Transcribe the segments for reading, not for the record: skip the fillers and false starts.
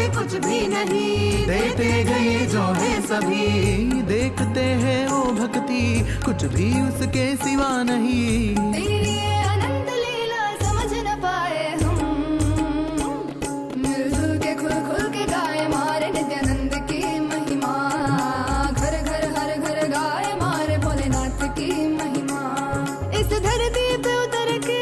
कुछ भी नहीं देते गए जो है सभी, देखते हैं वो भक्ति कुछ भी उसके सिवा नहीं। तेरी ये अनंत लीला समझ न पाए हम, मिलजुल के खुल खुल के गाए मारे नित्यानंद की महिमा, घर घर हर घर गाए मारे भोलेनाथ की महिमा। इस धरती पे उतर के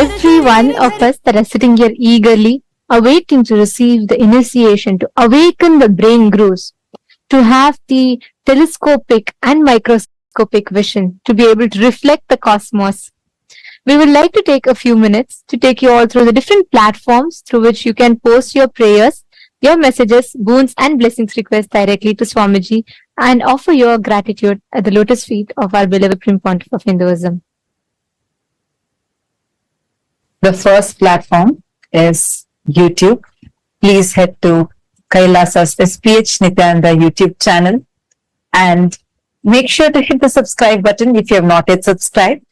Every one of us that are sitting here eagerly awaiting to receive the initiation, to awaken the brain grooves, to have the telescopic and microscopic vision, to be able to reflect the cosmos. We would like to take a few minutes to take you all through the different platforms through which you can post your prayers, your messages, boons and blessings requests directly to Swamiji and offer your gratitude at the lotus feet of our beloved Supreme Pontiff of Hinduism. The first platform is YouTube. Please head to Kailasa's SPH Nityananda YouTube channel and make sure to hit the subscribe button if you have not yet subscribed.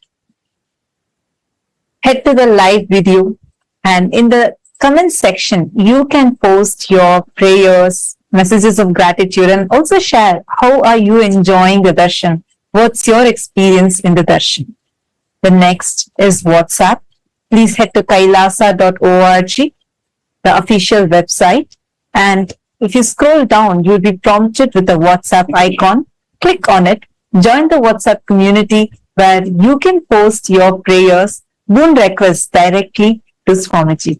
Head to the live video and in the comment section you can post your prayers, messages of gratitude and also share how are you enjoying the darshan. What's your experience in the darshan? The next is WhatsApp. Please head to kailasa.org, the official website, and if you scroll down, you'll be prompted with the WhatsApp icon. Click on it, join the WhatsApp community where you can post your prayers, boon requests directly to Swamiji.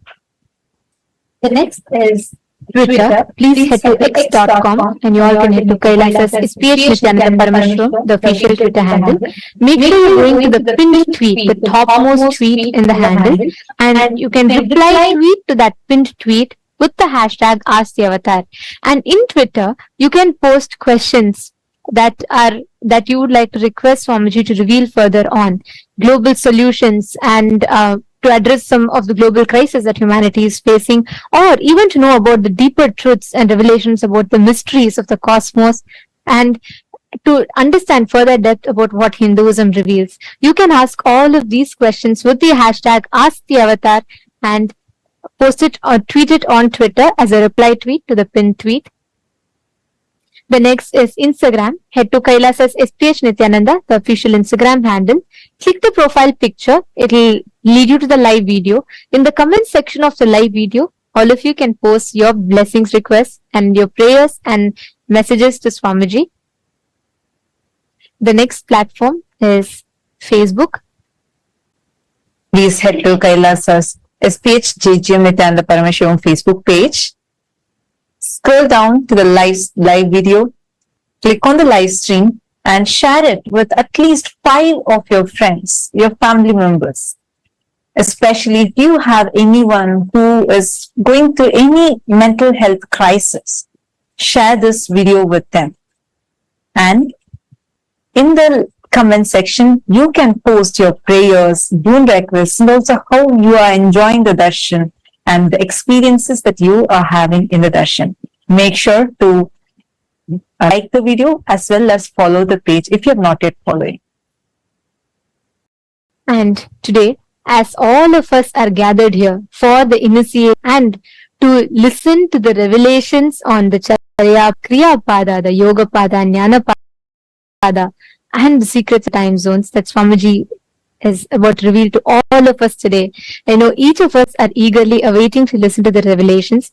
The next is Twitter. Please head to x.com and you all can head to Kailasa's SPH Nityananda Parameshwaram, the official Twitter handle. Make sure you're going to the pinned tweet, the topmost tweet in the handle, and you can reply tweet to that pinned tweet with the hashtag #AskTheAvatar. And in Twitter, you can post questions that you would like to request Swamiji to reveal further on, global solutions and to address some of the global crises that humanity is facing, or even to know about the deeper truths and revelations about the mysteries of the cosmos, and to understand further depth about what Hinduism reveals. You can ask all of these questions with the hashtag #AskTheAvatar and post it or tweet it on Twitter as a reply tweet to the pinned tweet. The next is Instagram. Head to Kailasa's SPH Nityananda, the official Instagram handle. Click the profile picture. It will lead you to the live video. In the comment section of the live video, all of you can post your blessings requests and your prayers and messages to Swamiji. The next platform is Facebook. Please head to Kailasa's SPH JGM Nityananda Parameshwaram Facebook page. Scroll down to the live video, click on the live stream and share it with at least 5 of your friends, your family members. Especially if you have anyone who is going through any mental health crisis, share this video with them. And in the comment section, you can post your prayers, boon requests, and also how you are enjoying the darshan and the experiences that you are having in the darshan. Make sure to like the video as well as follow the page if you have not yet following. And today, as all of us are gathered here for the initiation and to listen to the revelations on the Charya Kriya Pada, the Yoga Pada, Jnana Pada, and the secrets of time zones that Swamiji is about to reveal to all of us today. I know each of us are eagerly awaiting to listen to the revelations.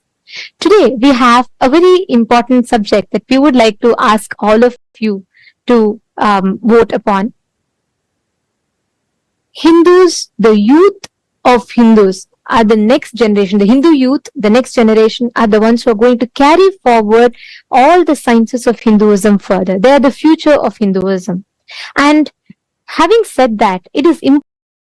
Today, we have a very important subject that we would like to ask all of you to vote upon. Hindus, the youth of Hindus are the next generation. The Hindu youth, the next generation, are the ones who are going to carry forward all the sciences of Hinduism further. They are the future of Hinduism. And having said that, it is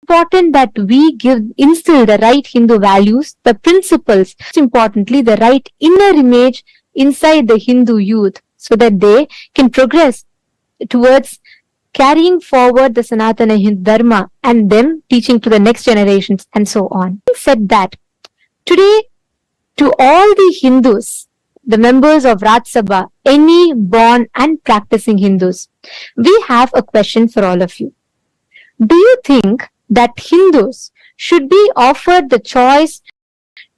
important that we instill the right Hindu values, the principles, most importantly, the right inner image inside the Hindu youth so that they can progress towards carrying forward the Sanatana Hindu Dharma and them teaching to the next generations and so on. Having said that, today, to all the Hindus, the members of Raj Sabha, any born and practicing Hindus, we have a question for all of you. Do you think that Hindus should be offered the choice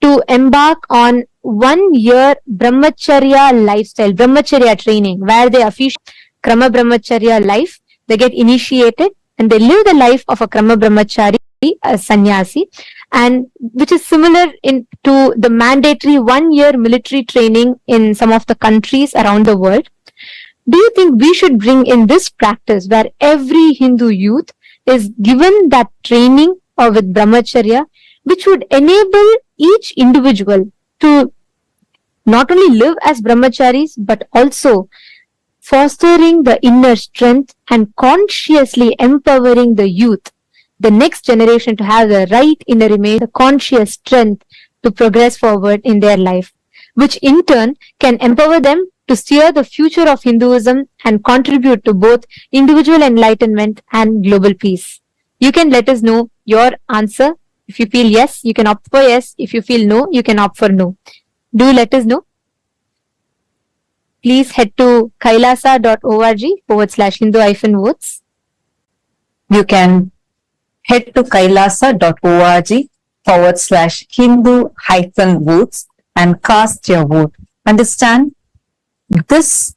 to embark on 1 year brahmacharya lifestyle, brahmacharya training, where they officially Krama brahmacharya life, they get initiated and they live the life of a Krama brahmachari, a sannyasi, and which is similar to the mandatory 1 year military training in some of the countries around the world? Do you think we should bring in this practice where every Hindu youth is given that training or with brahmacharya, which would enable each individual to not only live as brahmacharis but also fostering the inner strength and consciously empowering the youth, the next generation, to have the right inner image, the conscious strength to progress forward in their life, which in turn can empower them to steer the future of Hinduism and contribute to both individual enlightenment and global peace. You can let us know your answer. If you feel yes, you can opt for yes. If you feel no, you can opt for no. Do let us know. Please head to kailasa.org/Hindu-votes. You can head to kailasa.org/Hindu-votes and cast your vote. Understand, this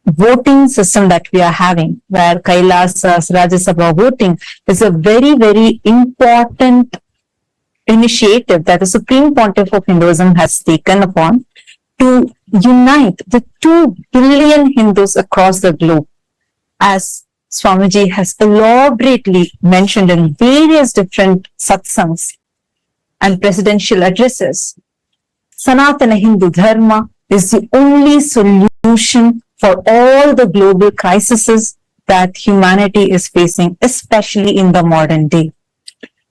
voting system that we are having, where Kailasa's Rajya Sabha voting, is a very, very important initiative that the Supreme Pontiff of Hinduism has taken upon to unite the 2 billion Hindus across the globe. As Swamiji has elaborately mentioned in various different satsangs and presidential addresses, Sanatana Hindu Dharma is the only solution for all the global crises that humanity is facing, especially in the modern day.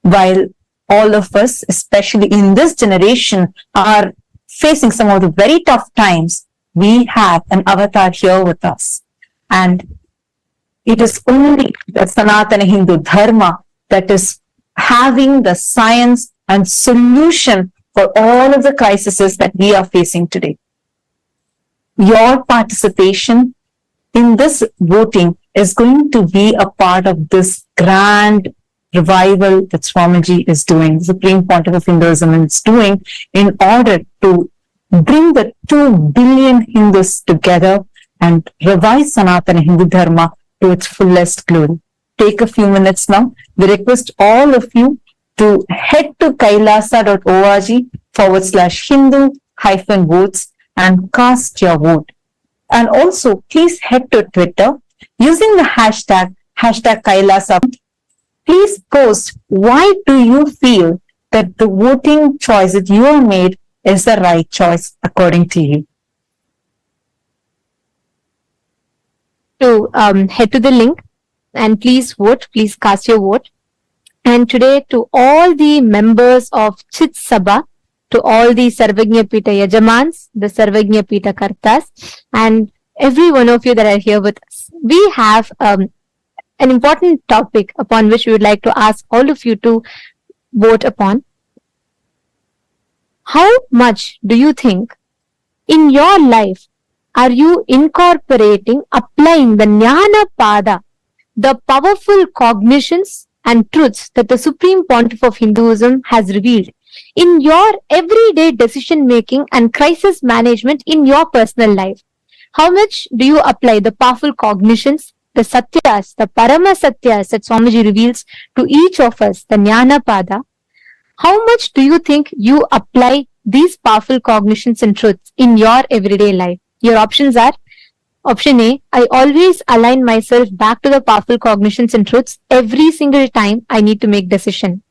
While all of us, especially in this generation, are facing some of the very tough times, we have an avatar here with us. And it is only the Sanatana Hindu Dharma that is having the science and solution for all of the crises that we are facing today. Your participation in this voting is going to be a part of this grand revival that Swamiji is doing, the Supreme Pontiff of Hinduism is doing, in order to bring the 2 billion Hindus together and revive Sanatana Hindu Dharma to its fullest glory. Take a few minutes now. We request all of you to head to kailasa.org/Hindu-votes and cast your vote. And also, please head to Twitter using the hashtag Kailasa. Please post why do you feel that the voting choice that you have made is the right choice according to you. To head to the link and please vote, please cast your vote. And today, to all the members of Chit Sabha, to all the Sarvagnya Pita Yajamans, the Sarvagnya Pita Kartas, and every one of you that are here with us, we have an important topic upon which we would like to ask all of you to vote upon. How much do you think in your life are you incorporating, applying the Jnana Pada, the powerful cognitions and truths that the Supreme Pontiff of Hinduism has revealed in your everyday decision making and crisis management in your personal life? How much do you apply the powerful cognitions, the Satyas, the Parama Satyas that Swamiji reveals to each of us, the Jnana Pada? How much do you think you apply these powerful cognitions and truths in your everyday life? Your options are: option A, I always align myself back to the powerful cognitions and truths every single time I need to make decision.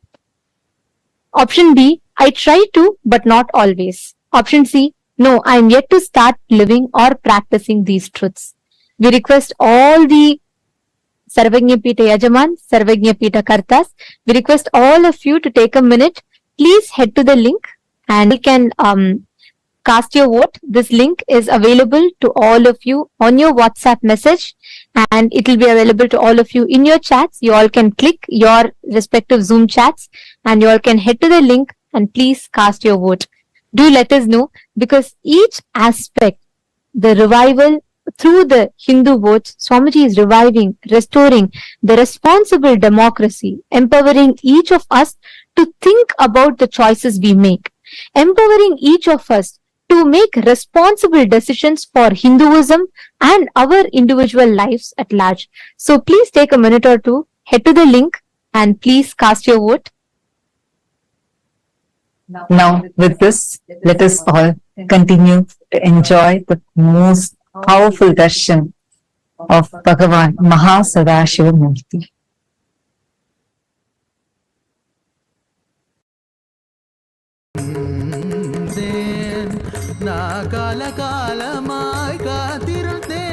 Option B, I try to, but not always. Option C, no, I am yet to start living or practicing these truths. We request all the Sarvagnya Pita Yajaman, Sarvagnya Pita Kartas. We request all of you to take a minute. Please head to the link and you can cast your vote. This link is available to all of you on your WhatsApp message, and it will be available to all of you in your chats. You all can click your respective Zoom chats and you all can head to the link and please cast your vote. Do let us know, because each aspect, the revival through the Hindu votes, Swamiji is reviving, restoring the responsible democracy, empowering each of us to think about the choices we make, empowering each of us to make responsible decisions for Hinduism and our individual lives at large. So please take a minute or two, head to the link and please cast your vote. Now, with this, let us all continue to enjoy the most powerful darshan of Bhagavan MahaSadashiva Murthy. நான் காலகாலமாய் காத்திருந்தேன்.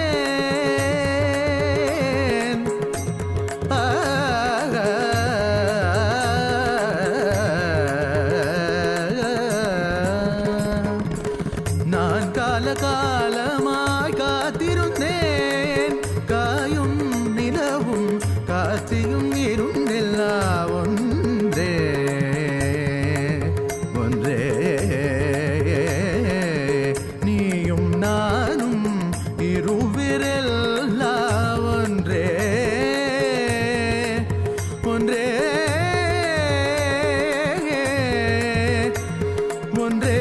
நான் காலகாலமாய் காத்திருந்தேன். காயும் நிலவும் காட்சியும் இருந்தெல்லாம் ஒன்றே ஒன்றே. நீயும் நானும் இருவிரெல்லாம் ஒன்றே ஒன்றே ஒன்றே.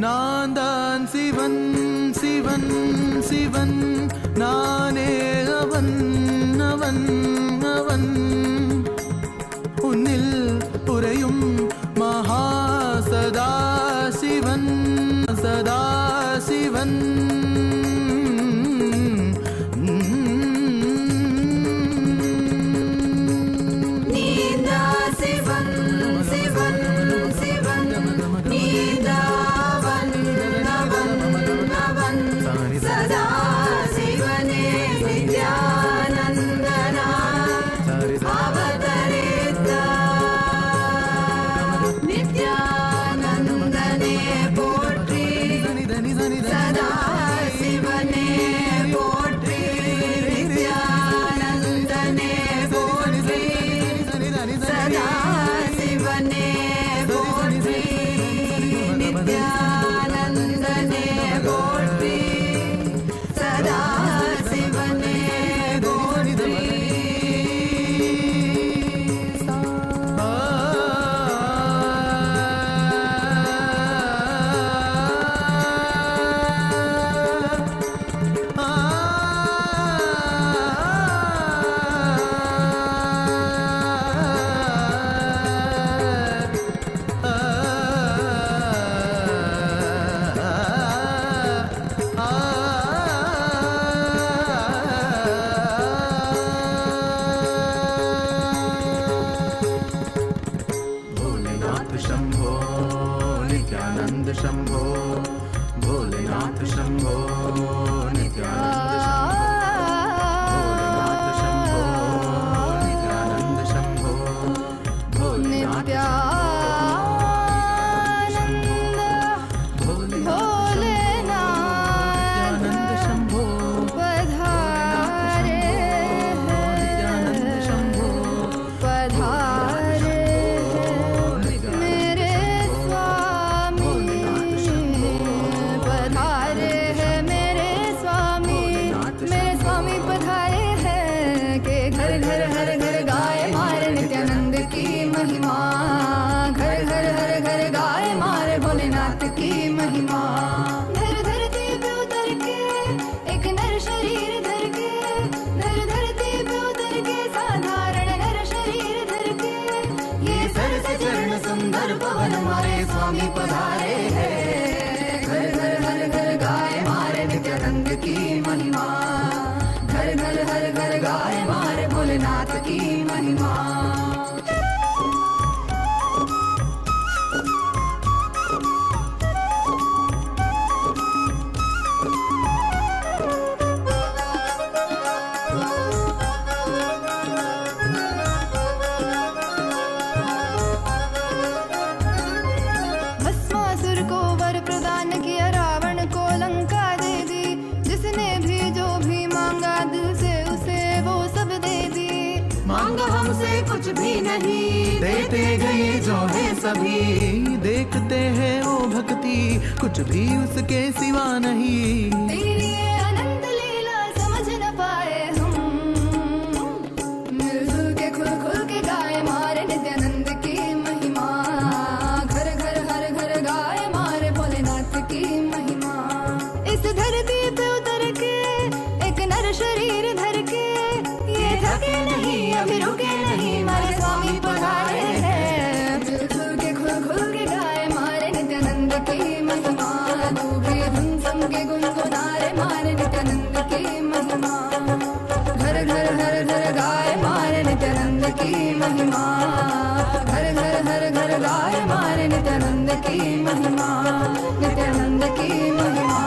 நான் தான் சிவன் சிவன் சிவன், நானே அவன் அவன் அவன். உன்னில் உறையும் மகாசதாசிவன் சதாசிவன். நீதா சிவன் சிவன் சிவன், நீதாவன் அவன் அவன். சதா சிவனே நித்யானந்தனா அவதரித்தார். நித்யானந்தனே போற்றி, சதா சிவனே போற்றி. நித்யானந்தனே போற்றி, சதா சிவனே போற்றி. நித்யானந்தனே போற்றி, சதா சிவனே போற்றி. भोलेनाथ शंभो नित्यानंद शंभो, भोलेनाथ शंभो नित्यानंद शंभो, भोलेनाथ शंभो नित्यानंद शंभो, भोलेनाथ नित्यानंद शंभो, पधारे नित्यानंद शंभो, पधारे मेरे स्वामी, पधारे हैं मेरे स्वामी. मेरे स्वामी पधारे हैं कि घर घर हर घर गाए मारे नित्यानंद की महिमा. घर घर हर घर गाए मारे भोलेनाथ की महिमा. धर धरती पे उतर के एक नर शरीर धर के, धर धरती पे उतर के साधारण नर शरीर धर के. ये सर से चरण सुंदर पवन मारे स्वामी पधारे हैं. घर घर हर घर गाए मारे नित्यानंद की महिमा. घर घर हर घर गाए मारे भोलेनाथ की महिमा. मांग हमसे कुछ भी नहीं, देते गए जो है सभी। देखते हैं वो भक्ति, कुछ भी उसके सिवा नहीं। तेरी ये अनंत लीला समझ न पाए हम, मिलजुल के खुल खुल के गाए मारे नित्यानंद की महिमा। घर घर हर घर गाए मारे भोलेनाथ की महिमा। इस धरती पे उतर के एक नर शरीर धर के, ये थके नहीं अभी रुके नहीं, मारे स्वामी पधारे हैं। मिलजुल के खुल खुल के गाए मारे नित्यानंद की महिमा। तू भी धुन सम के गुनगुनारे मारे नित्यानंद की महिमा। घर घर हर घर गाए मारे नित्यानंद की महिमा। घर घर हर घर गाए मारे नित्यानंद की महिमा। नित्यानंद की महिमा,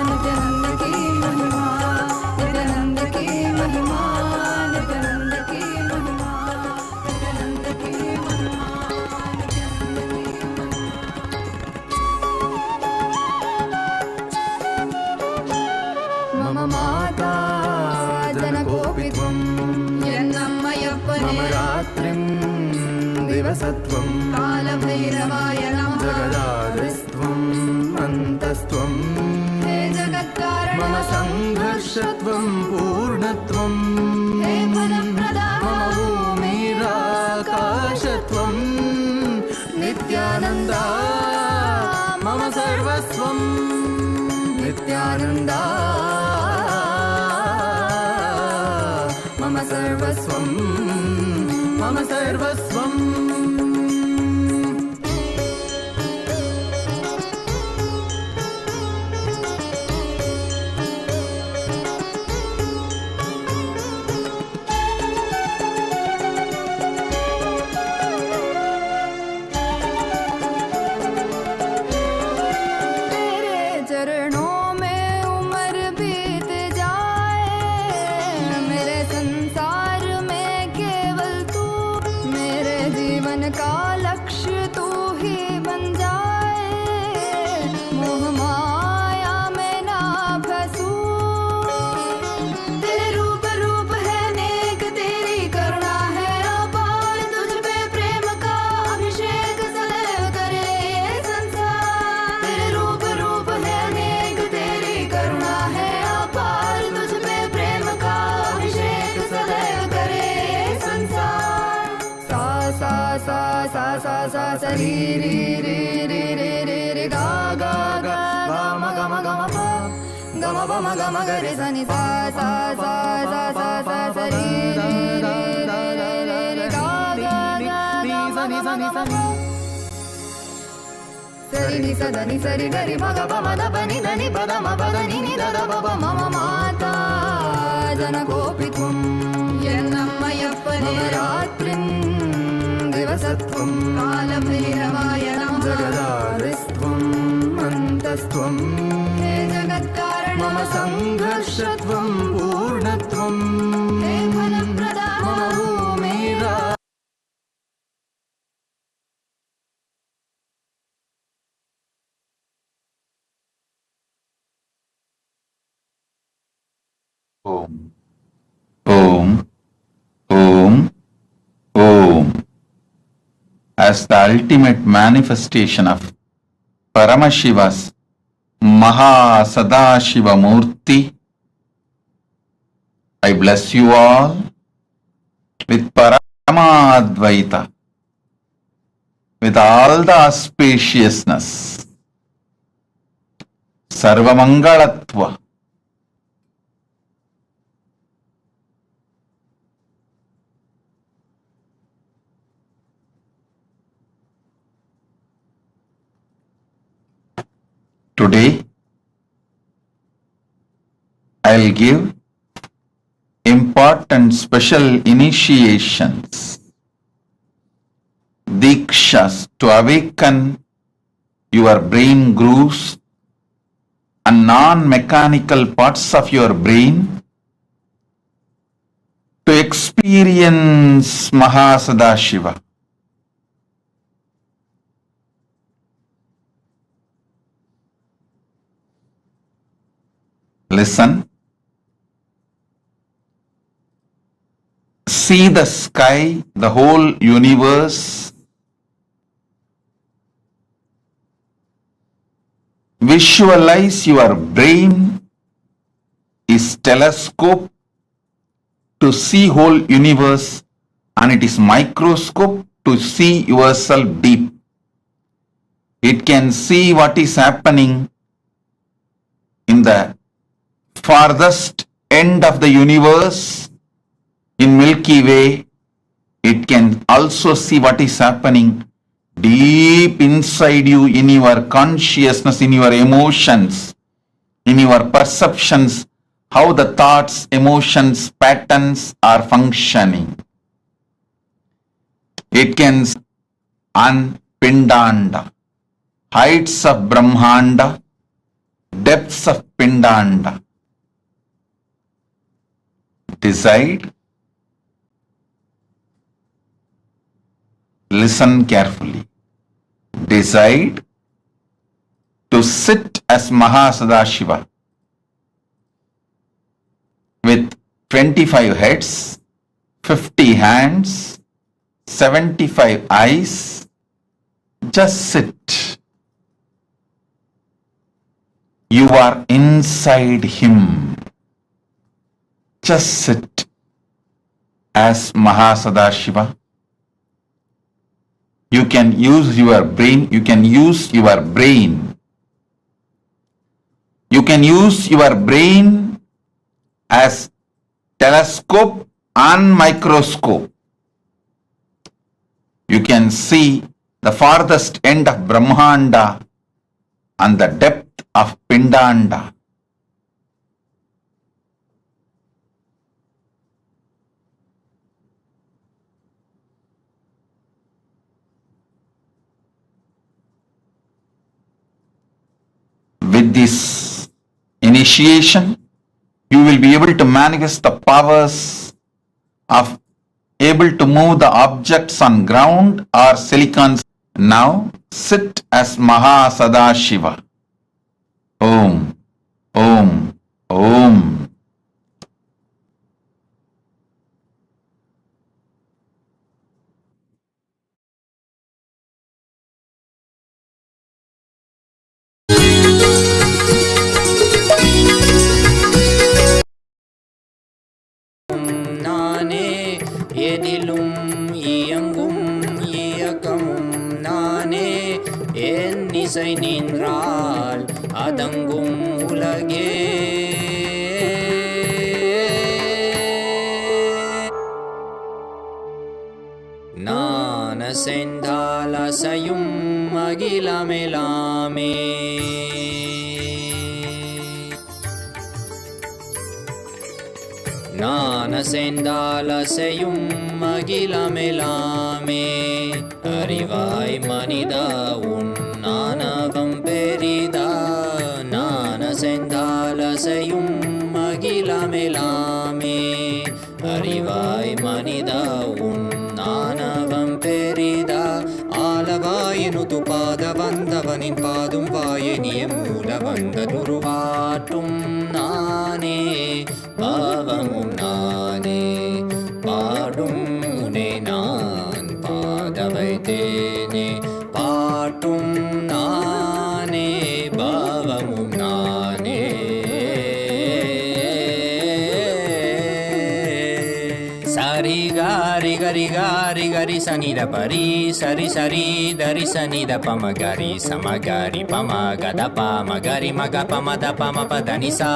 नित्यानंद की महिमा, नित्यानंद की महिमा, नित्यानंद की महिमा, नित्यानंद की महिमा, मम माता जनकोऽपि त्वं, यन्नम्मयप्पने मम रात्रिं दिवसत्वं, कालभैरवाय नमः। जगदादिस्त्वम् अन्तस्त्वं, हे जगत्कारण मम सङ्घर्षत्वं पूर्णत्वं, हे फलप्रदा मम भूमिराकाशत्वं, नित्यानन्दा मम सर्वस्वं, नित्यानन्दा मम सर्वस्वं, मम सर्वस्वम्। तेरे चरणों में उम्र बीत जाए, मेरे संसार में केवल तू, मेरे जीवन का लक्ष्य तू ही बन जाए। मोह माया में ना फंसूं, तेरे रूप रूप है नेक, तेरी करुणा है अपार। तुझ पे प्रेम का अभिषेक सदैव करे ये संसार। तेरे रूप रूप है नेक, तेरी करुणा है अपार। तुझ पे प्रेम का अभिषेक सदैव करे ये संसार। सा सा सा सा सा सा सा री री री री री री री गा गा गा गा म ग म ग म प ग म प म ग म ग रे सा नि सा सा सा सा सा सा सा री री री री री री गा गा गा गा म ग म ग म प सरि नि स ध नि सरि ग रि म ग प म द प नि ध नि प द म प द नि नि द द प प म म माता जनकोऽपि त्वं, यन्नम्मयप्पने मम रात्रिं दिवसत्वं, कालभैरवाय नमः। जगदादिस्त्वम् अन्तस्त्वं, हे जगत्कारण मम सङ्घर्षत्वं पूर्णत्वं, हे फलप्रदा मम भूमिरा Om, Om, Om, Om. As the ultimate manifestation of Paramashiva's MahaSadashiva Murthy, I bless you all with Paramadvaita, with all the auspiciousness, Sarvamangalatva, today I'll give important special initiations, dikshas to awaken your brain grooves and non-mechanical parts of your brain to experience MahaSadashiva. Listen. see the sky, the whole universe. Visualize your brain is telescope to see whole universe, and it is microscope to see yourself deep. It can see what is happening in the farthest end of the universe in Milky Way. It can also see what is happening deep inside you, in your consciousness, in your emotions, in your perceptions, how the thoughts, emotions, patterns are functioning. It can see on Pindanda, heights of Brahmanda, depths of Pindanda. Decide. Listen carefully. Decide to sit as MahaSadashiva with 25 heads, 50 hands, 75 eyes. Just sit. You are inside him. Just sit as MahaSadashiva. You can use your brain. You can use your brain. You can use your brain as telescope and microscope. You can see the farthest end of Brahmanda and the depth of Pindanda. With this initiation, you will be able to manifest the powers of able to move the objects on ground or silicon. Now sit as MahaSadashiva. Om, Om, Om. எதிலும் இயங்கும் இயக்கமும் நானே என் இசை நின்றால் அதங்கும் உலகே நான் அசைந்தால் அசையும் அகிலமெலாமே நான் அசைந்தால் அசையும் அகிலமெலாமே அறிவாய் மனிதா உன் ஆணவம் பெரிதா நான் அசைந்தால் அசையும் அகிலமெலாமே அறிவாய் மனிதா உன் ஆணவம் பெரிதா ஆலவாயினுது பாத வந்தவனின் பாதும் வாயனிய மூல வந்ததுருவாட்டும் நானே பாவமும் நானே பாடும் உனை நான் பாத வைத்தேனே பாட்டும் நானே பாவமும் நானே சரி காரி கரி காரி கரி சனித பரி சரி சரி தரி சனித பம கரி சமகரி பம கத பம கரி மக பம த பம பதனிசா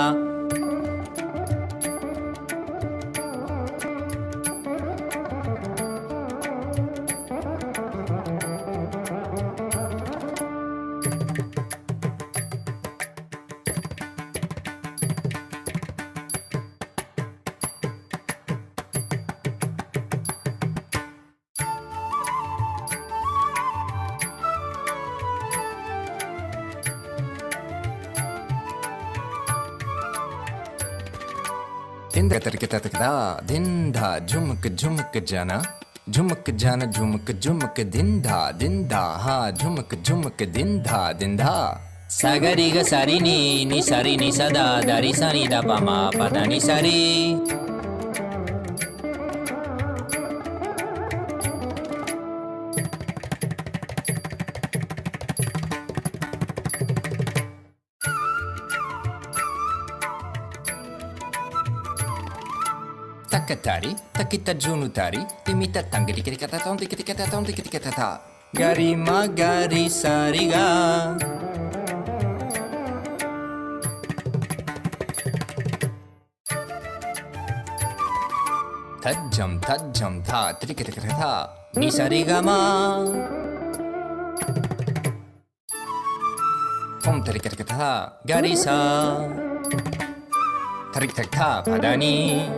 ದಿಂಧ ಝುಮಕ್ ಝುಮಕ್ ಜನ ಝುಮಕ್ ಜನ ಝುಮಕ್ ಝುಮಕ್ ದಿಂಧ ಹಾ ಝುಮಕ್ ಝುಮಕ್ ದಿಂಧ ಸಗರಿಗ ಸರಿ ನೀ ಸರಿ ನಿ ಸದಾ ದರಿ ಸನಿ ದ ಪಮ ಪದ ನಿ ಸರಿ takatari, takita junutari, timita tangiri kirikataton, tikitikaton, tikitikatata. Gari ma gari sariga. Tajam tha, tikitikatata, ni sarigama. Tom tikitikatata, gari sa. Tarik tak ta padani.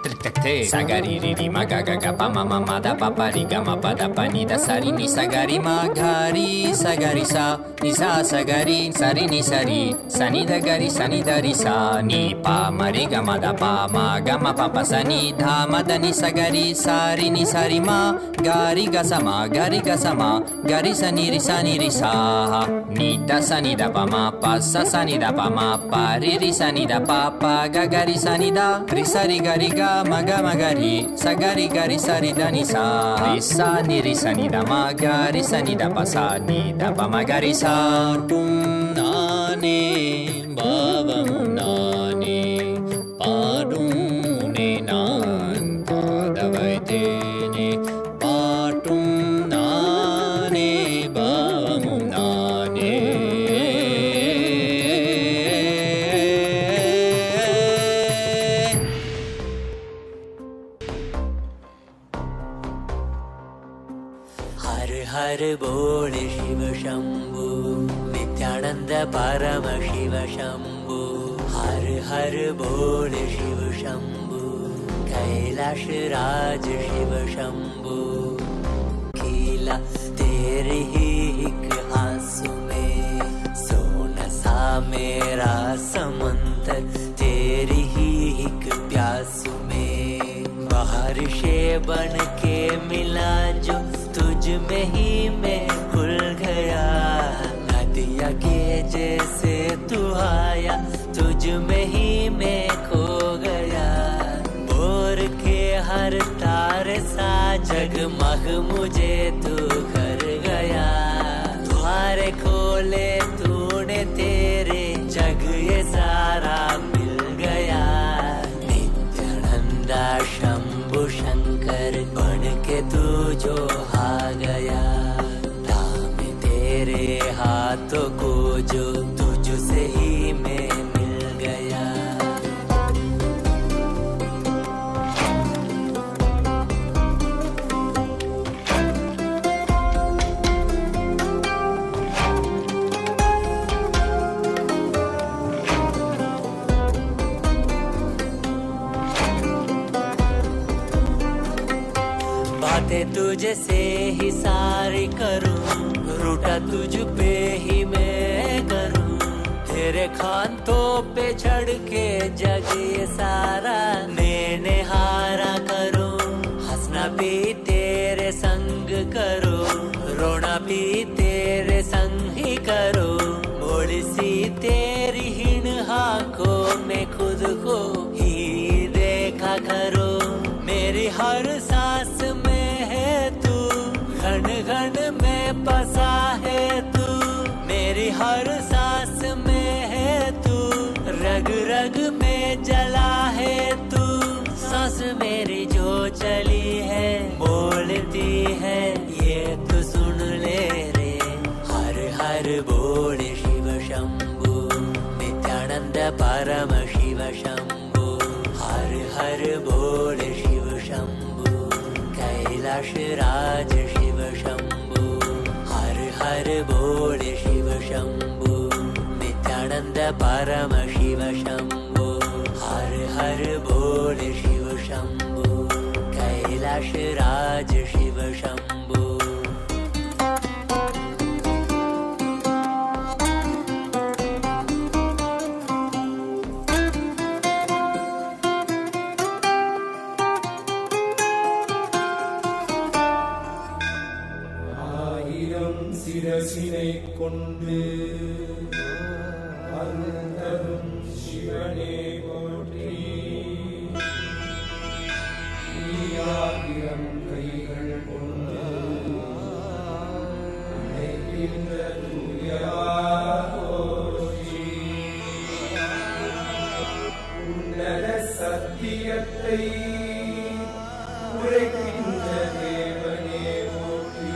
Tarik tak te sagari riri magaga pa mama mada papa riga ma pada pani da sari ni sagari magari sagari sa ni sa sagari sari ni sari sani da gari sani da ri sa ni pa mariga mada pa ma gama papa sani dha mada ni sagari sari ni sari ma gari ga sama gari sani ri sa ni da sani da pa ma pa sa sani da pa ma pa ri sani da pa pa ga gari sani da ri sari gari ga maga magari sagari gari sari da ni sa ri sa ni da ma gari sani da pa sa ni da pa magari sa tum nane babam nane padum ne nan padavaite ne patum nane babam nane. हर हर बोल शिव शंभु नित्यानंद परम शिव शंभु हर हर बोल शिव शंभु कैलाश राज शिव शंभु खिला तेरे ही एक आंसू में सोना सा मेरा समंदर तेरी ही एक प्यासू में बारिशे बन के मिला जो तुझ में ही मैं खुल गया नदिया के जैसे तू आया तुझ में ही मैं खो गया बोर के हर तारे सा जगमग मुझे तू कर गया द्वारे खोले तूने तेरे जग ये सारा मिल गया नित्यानंदा शंभु शंकर बन के तू जो आ गया थामे तेरे हाथों को जो तुझसे ही मैं मिल गया. बातें तुझे से ही सारी करूं रूठा तुझ पे ही मैं करूं तेरे खानों पे चढ़ के जग ये सारा मैंने हारा करूं हंसना भी तेरे संग करूं रोना भी तेरे संग ही करूं मोड़ी सी तेरी हिण आंखों में खुद को ही देखा करूं मेरी हर सांस में है तू घन घन में बसा है तू मेरी हर सांस में है तू रग रग में जला है तू सांस मेरी जो चली है बोलती है ये तू सुन ले रे हर हर बोल शिव शंभु नित्यानंद परम शिव शंभु हर हर बोल शिव शंभु कैलाश राज शिव शंभु हर हर बोल शिव शंभु नित्यानंद परम शिव शंभु हर हर बोल शिव शंभु कैलाश राज शिव शंभु. சிரசினை கொண்டு அருந்தரும் சிவனே போற்றி ஆயிரம் கைகள் கொண்டு அழைக்கின்ற தூயவா போற்றி உன்னத சத் சத்தியத்தை உரைக்கின்ற தேவனே போற்றி.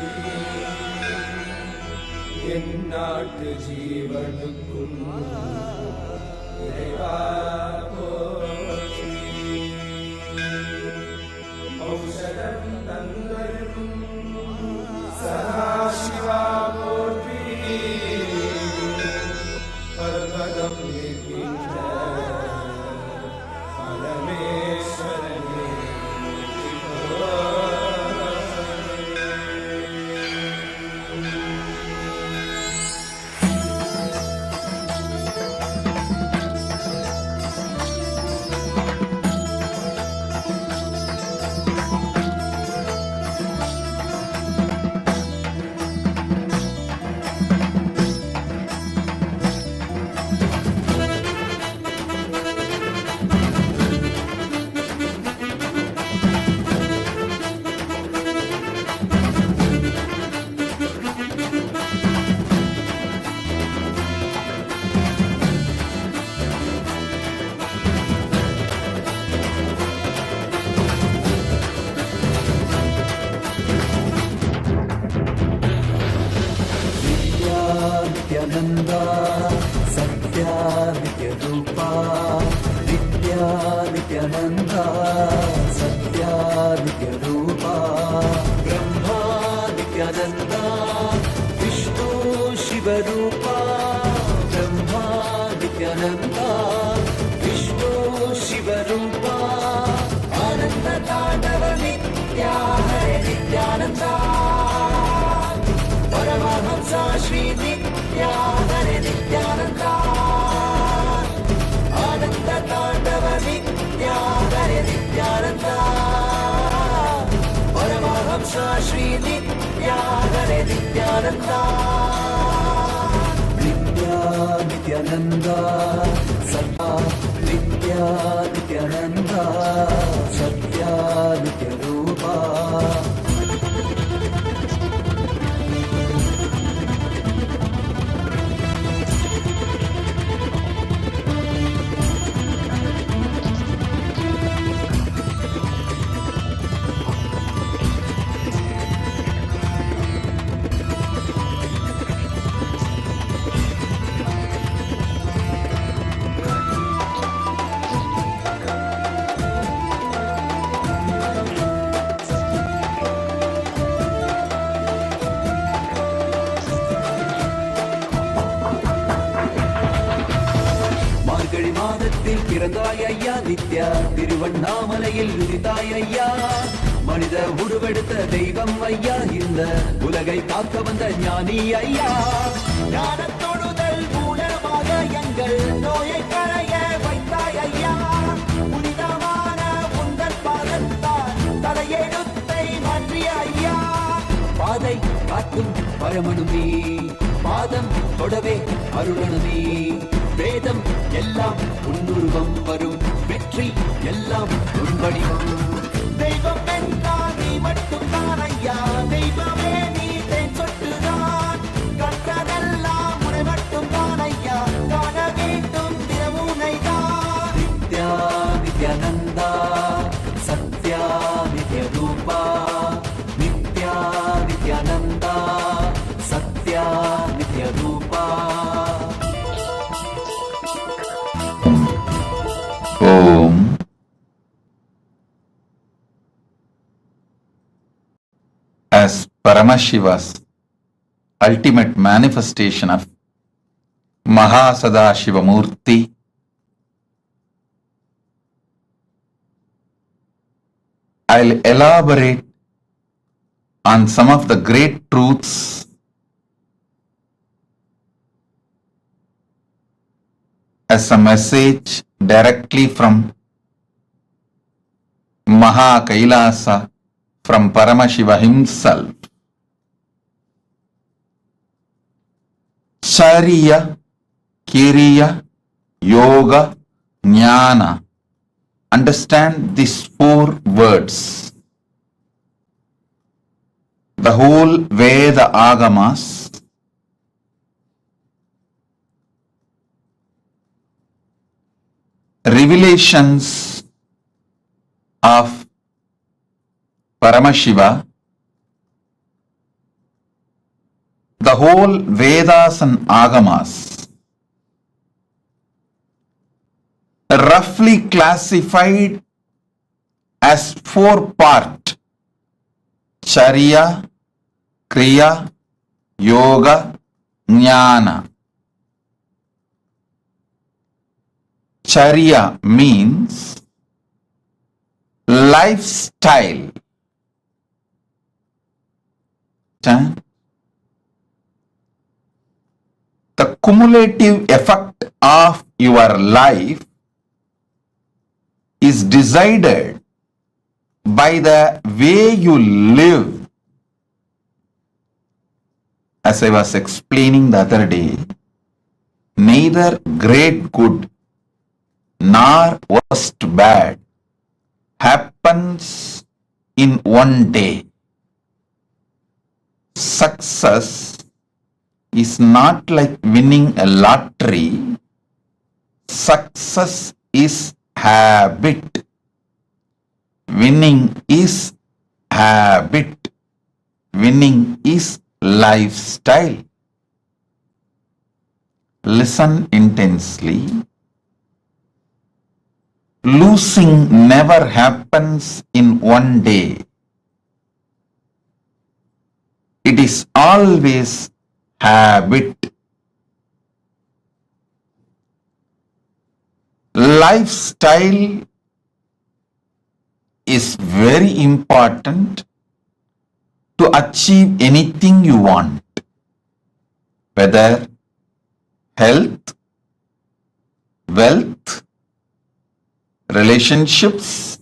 என் நாட்டு ஜீவனுக்கும் இறைவா போற்றி. ஔஷதம் தந்தருளும் சதாசிவா போற்றி. பர்வதம் நிற்கின்ற பரமேஸ்வரனே नित्यानंदा सत्या नित्य रूपा. नित्या नित्यानंदा सत्या नित्य रूपा. ब्रह्मा नित्यानंदा विष्णु शिव रूपा. ब्रह्मा नित्यानंदा विष्णु शिव रूपा. आनंद तांडव नित्या हरे नित्यानंदा. परमहंसा श्री नित्या हरे नित्यानंदा. आनंद तांडव नित्या हरे नित्यानंदा. परमहंसा श्री नित्या हरे नित्यानंदा. नित्या नित्यानंदा सत्या नित्या नित्यानंदा सत्या नित्य रूपा. மார்கழி மாதத்தில் பிறந்தாய் ஐயா நித்யா. திருவண்ணாமலையில் உதித்தாய் ஐயா. மனித உருவெடுத்த தெய்வம் ஐயா. இந்த உலகை காக்க வந்த ஞானி ஐயா. ஞான தொழுதல் மூலமாக எங்கள் நோயை களைய வைத்தாய் ஐயா. புனிதமான உந்தன் பாதத்தால் தலையெழுத்தை மாற்றிய ஐயா. பாதை காட்டும் பரமனுமே பாதம் தொடவே அருளனுமே. வேதம் எல்லாம் உன்னுருவம் வரும். வெற்றி எல்லாம் உன் வடிவம். தெய்வம் என்றால் நீ மட்டும்தான் ஐயா. தெய்வமே நீ தேன் சொட்டுதான். கற்றதெல்லாம் உன்னை மட்டும்தான் ஐயா. காண வேண்டும் தினமுனைதான். நித்யா நித்யானந்தா சத்யா நித்ய ரூபா. நித்யா நித்யானந்தா சத்யா நித்ய ரூபா. Om. As Paramashiva's ultimate manifestation of MahaSadashiva Murthy, I'll elaborate on some of the great truths as a message directly from Maha Kailasa, from Paramashiva himself. Charya, Kiriya, Yoga, Jnana. Understand these 4 words. The whole Veda Agamas revelations of Paramashiva, the whole Vedas and Agamas roughly classified as 4 parts: Charya, Kriya, Yoga, Jnana. Charya means lifestyle. The cumulative effect of your life is decided by the way you live. As I was explaining the other day, neither great good nor worst bad happens in one day. Success is not like winning a lottery. Success is habit. Winning is habit. Winning is lifestyle. Listen intensely. Losing never happens in one day. It is always habit. Lifestyle is very important to achieve anything you want, whether health, wealth, relationships,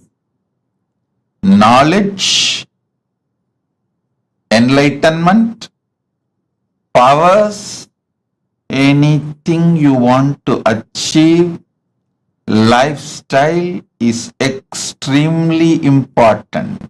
knowledge, enlightenment, powers, anything you want to achieve. Lifestyle is extremely important.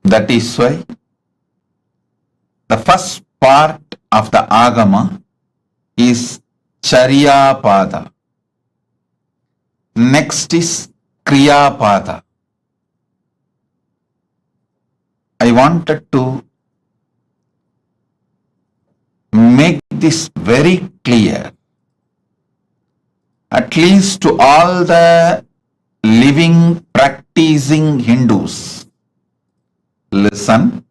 That is why the first part of the Agama is Charya Pada. Next is Kriya Pada. I wanted to make this very clear, at least to all the living, practicing Hindus. Listen,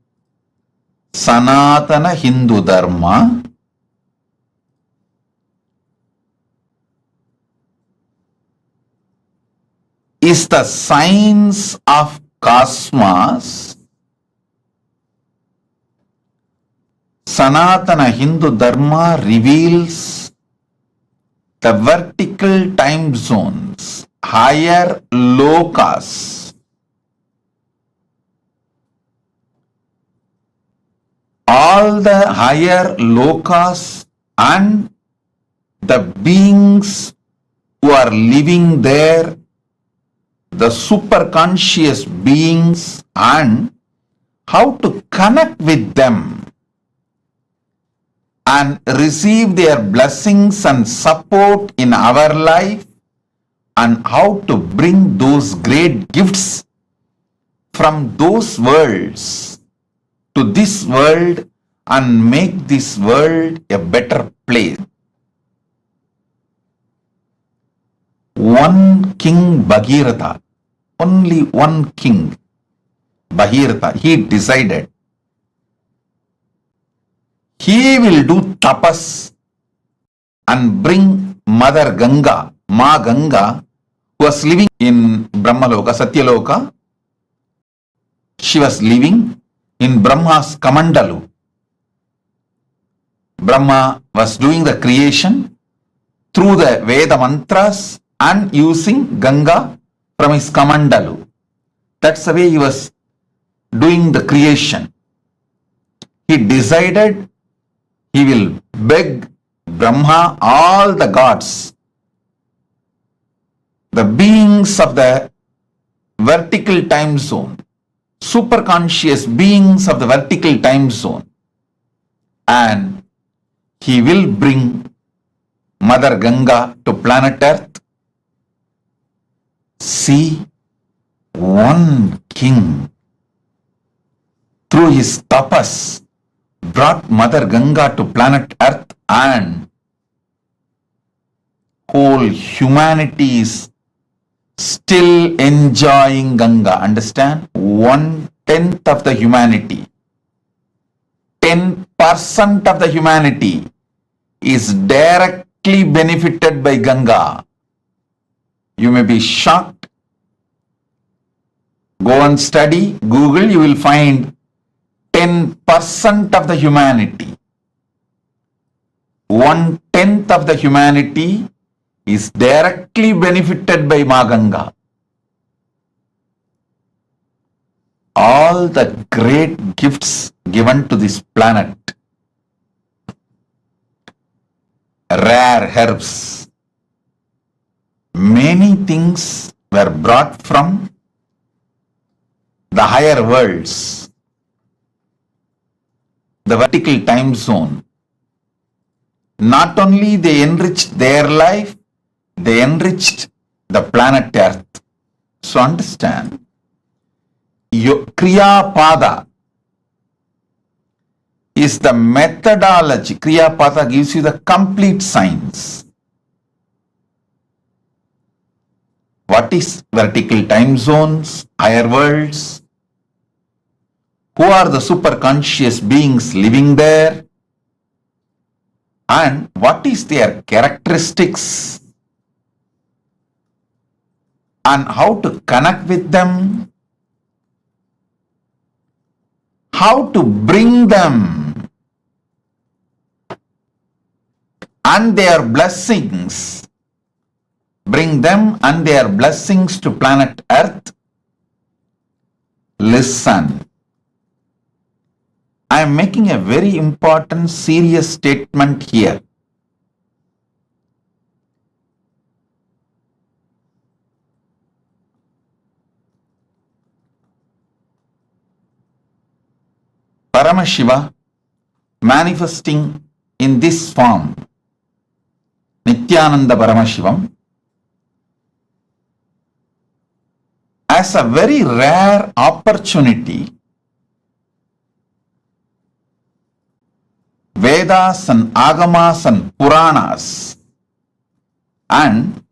Sanatana Hindu Dharma is the science of cosmos. Sanatana Hindu Dharma reveals the vertical time zones, higher lokas. All the higher lokas and the beings who are living there, the superconscious beings, and how to connect with them and receive their blessings and support in our life, and how to bring those great gifts from those worlds to this world and make this world a better place. One king, Bhagirath, only one king, Bhagirath, he decided he will do tapas and bring Mother Ganga, Ma Ganga, who was living in Brahmaloka, Satyaloka. She was living in Brahma's Kamandalu. Brahma was doing the creation through the Veda mantras and using Ganga from his Kamandalu. That's the way he was doing the creation. He decided he will beg Brahma, all the gods, the beings of the vertical time zone, superconscious beings of the vertical time zone, and he will bring Mother Ganga to planet Earth. See, one king through his tapas brought Mother Ganga to planet Earth, and whole humanity is still enjoying Ganga. Understand? 1/10 of the humanity, 10% of the humanity is directly benefited by Ganga. You may be shocked. Go and study, Google, you will find 10% of the humanity. 1/10 of the humanity is directly benefited by Ma Ganga. All the great gifts given to this planet, rare herbs, many things were brought from the higher worlds, the vertical time zone. Not only they enriched their life, they enriched the planet Earth. So understand, Kriya Pada is the methodology. Kriya Pada gives you the complete science. What is vertical time zones, higher worlds? Who are the super conscious beings living there? And what is their characteristics? And how to connect with them? How to bring them and their blessings, bring them and their blessings to planet Earth? Listen. I am making a very important, serious statement here. Paramashiva manifesting in this form, Nityananda Paramashivam, as a very rare opportunity, Vedas and Agamas and Puranas and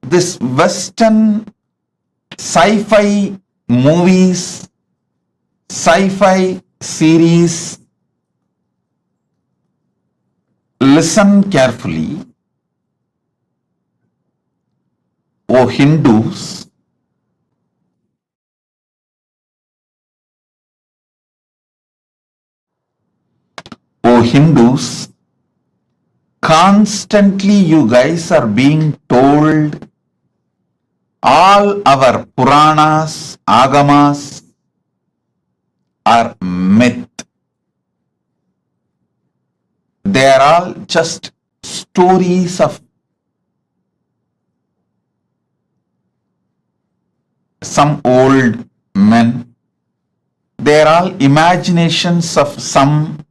this Western sci-fi movies, sci-fi series, listen carefully. O Hindus, O Hindus, constantly you guys are being told all our Puranas, Agamas are myth. They are all just stories of some old men. They are all imaginations of some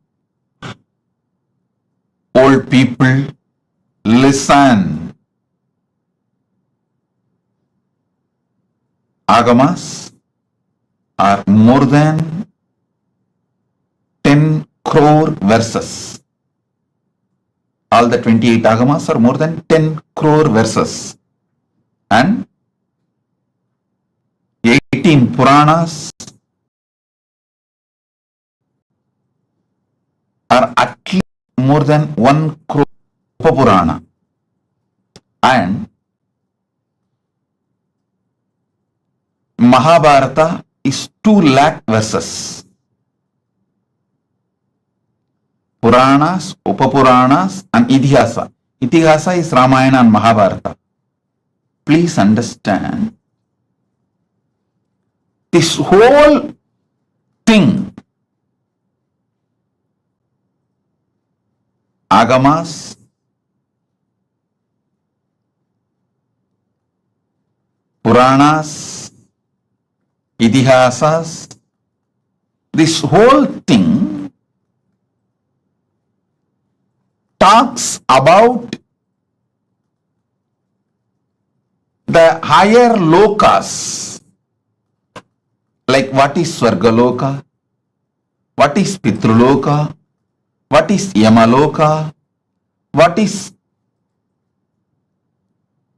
old people. Listen. Agamas are more than 10 crore verses. All the 28 Agamas are more than 10 crore verses. And 18 Puranas are at least more than 1 crore Purana. And Mahabharata is 2 lakh verses. Puranas, Upapuranas and Itihasa. Itihasa is Ramayana and Mahabharata. Please understand, this whole thing, Agamas, Puranas, Idihasas, this whole thing talks about the higher lokas, like what is Swargaloka, what is Pitruloka, what is Yamaloka, what is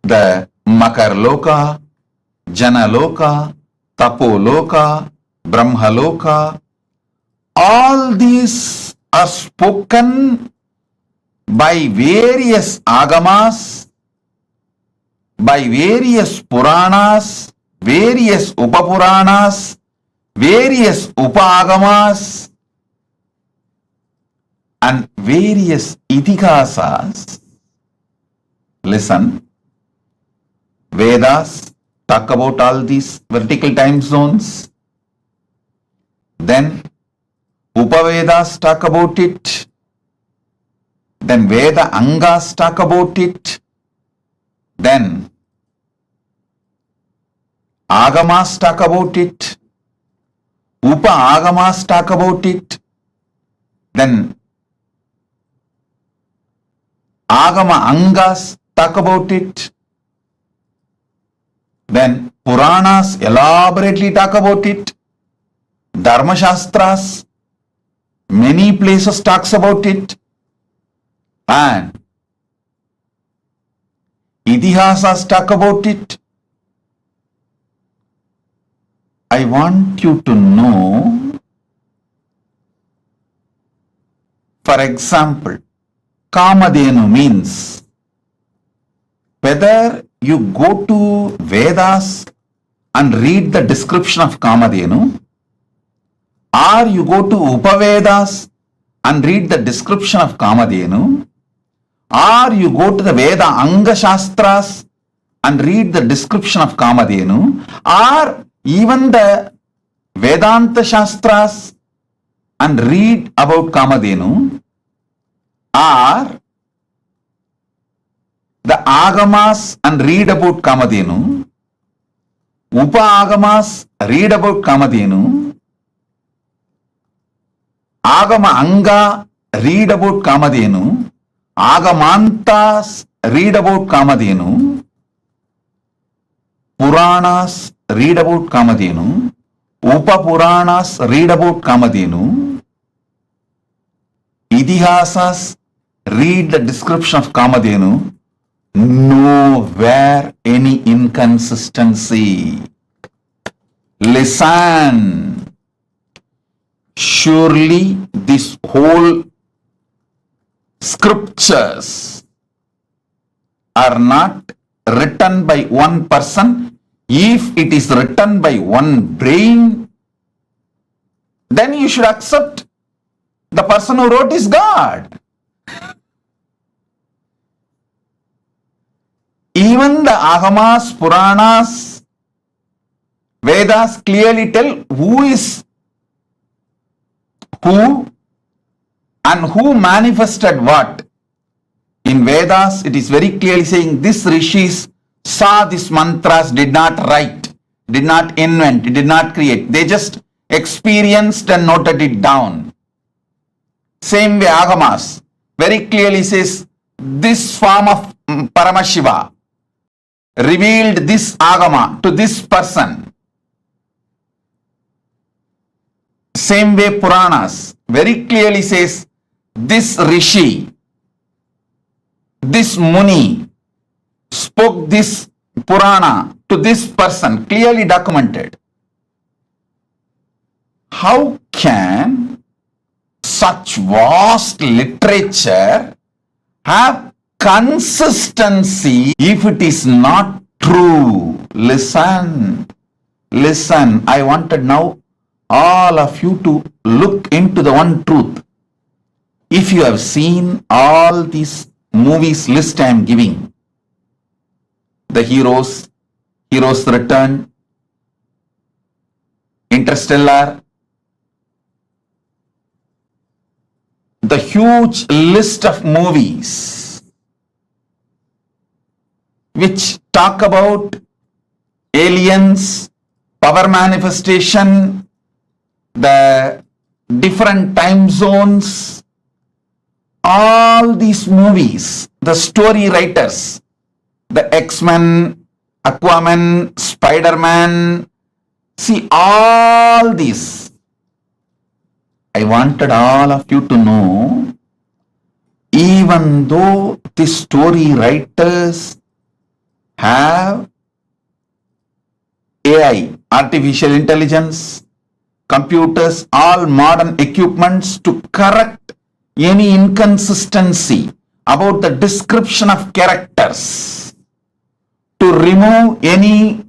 the Makarloka, Janaloka, Tapoloka, Brahmaloka. All these are spoken by various agamas, by various Puranas, various Upapuranas, various Upagamas, and various Itihasas. Listen, Vedas talk about all these vertical time zones. Then Upavedas talk about it. Then Veda Angas talk about it. Then Agamas talk about it. Upa Agamas talk about it. Then Agama Angas talk about it. Then Puranas elaborately talk about it. Dharma Shastras, many places talks about it. And Itihasas talk about it. I want you to know, for example, Kamadhenu means, whether you go to Vedas and read the description of Kamadhenu, or you go to Upavedas and read the description of Kamadhenu, or you go to the Veda Anga Shastras and read the description of Kamadhenu, or even the Vedanta Shastras and read about Kamadhenu, or the Agamas and read about Kamadhenu, Upa Agamas read about Kamadhenu, Agama Anga read about Kamadhenu, Agamantas read about Kamadhenu, Puranas read about Kamadhenu, Upa Puranas read about Kamadhenu, Idihasas read the description of Kamadhenu. Nowhere any inconsistency. Listen. Surely this whole scriptures are not written by one person. If it is written by one brain, then you should accept the person who wrote is God. Even the Agamas, Puranas, Vedas clearly tell who is who and who manifested what. In Vedas, it is very clearly saying this rishis saw these mantras, did not write, did not invent, did not create. They just experienced and noted it down. Same way Agamas very clearly says this form of Paramashiva revealed this Agama to this person. Same way Puranas very clearly says this Rishi, this Muni spoke this Purana to this person, clearly documented. How can such vast literature have consistency if it is not true? Listen, listen. I wanted now all of you to look into the one truth. If you have seen all these movies list I am giving, the heroes, Heroes Return, Interstellar, the huge list of movies which talk about aliens, power manifestation, the different time zones, all these movies, the story writers, the X-Men, Aquaman, Spider-Man, see all these. I wanted all of you to know, even though the story writers have AI, artificial intelligence, computers, all modern equipments to correct any inconsistency about the description of characters, to remove any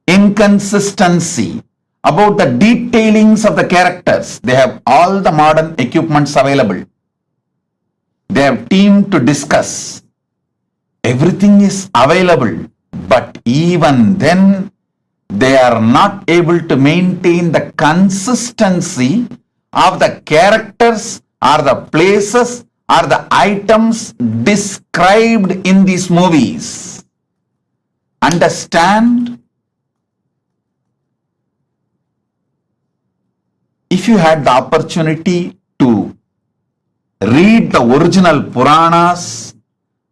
inconsistency about the detailings of the characters. They have all the modern equipments available. They have team to discuss. Everything is available, but even then they are not able to maintain the consistency of the characters or the places or the items described in these movies. Understand? If you had the opportunity to read the original Puranas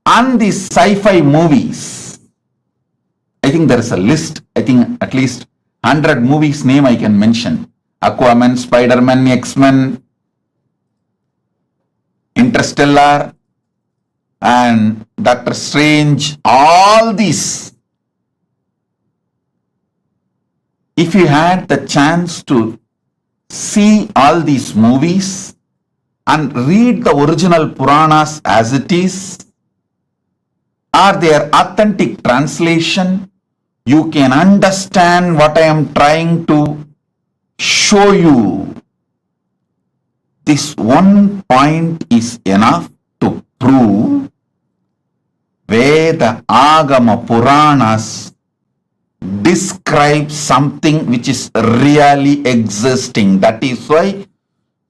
and the sci-fi movies, I think there is a list, I think at least 100 movies name I can mention. Aquaman, Spider-Man, X-Men, Interstellar, and Doctor Strange, all these. If you had the chance to see all these movies and read the original Puranas as it is, or their authentic translation, you can understand what I am trying to show you. This one point is enough to prove Veda, Agama, Puranas describe something which is really existing. That is why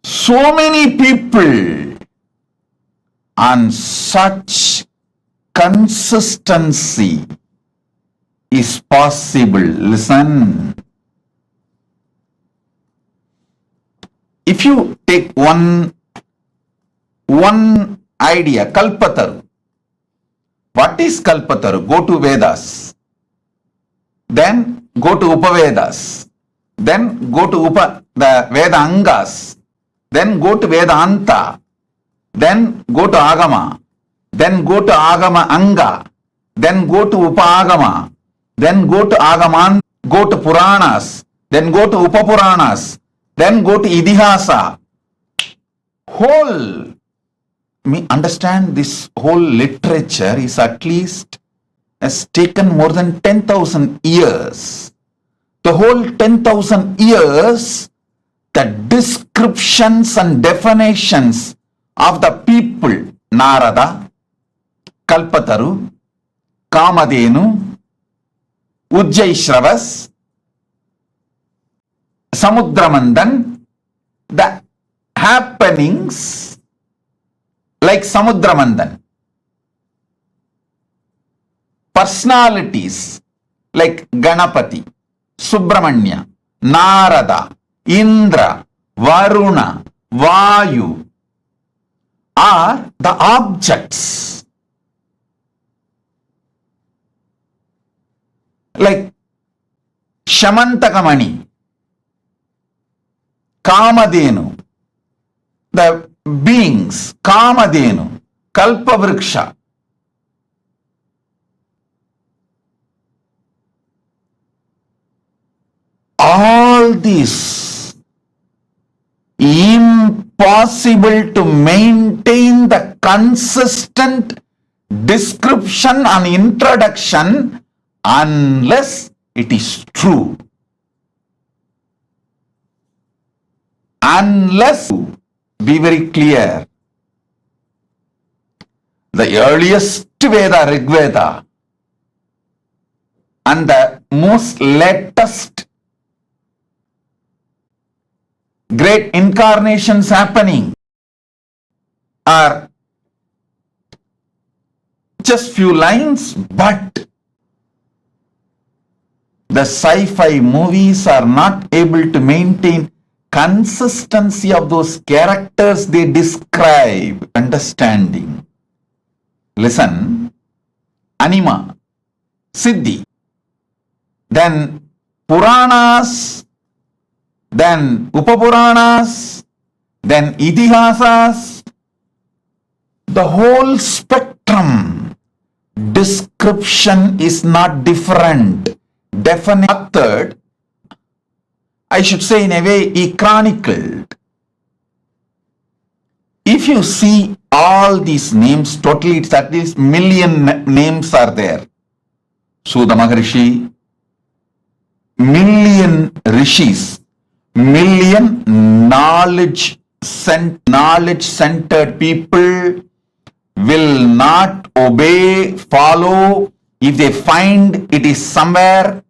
so many people on such consistency is possible. Listen. If you take one idea, Kalpataru. What is Kalpataru? Go to Vedas. Then go to Upavedas. Then go to the Veda Angas. Then go to Vedanta. Then go to Agama. Then go to Agama Anga. Then go to Upagama. Then go to Agaman. Go to Puranas. Then go to Upapuranas. Then go to Idihasa. Understand, this whole literature is at least has taken more than 10,000 years. The whole 10,000 years, the descriptions and definitions of the people, Narada, Kalpataru, Kamadhenu, Ujjaishravas, Samudramandan, the happenings like Samudramandan, personalities like Ganapati, Subramanya, Narada, Indra, Varuna, Vayu are the objects. Like Shamantakamani, Kamadhenu, the beings, Kamadhenu, Kalpavriksha. All this impossible to maintain the consistent description and introduction unless it is true. Unless, be very clear, the earliest Veda, Rig Veda, and the most latest great incarnations happening are just few lines, but The sci-fi movies are not able to maintain consistency of those characters they describe. Understanding. Listen. Anima, Siddhi, then Puranas, then Upapuranas, then Itihasas, the whole spectrum. Description is not different. Definite. Third, I should say in a way, he chronicled. If you see all these names, totally it's at least million names are there. Suda Maharishi, million rishis, million knowledge-centered people will not obey, follow if they find it is somewhere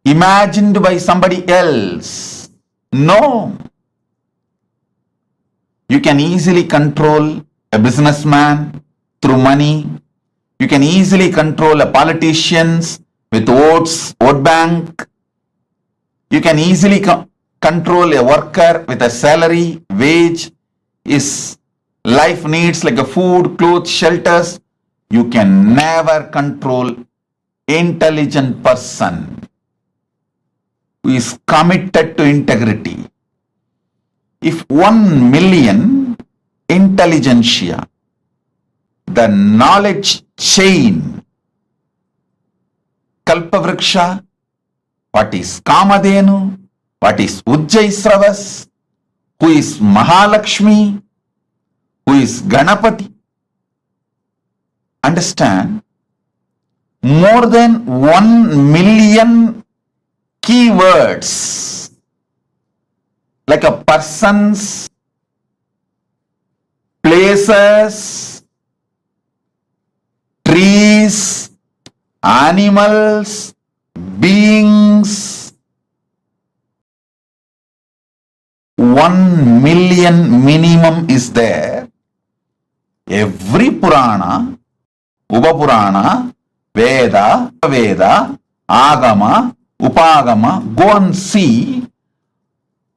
imagined by somebody else. No. You can easily control a businessman through money. You can easily control a politician with votes, vote bank. You can easily control a worker with a salary, wage, his life needs like a food, clothes, shelters. You can never control intelligent person who is committed to integrity. If 1 million intelligentsia, the knowledge chain, Kalpavriksha, what is Kamadhenu, what is Ujjaisravas, who is Mahalakshmi, who is Ganapati. Understand, more than 1 million keywords like a persons, places, trees, animals, beings. 1 million minimum is there. Every Purana, Upapurana, Veda, Agama, Upagama, go and see.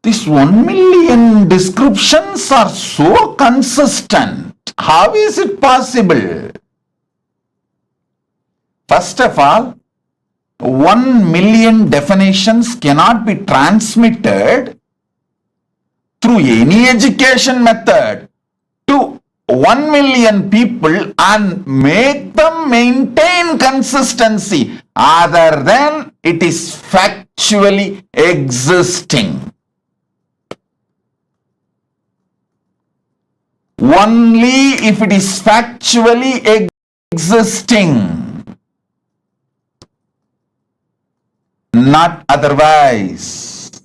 These 1 million descriptions are so consistent. How is it possible? First of all, 1 million definitions cannot be transmitted through any education method to 1 million people and make them maintain consistency other than it is factually existing. Only if it is factually existing, not otherwise.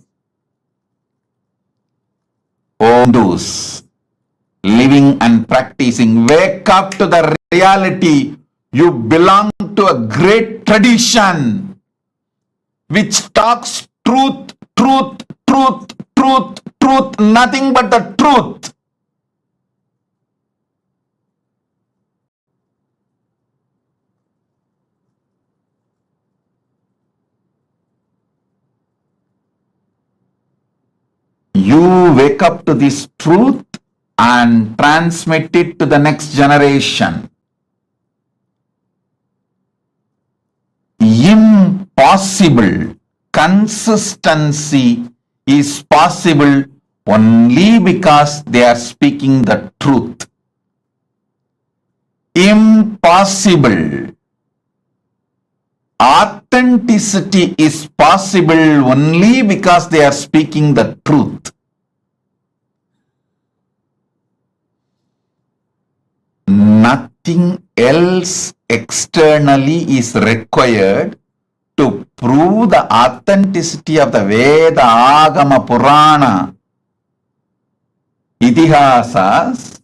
Oh, those living and practicing, wake up to the reality. You belong to a great tradition which talks truth, truth, truth, truth, truth, nothing but the truth. You wake up to this truth and transmit it to the next generation. Impossible. Consistency is possible only because they are speaking the truth. Impossible. Authenticity is possible only because they are speaking the truth. Nothing else externally is required to prove the authenticity of the Veda, Agama, Purana, Itihasas.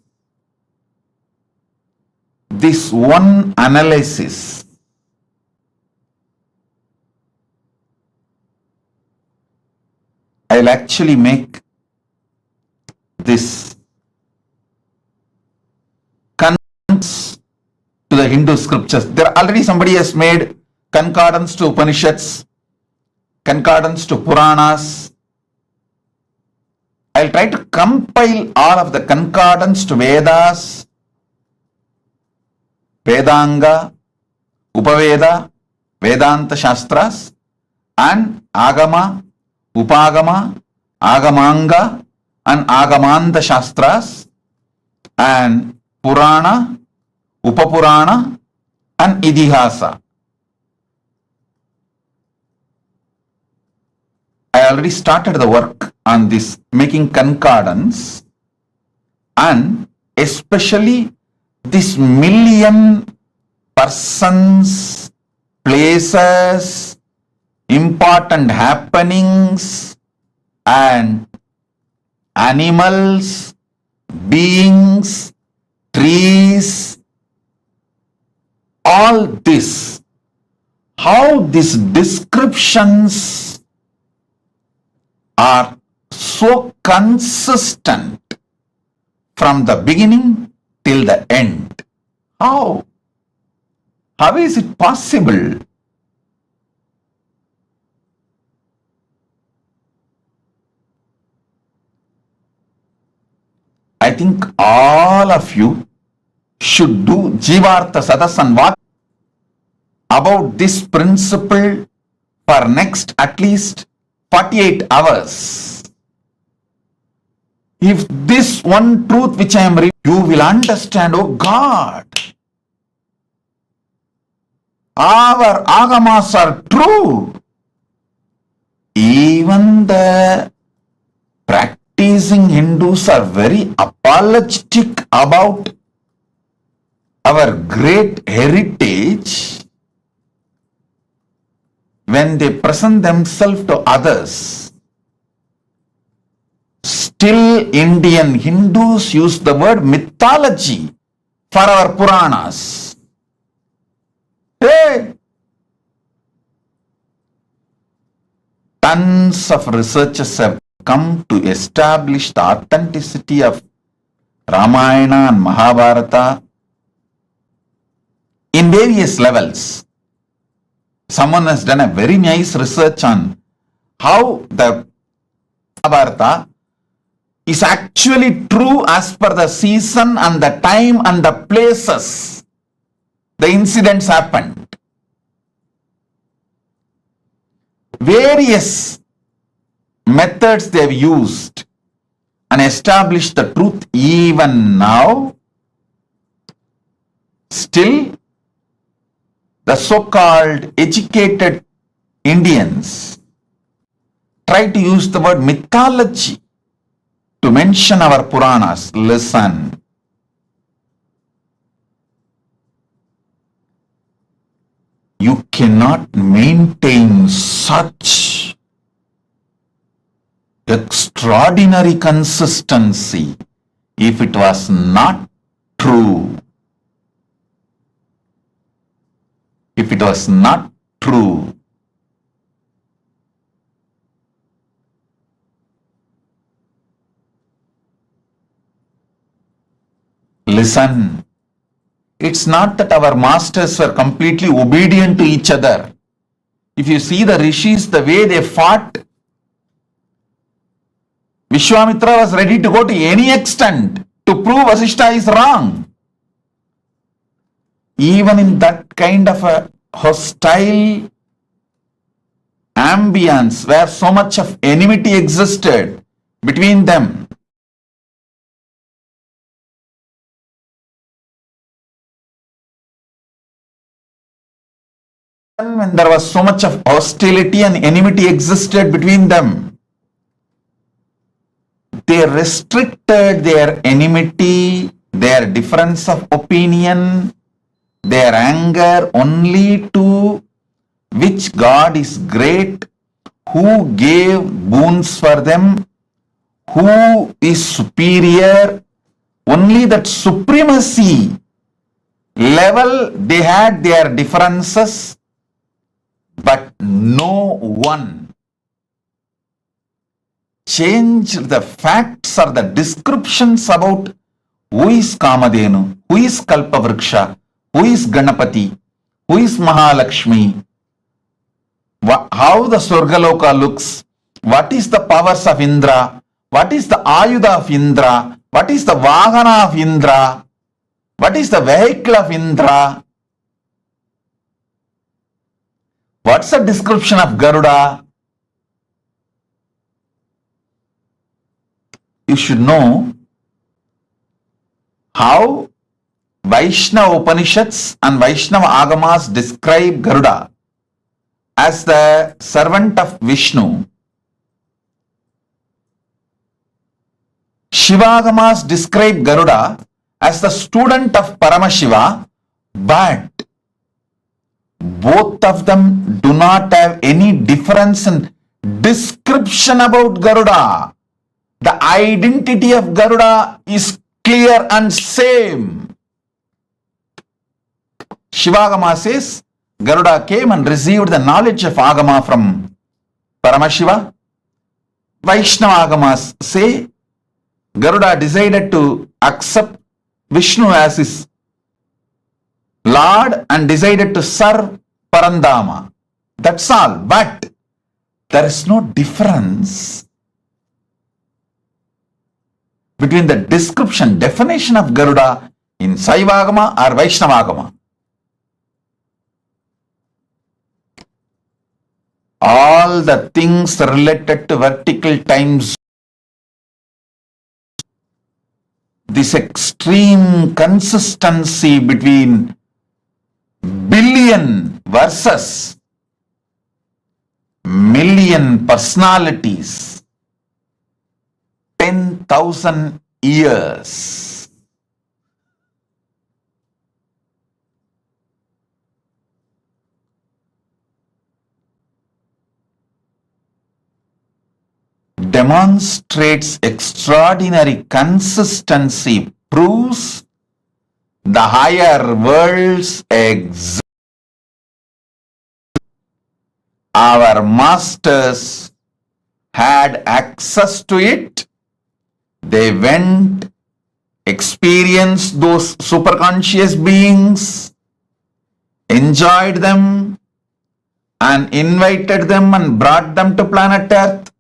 This one analysis I'll actually make this concordance to the Hindu scriptures. There already somebody has made concordance to Upanishads, concordance to Puranas. I'll try to compile all of the concordance to Vedas, Vedanga, Upaveda, Vedanta Shastras, and Agama, Upagama, Agamanga, and Agamanta Shastras, and Purana, Upapurana, and Idihasa. I already started the work on this, making concordance, and especially this million persons, places, important happenings, and animals, beings, trees, all this, how these descriptions are so consistent from the beginning till the end. How? How is it possible? I think all of you should do Jivartha Sadasan Vak about this principle for next at least 48 hours. If this one truth which I am reading, you will understand, oh God, our agamas are true. Even the practicing Hindus are very apologetic about our great heritage when they present themselves to others. Still, Indian Hindus use the word mythology for our Puranas. Hey! Tons of researchers have come to establish the authenticity of Ramayana and Mahabharata in various levels. Someone has done a very nice research on how the Mahabharata is actually true as per the season and the time and the places the incidents happened. Various methods they have used and established the truth. Even now, still the so-called educated Indians try to use the word mythology to mention our Puranas. Listen. You cannot maintain such extraordinary consistency if it was not true. If it was not true. Listen, it's not that our masters were completely obedient to each other. If you see the rishis, the way they fought, Vishwamitra was ready to go to any extent to prove Vasishta is wrong. Even in that kind of a hostile ambience where so much of enmity existed between them, when there was so much of hostility and enmity existed between them, they restricted their enmity, their difference of opinion, their anger only to which God is great, who gave boons for them, who is superior. Only that supremacy level they had their differences, but no one changed the facts or the descriptions about who is Kamadhenu, who is Kalpavriksha, who is Ganapati, who is Mahalakshmi, how the Swargaloka looks, what is the powers of Indra, what is the Ayuda of Indra, what is the Vahana of Indra, what is the vehicle of Indra, what's the description of Garuda. You should know how Vaishnava Upanishads and Vaishnava Agamas describe Garuda as the servant of Vishnu. Shivagamas describe Garuda as the student of Paramashiva, but both of them do not have any difference in description about Garuda. The identity of Garuda is clear and same. Shivagama says Garuda came and received the knowledge of Agama from Paramashiva. Vaishnava Agamas say Garuda decided to accept Vishnu as his Lord and decided to serve Parandama. That's all. But there is no difference between the description, definition of Garuda in Saivagama or Vaishnavagama. All the things related to vertical times, this extreme consistency between billion versus million personalities, 10,000 years. Demonstrates extraordinary consistency, proves the higher worlds exist. Our masters had access to it. They went, experienced those superconscious beings, enjoyed them, and invited them and brought them to planet Earth,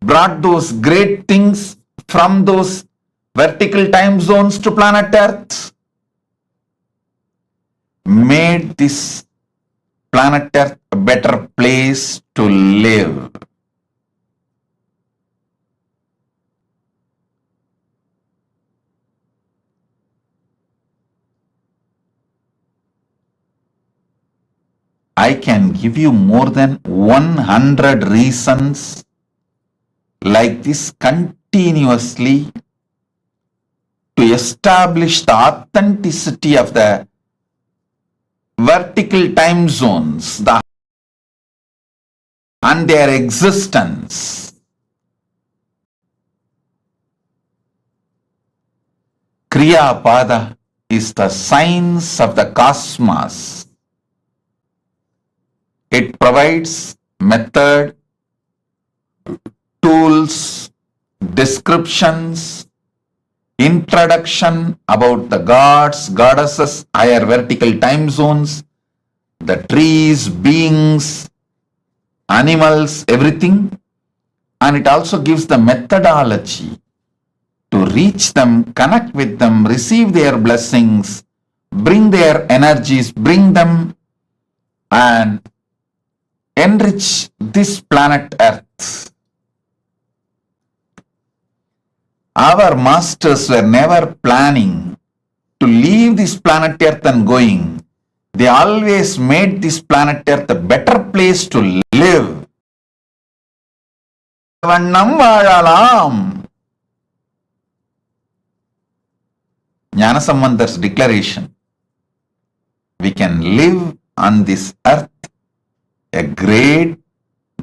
brought those great things from those vertical time zones to planet Earth, made this planet Earth a better place to live. I can give you more than 100 reasons like this continuously to establish the authenticity of the vertical time zones and their existence. Kriya Pada is the science of the cosmos. It provides method, tools, descriptions, introduction about the gods, goddesses, higher vertical time zones, the trees, beings, animals, everything. And it also gives the methodology to reach them, connect with them, receive their blessings, bring their energies, bring them and enrich this planet Earth. Our masters were never planning to leave this planet Earth and going. They always made this planet Earth a better place to live. Vannam vaalalam. Jnanasambandar's declaration. We can live on this earth a great,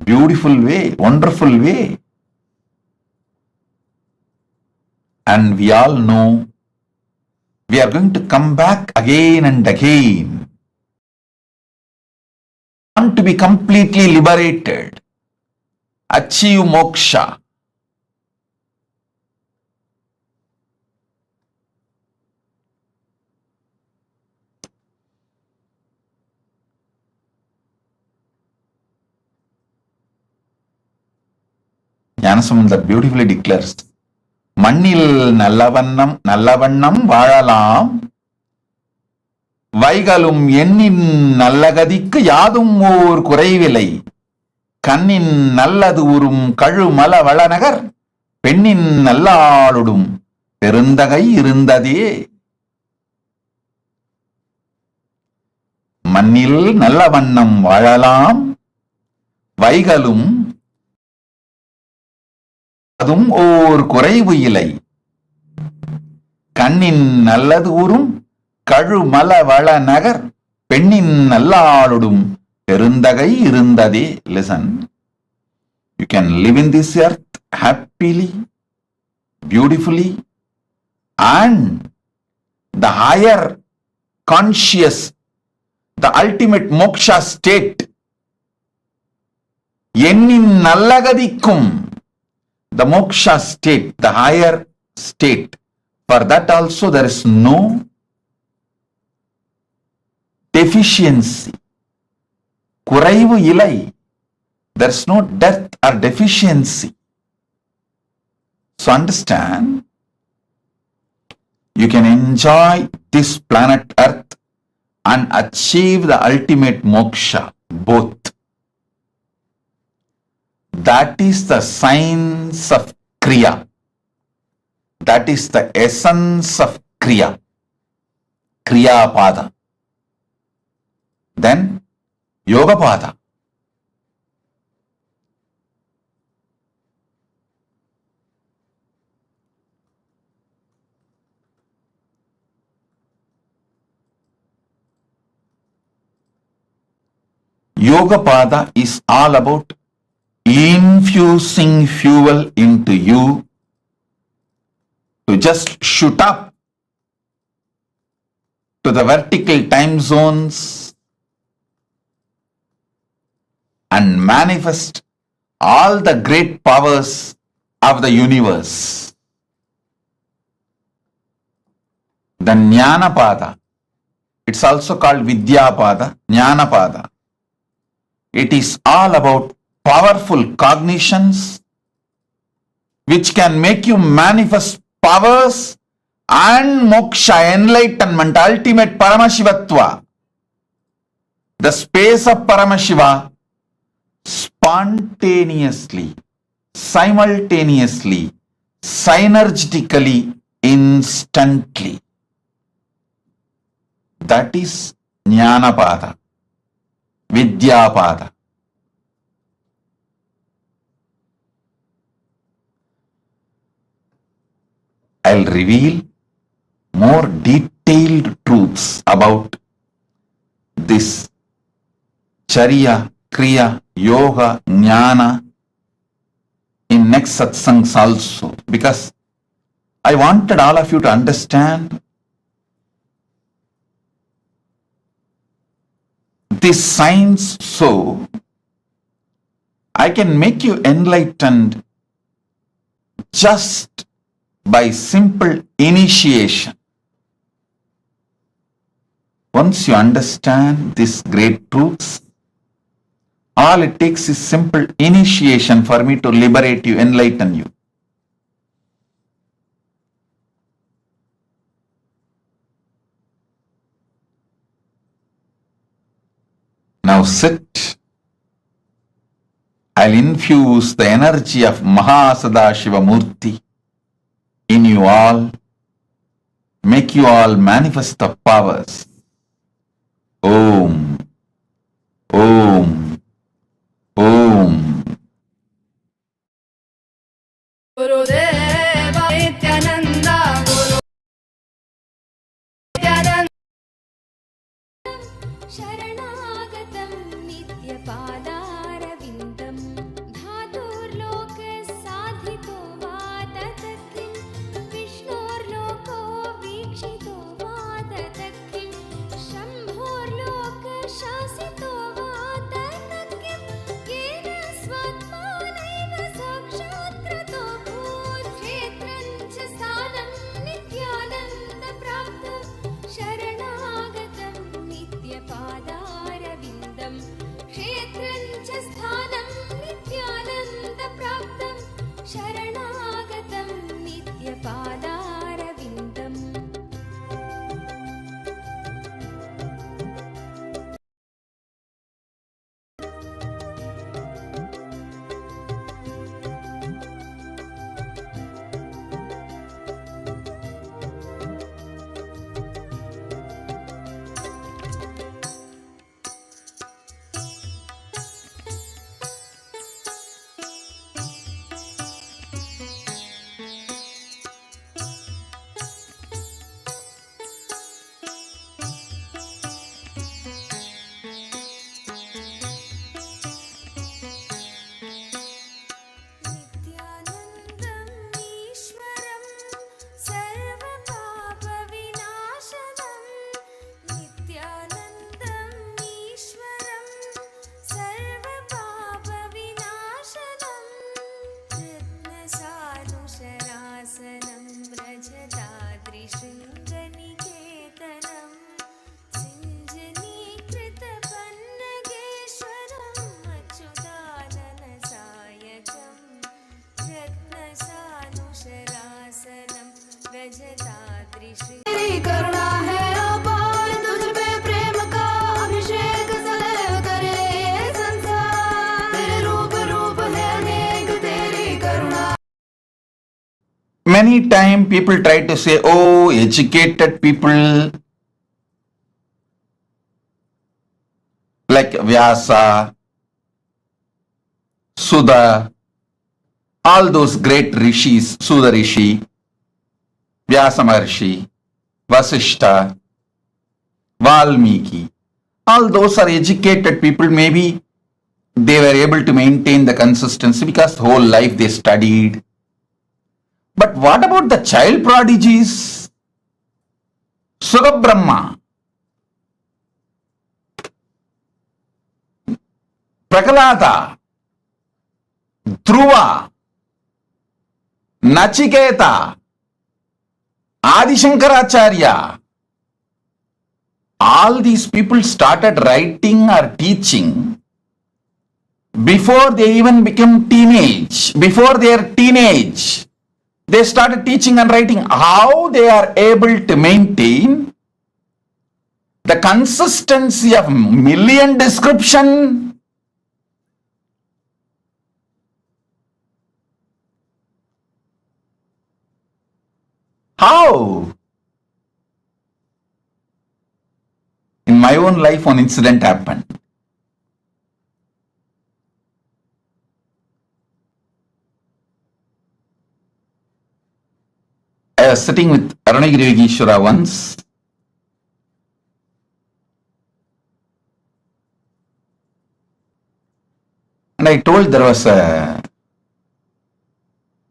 beautiful way, wonderful way. And we all know we are going to come back again and again. Want to be completely liberated, achieve moksha. Jnanasambandar beautifully declares, மண்ணில் நல்லவண்ணம் வாழலாம், வைகளும் எண்ணின் நல்லகதிக்கு யாதும் ஓர் குறைவில்லை, கண்ணின் நல்லது உறும் கழுமல வளநகர், பெண்ணின் நல்லாளுடும் பெருந்தகை இருந்ததே. மண்ணில் நல்ல வண்ணம் வாழலாம், வைகளும் அதும் ஓர் குறைவு இல்லை, கண்ணின் நல்லது உறும் கழுமல வள நகர், பெண்ணின் நல்லாளுடும் பெருந்தகை இருந்ததே. Listen, you can live in this earth happily, beautifully, and the higher conscious, the ultimate moksha state, எண்ணின் நல்லகதிக்கும், the moksha state, the higher state, for that also there is no deficiency, குறைவு இல்லை, there is no death or deficiency. So understand, you can enjoy this planet earth and achieve the ultimate moksha, both. That is the science of kriya, that is the essence of kriya, kriya pada, then yoga pada. Yoga pada is all about infusing fuel into you to just shoot up to the vertical time zones and manifest all the great powers of the universe. The Jnana pada, it's also called Vidya pada, Jnana pada. It is all about powerful cognitions which can make you manifest powers and moksha, enlightenment, ultimate Paramashivatva. The space of Paramashiva spontaneously, simultaneously, synergetically, instantly. That is Jnana pada, Vidya pada. I'll reveal more detailed truths about this Charya, Kriya, Yoga, Jnana in next satsangs also, because I wanted all of you to understand this science so I can make you enlightened just by simple initiation. Once you understand these great truths, all it takes is simple initiation for me to liberate you, enlighten you. Now sit. I'll infuse the energy of MahaSadashiva Murthy in you all, make you all manifest the powers. Om, Om, Om. Gurudeva Nityananda, Guru Nityananda. Sharanagatam Nityapadaravindam Dhaturlok Sadhito Vadatakim Vishnurloko Vikshito Vadatakim Shambhurlok Shasito Vadatakim Many times people try to say, oh, educated people like Vyasa, Sudha, all those great rishis, Sudha Rishi, Vyasa Maharshi, Vasishta, Valmiki, all those are educated people. Maybe they were able to maintain the consistency because the whole life they studied. But what about the child prodigies? Sugabrahma, Prahalada, Dhruva, Nachiketa, Adi Shankaracharya, all these people started writing or teaching before they even became teenage, before their teenage. They started teaching and writing. How they are able to maintain the consistency of million description? How? In my own life, one incident happened. I was sitting with Arunagiri Yogeshwara once, and I told there was a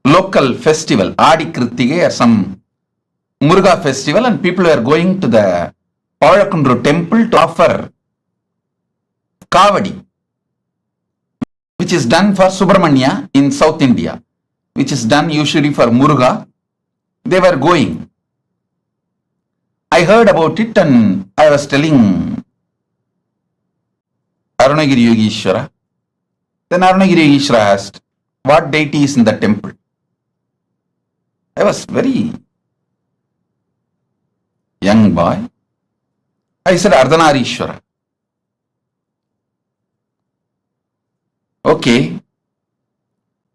local festival, Adi Krittige or some Muruga festival, and people were going to the Pavakundru temple to offer Kavadi, which is done for Subramanya in South India, which is done usually for Muruga. They were going. I heard about it and I was telling Arunagiri Yogeshwara. Then Arunagiri Yogeshwara asked, what deity is in the temple? I was very young boy. I said, Ardhanarishwara. Okay.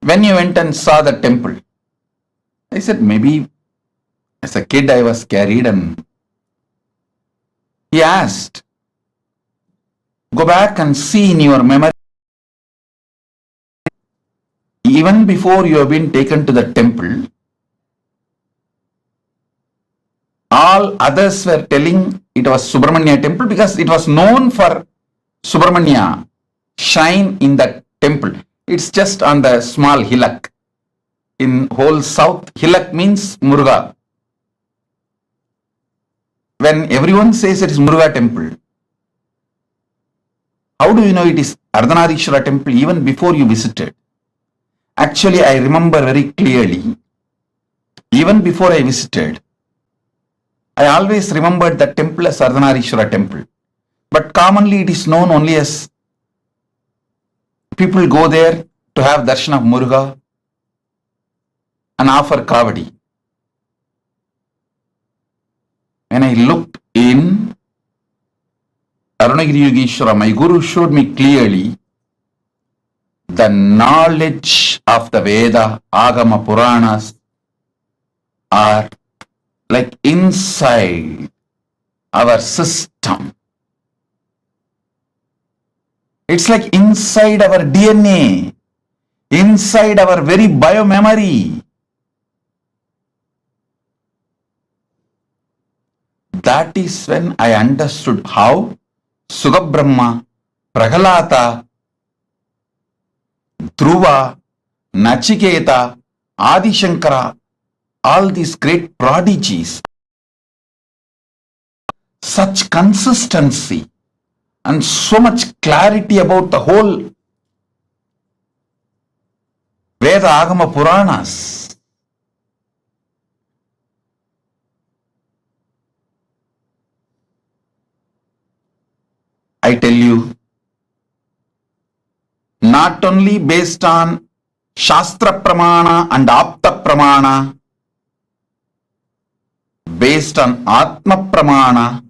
When you went and saw the temple? I said, maybe as a kid I was carried, and he asked, go back and see in your memory, even before you have been taken to the temple, all others were telling it was Subramanya temple because it was known for Subramanya shrine in the temple. It's just on the small hillock. In whole south, hillock means Muruga. When everyone says it is Muruga temple, how do you know it is Ardhanarishwara temple even before you visited? Actually, I remember very clearly, even before I visited, I always remembered the temple as Ardhanarishwara temple. But commonly it is known only as people go there to have darshan of Muruga and offer Kavadi. When I looked in Arunagiri Yogeshwara, my guru showed me clearly the knowledge of the Veda, Agama, Puranas are like inside our system. It's like inside our DNA, inside our very biomemory. That is when I understood how Sugabrahma, Prahalata, Dhruva, Nachiketa, Adi Shankara, all these great prodigies, such consistency and so much clarity about the whole Veda, Agama, Puranas. I tell you, not only based on Shastra Pramana and Apta Pramana, based on Atma Pramana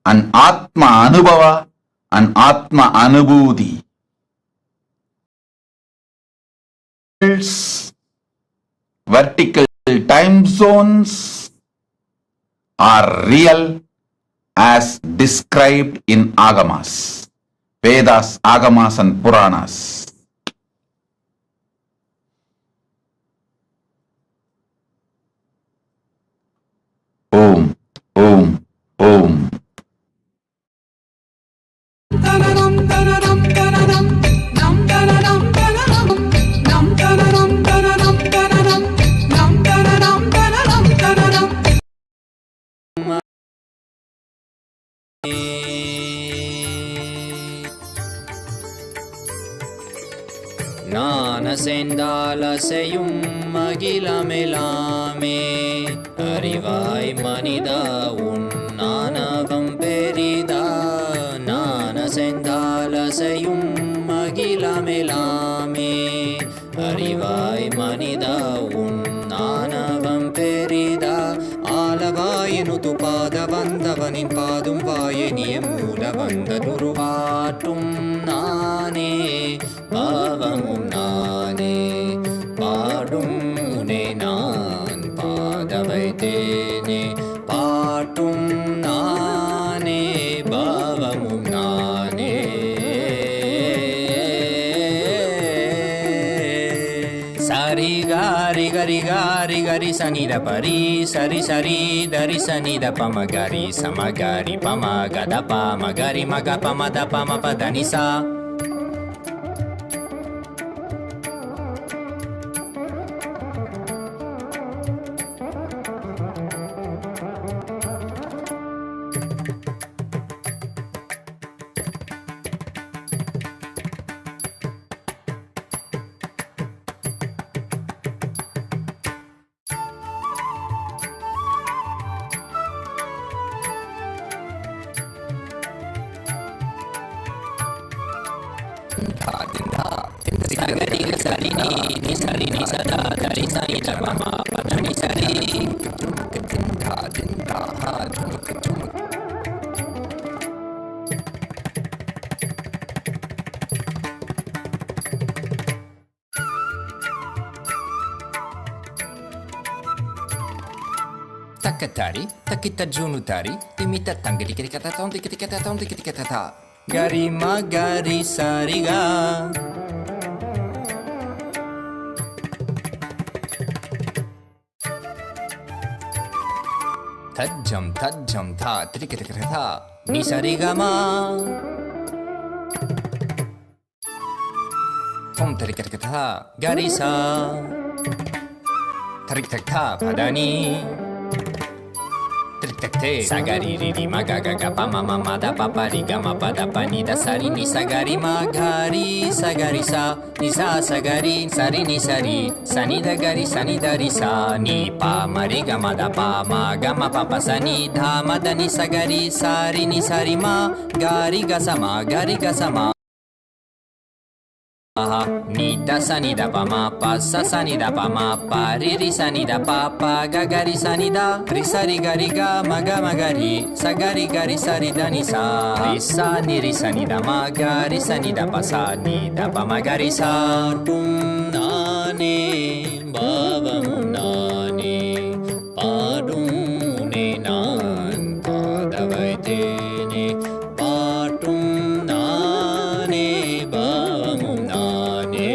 and Atma Anubhava and Atma Anubhuti. Vertical time zones are real as described in Agamas, Vedas, Agamas and Puranas. Om, Om, Om. ஞானசெந்தாலசையும் அகிலமெலாமே அறிவாய் மனிதா உன் ஞானவம் பெரிதா. ஞானசெந்தாலசையும் அகிலமெலாமே அறிவாய் மனிதா உன் ஞானவம் பெரிதா. ஆலவாயினுது பாத வந்தவனின் பாதும் வாயனிய மூல வந்த துருவாட்டும் நானே பாவமும் நானே பாடும் உனே நான் பாத வைத்தேனே. பாட்டும் நானே பாவமும் நானே. சரி காரி கரி காரி கரி சனித பரி சரி சரி தரி சனித பம கரி சமகரி பம கத பம கரி மக பம த பம பதனிசா. Takatari, takita junutari, timita tangri kata tom tikita tom tikita ta. Gari magari sariga. Tajam tha tikita ta. Ni sarigama. Tom tikita ta. Gari sa. Tarik tak ta padani. Sagari riri magaga pama mama da papa riga ma pada pani da sari ni sagari magari sagari sa ni sa sagari sari ni sari sani da gari sani da ri sa ni pa mariga ma da pa ma ga ma papa sani dha ma da ni sagari sari ni sari ma gari ga sama gari ga sama. Ni da sa ni da pa ma pa sa ni da pa ma pa ri ri sa ni da pa pa ga ga ri sa ni da ri sa ri ga ma ga ri sa ga ri sa ri da ni sa ri sa ni da ma ga ri sa ni da pa sa ni da pa ma ga ri sa. Tum nane bhavam nane padum ne nan padavaitene patum nane bhavam nane.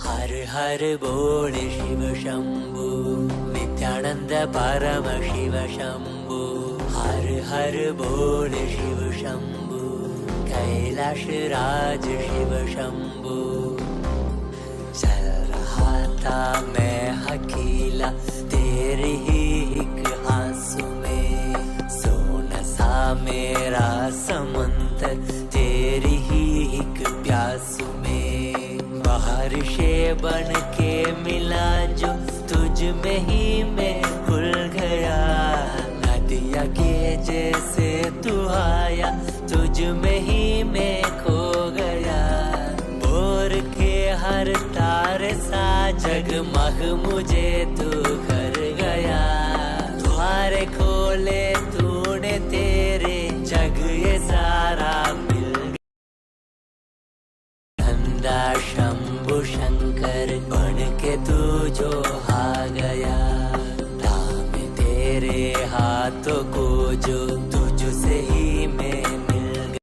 हर हर बोल शिव शंभु नित्यानंद परम शिव शंभु. हर हर बोल शिव शंभु कैलाश राज शिव शंभु. चल रहा था मैं अकेला तेरे ही एक आंसू में. सोना सा मेरा समुंदर तेरी ही एक प्यासू में. बारिशे बन के मिला जो तुझ में ही मैं खुल गया. नदिया के जैसे तू आया तुझ में ही मैं खो गया. बोर के हर तारे सा जगमग मुझे तू कर गया. द्वारे खोले तूने तेरे तेरे हाथों को जो तुझसे ही मैं मिल गया।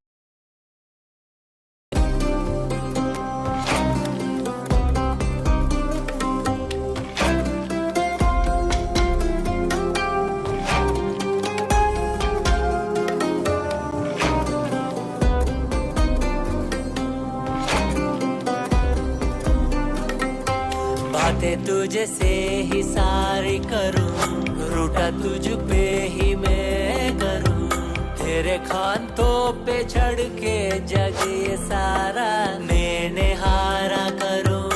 बातें तुझे से ही सारी करूं, रूठा तुझ पे ही मैं करूं, तेरे खानों पे चढ़ के जग ये सारा मैंने हारा करूं,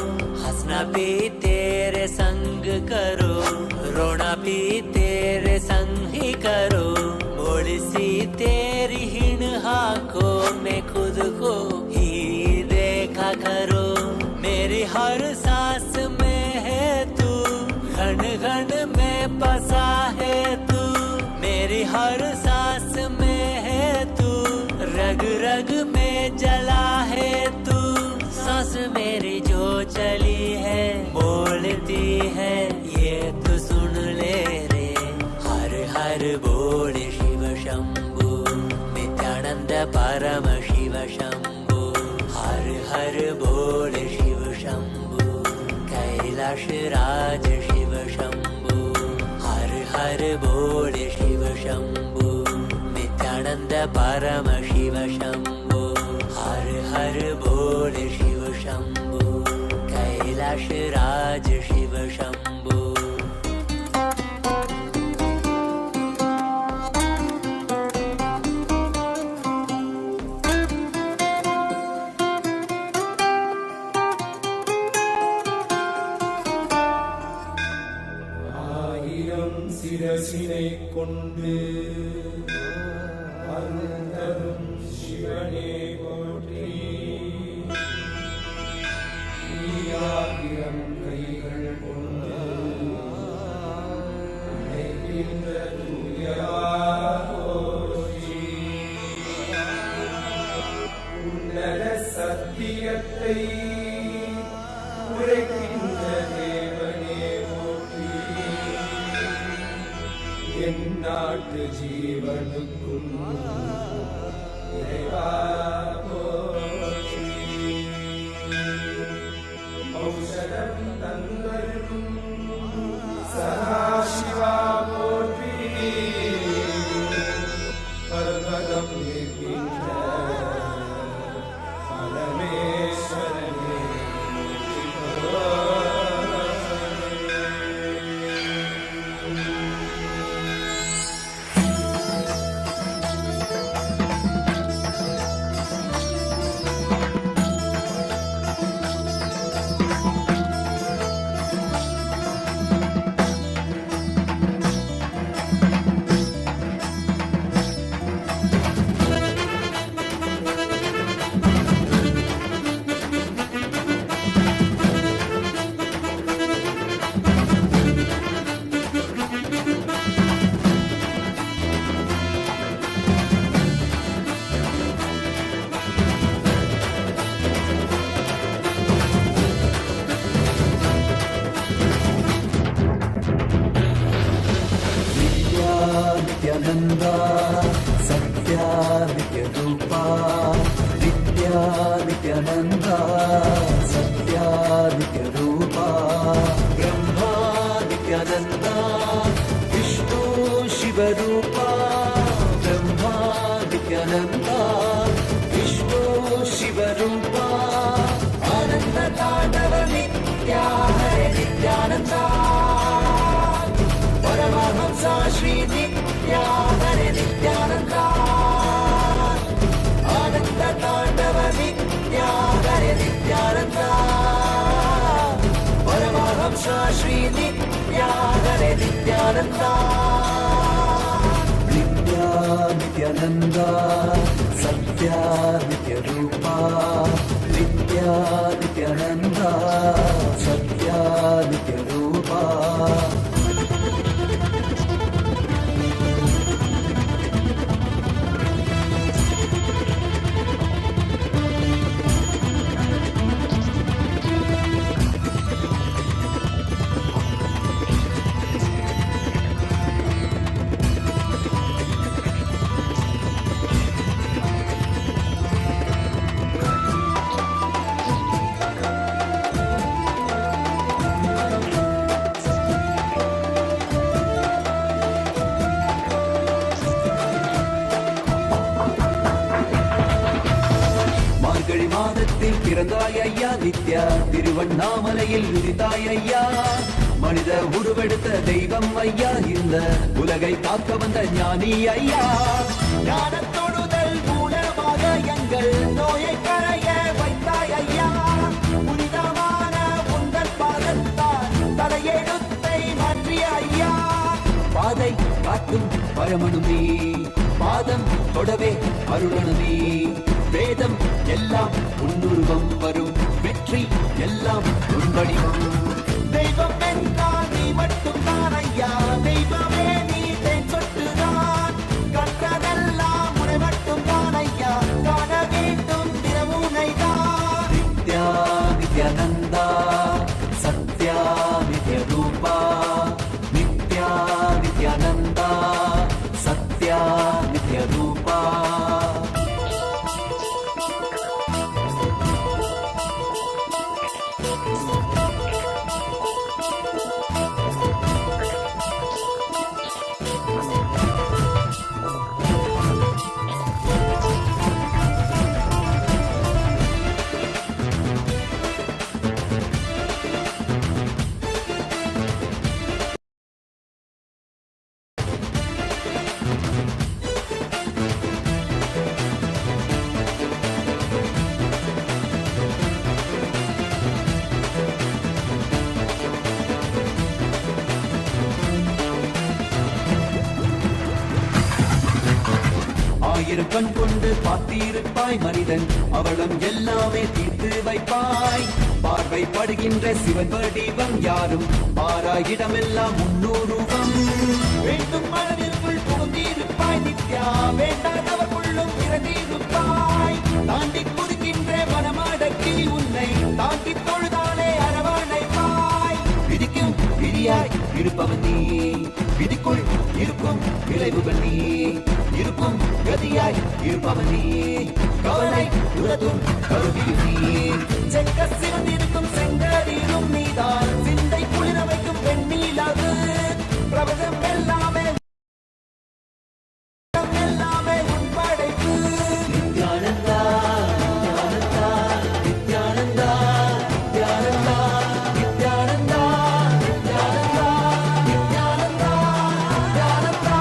हंसना भी तेरे संग करूं, रोना भी तेरे संग ही करूं, भोली सी तेरी हिण को मैं खुद को ही देखा करूं, मेरी हर सांस में है तू, घन घन में बसा है तू, मेरी हर सांस में है तू, रग रग में जला है तू, सांस मेरी जो चली है बोलती है ये तो सुन ले रे, हर हर बोल शिव शंभु, नित्यानंद परम शिव शंभु, हर हर बोल शिव शंभु, कैलाश राज शिव शंभु, हर हर बोल शिव शंभु, नित्यानंद परम शिव शंभु, हर हर बोल शिव शंभु, कैलाश राज शिव शंभु। சிரசினை கொண்டு அருந்தரும் சிவனே போற்றி, ஆயிரம் கைகள் கொண்டு அணைக்கின்ற தூயவா போற்றி, உன்னத சத்தியத்தை உரைக்கின்ற தேவனே போற்றி, என் நாட்டு ஜீவனுக்கும் இறைவா போற்றி, ஔஷதம் தந்தருளும் சதாசிவா போற்றி, பர்வதம் நிற்கின்ற பரமேஸ்வரனே போற்றி. नित्यानंदा सत्या नित्य रूपा, नित्या नित्यानंदा सत्या नित्य रूपा, ब्रह्मा नित्यानंदा विष्णु शिव रूपा, ब्रह्मा नित्यानंदा विष्णु शिव रूपा, आनंद तांडव नित्या हरे नित्यानंदा, परमहंसा श्री नित्या हरे नित्यानंदा, आनंद तांडव नित्या हरे नित्यानंदा, परमहंसा श्री नित्या हरे नित्यानंदा, नित्या नित्यानंदा सत्या नित्य रूपा, नित्या नित्यानंदा सत्या नित्य रूपा, பிறந்தாய் ஐயா நித்யா திருவண்ணாமலையில் உதித்தாய் ஐயா மனித உருவெடுத்த தெய்வம் ஐயா இந்த உலகை காக்க வந்த ஞானி ஐயா ஞான தொழுதல் மூலமாக எங்கள் நோயை கரைய வைத்தாய் ஐயா புனிதமான உங்கள் பாதத்தால் தலையெழுத்தை மாற்றிய ஐயா பாதை காட்டும் பரமனுமே பாதம் தொடவே அருளனுமே வேதம் எல்லாம் உன்னுருவம் வரும் வெற்றி எல்லாம் உன்வடிவம் தெய்வம் என்றால் நீ மட்டும் தான் ஐயா தெய்வமே நீ தேன் சொட்டுதான் கற்றதெல்லாம் உனை மட்டும் தான் ஐயா காண வேண்டும் தினமுனை தான் நித்யா நித்யானந்தா சத்யா நித்ய ரூபா நித்யா நித்யானந்தா சத்யா நித்ய ரூபா ஆயிரம் கண் கொண்டு பார்த்திருப்பாய் மனிதன் அவளும் எல்லாமே தீர்த்து வைப்பாய் பார்வை படுகின்ற சிவன் வடிவம் யாரும் பாராயிடமெல்லாம் முன்னூறுவம் வேண்டும் மனதிற்குள் புகுந்திருப்பாய் நித்யா வேண்டாதவர்களும் இறந்திருப்பாய் தாண்டி குதிக்கின்ற மனமடக்கி உன்னை தாண்டி தொழுதாலே அரவணைப்பாய் விதிக்கும் விதியாய் இருப்பவன் நீ விதிக்குள் இருக்கும் விளைவுகள் நீ இருக்கும் கதியாய் இருப்பவன் நீ கவலை உலதும் கருவியும் நீ செக்க சிவந்திருக்கும் செங்கரிலும் நீதான் சிந்தை குளிர வைக்கும் பெண்ணீலாது பிரபதம் எல்லாமே எல்லாமே உன் படைப்பு நித்யானந்தா நித்யானந்தா நித்யானந்தா நித்யானந்தா நித்யானந்தா நித்யானந்தா நித்யானந்தா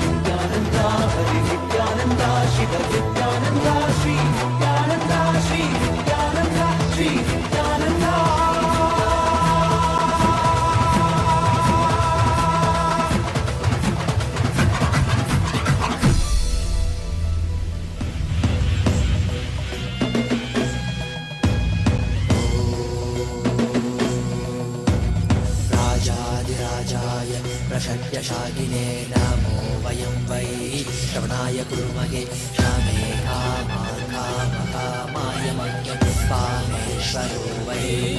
நித்யானந்தா ஹரி நித்யானந்தா சிவ நித்யானந்தா ஸ்ரீ நித்யானந்தா ஸ்ரீ நித்யானந்தா ஸ்ரீ நித்யானந்தா राजाधिराजाय प्रशक्यशालिने नमो वयं वै श्रवणाय कुर्महे श्यामे कामाय मह्यं कामेश्वरो वै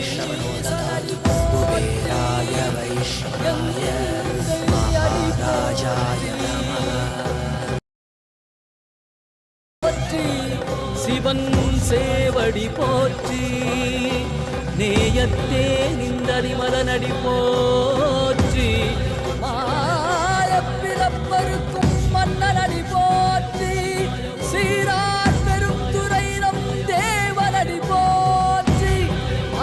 श्रवणो ददातु कुबेराय वैश्रवणाय महाराजाय नमः சிவன் சேவடி போற்றி நேயத்தே நின்றடி மலனடி போற்றி மாயப்பிறப்பருக்கும் மன்னனடி போற்றி சீரார் பெருந்துரை நம் தேவனடி போற்றி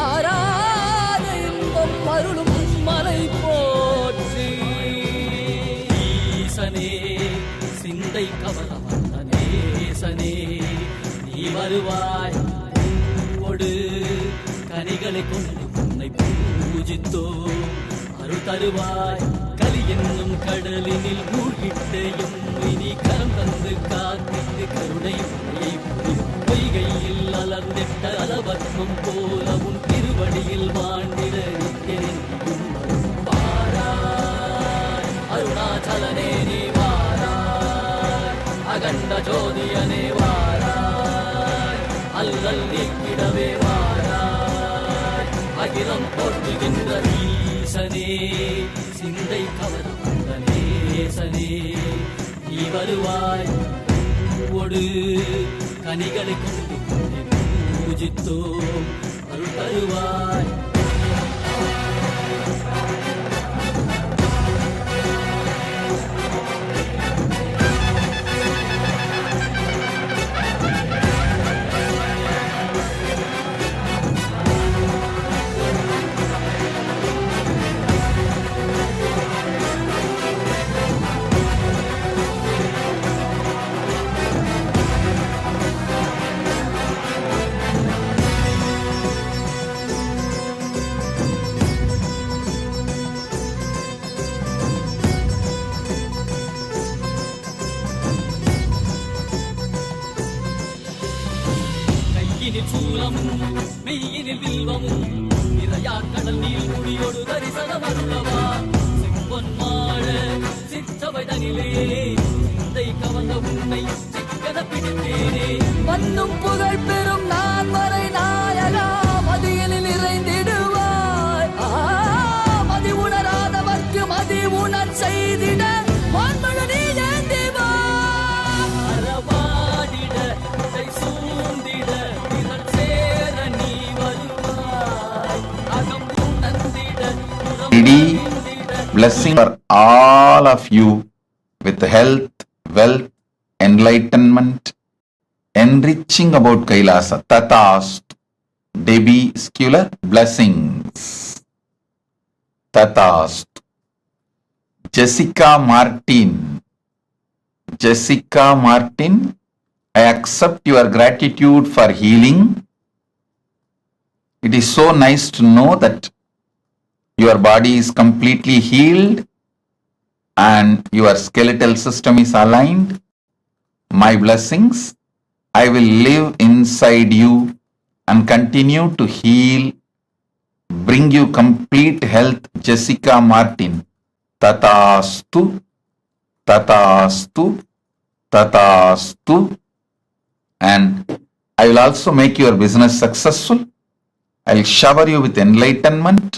ஆராத இன்பம் அருளும் மலை போற்றி ஈசனே சிந்தை கவலம் நேசனே நீ வருவாய் பூவோடு கனிகளை கொண்டு உன்னை பூஜித்தோ அருள் தருவாய் கலி என்னும் கடலினில் மூழ்கிட்டையும் இனி கரம் தந்து காத்திட்டு கருணை பொய்கையில் அலர்ந்திட்ட அலவத்மம் போல உன் திருவடியில் வாழ்ந்திட வாராய் அருணாச்சலனே நீ வாராய் அகண்ட ஜோதியனே வாராய் அல்லல் நீக்கிடவே வாராய் அகிலம் போற்றுகின்ற ஈசனே சிந்தை கவர்ந்த நேசனே நீ வருவாய் பூவோடு கனிகளை கொண்டு உன்னை பூஜித்தோம் அருள் தருவாய் வந்தும் புகழ் பெறும் நான் வரை நாயகா மதியில் நிறைந்திடுவாய் மதி உணராதவர்க்கு மதி உணர் செய்திட வான்மழு நீ ஏந்திவா அறவாடிட சூழ்ந்திட திரள் சேர நீ வருவாய் அகம் உணர்ந்திட Blessing for all of you with health, wealth, enlightenment, enriching about Kailasa. Tatast. Debbie Scular, blessings. Tatast. Jessica Martin. Jessica Martin, I accept your gratitude for healing. It is so nice to know that your body is completely healed and your skeletal system is aligned. My blessings, I will live inside you and continue to heal, bring you complete health. Jessica Martin. Tatastu, Tatastu, Tatastu. And I will also make your business successful. I will shower you with enlightenment.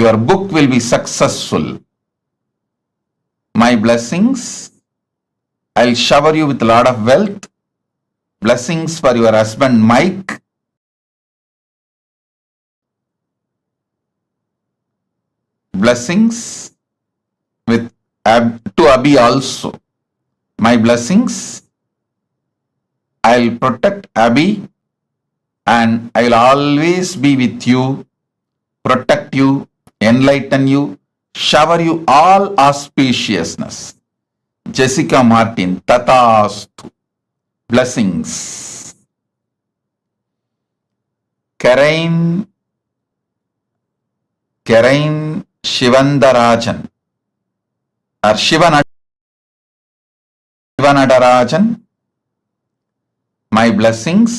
Your book will be successful. My blessings, I'll shower you with a lot of wealth. Blessings for your husband Mike. Blessings with to Abhi also. My blessings, I'll protect Abhi and I'll always be with you, protect you, enlighten you, shower you all auspiciousness. Jessica Martin, Tatastu. Blessings. Karain Shivandarajan or Shivanadarajan. My blessings.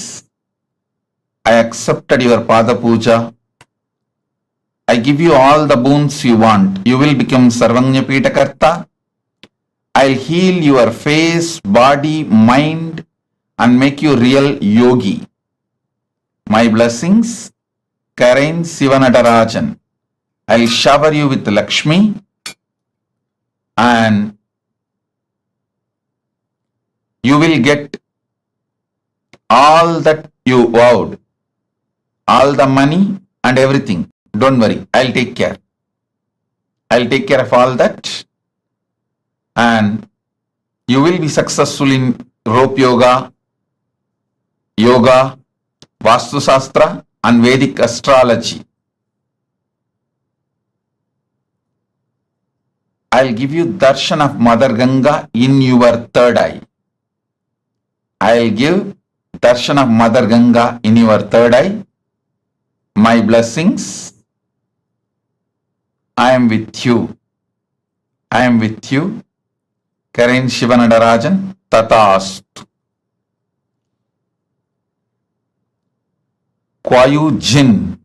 I accepted your Pada Puja. I give you all the boons you want. You will become Sarvanya Pitakarta. I'll heal your face, body, mind and make you real yogi. My blessings, Karain Sivanadarajan. I'll shower you with Lakshmi and you will get all that you vowed, all the money and everything. Don't worry, I'll take care. I'll take care of all that. And you will be successful in rope yoga, Vastu Shastra and Vedic astrology. I'll give you darshan of Mother Ganga in your third eye. I'll give darshan of Mother Ganga in your third eye. My blessings, I am with you. I am with you. Karain Shivanadarajan, Tatastu. Kwayu Jin,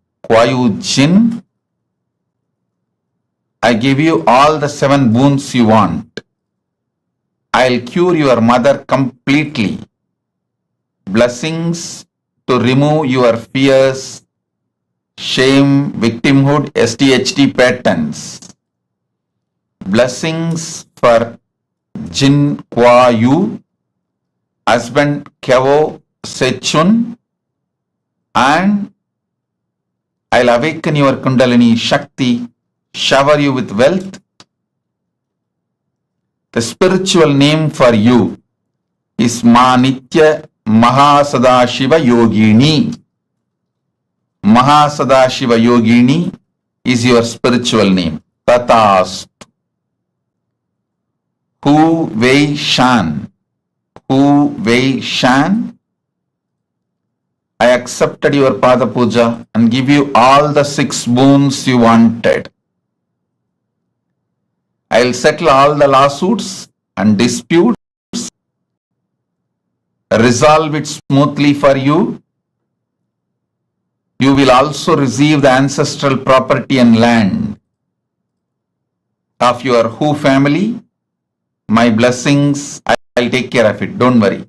I give you all the 7 boons you want. I'll cure your mother completely. Blessings to remove your fears, shame, victimhood, SDHD patterns. Blessings for Jin Kwayu, husband Kevo Sechun, and I'll awaken your Kundalini Shakti, shower you with wealth. The spiritual name for you is Manitya MahaSadashiva Yogini. MahaSadashiva Yogini is your spiritual name. Tatast. Hu Wei Shan. I accepted your Pada Puja and give you all the 6 boons you wanted. I'll settle all the lawsuits and disputes, resolve it smoothly for you. You will also receive the ancestral property and land of your Who family. My blessings, I'll take care of it. Don't worry.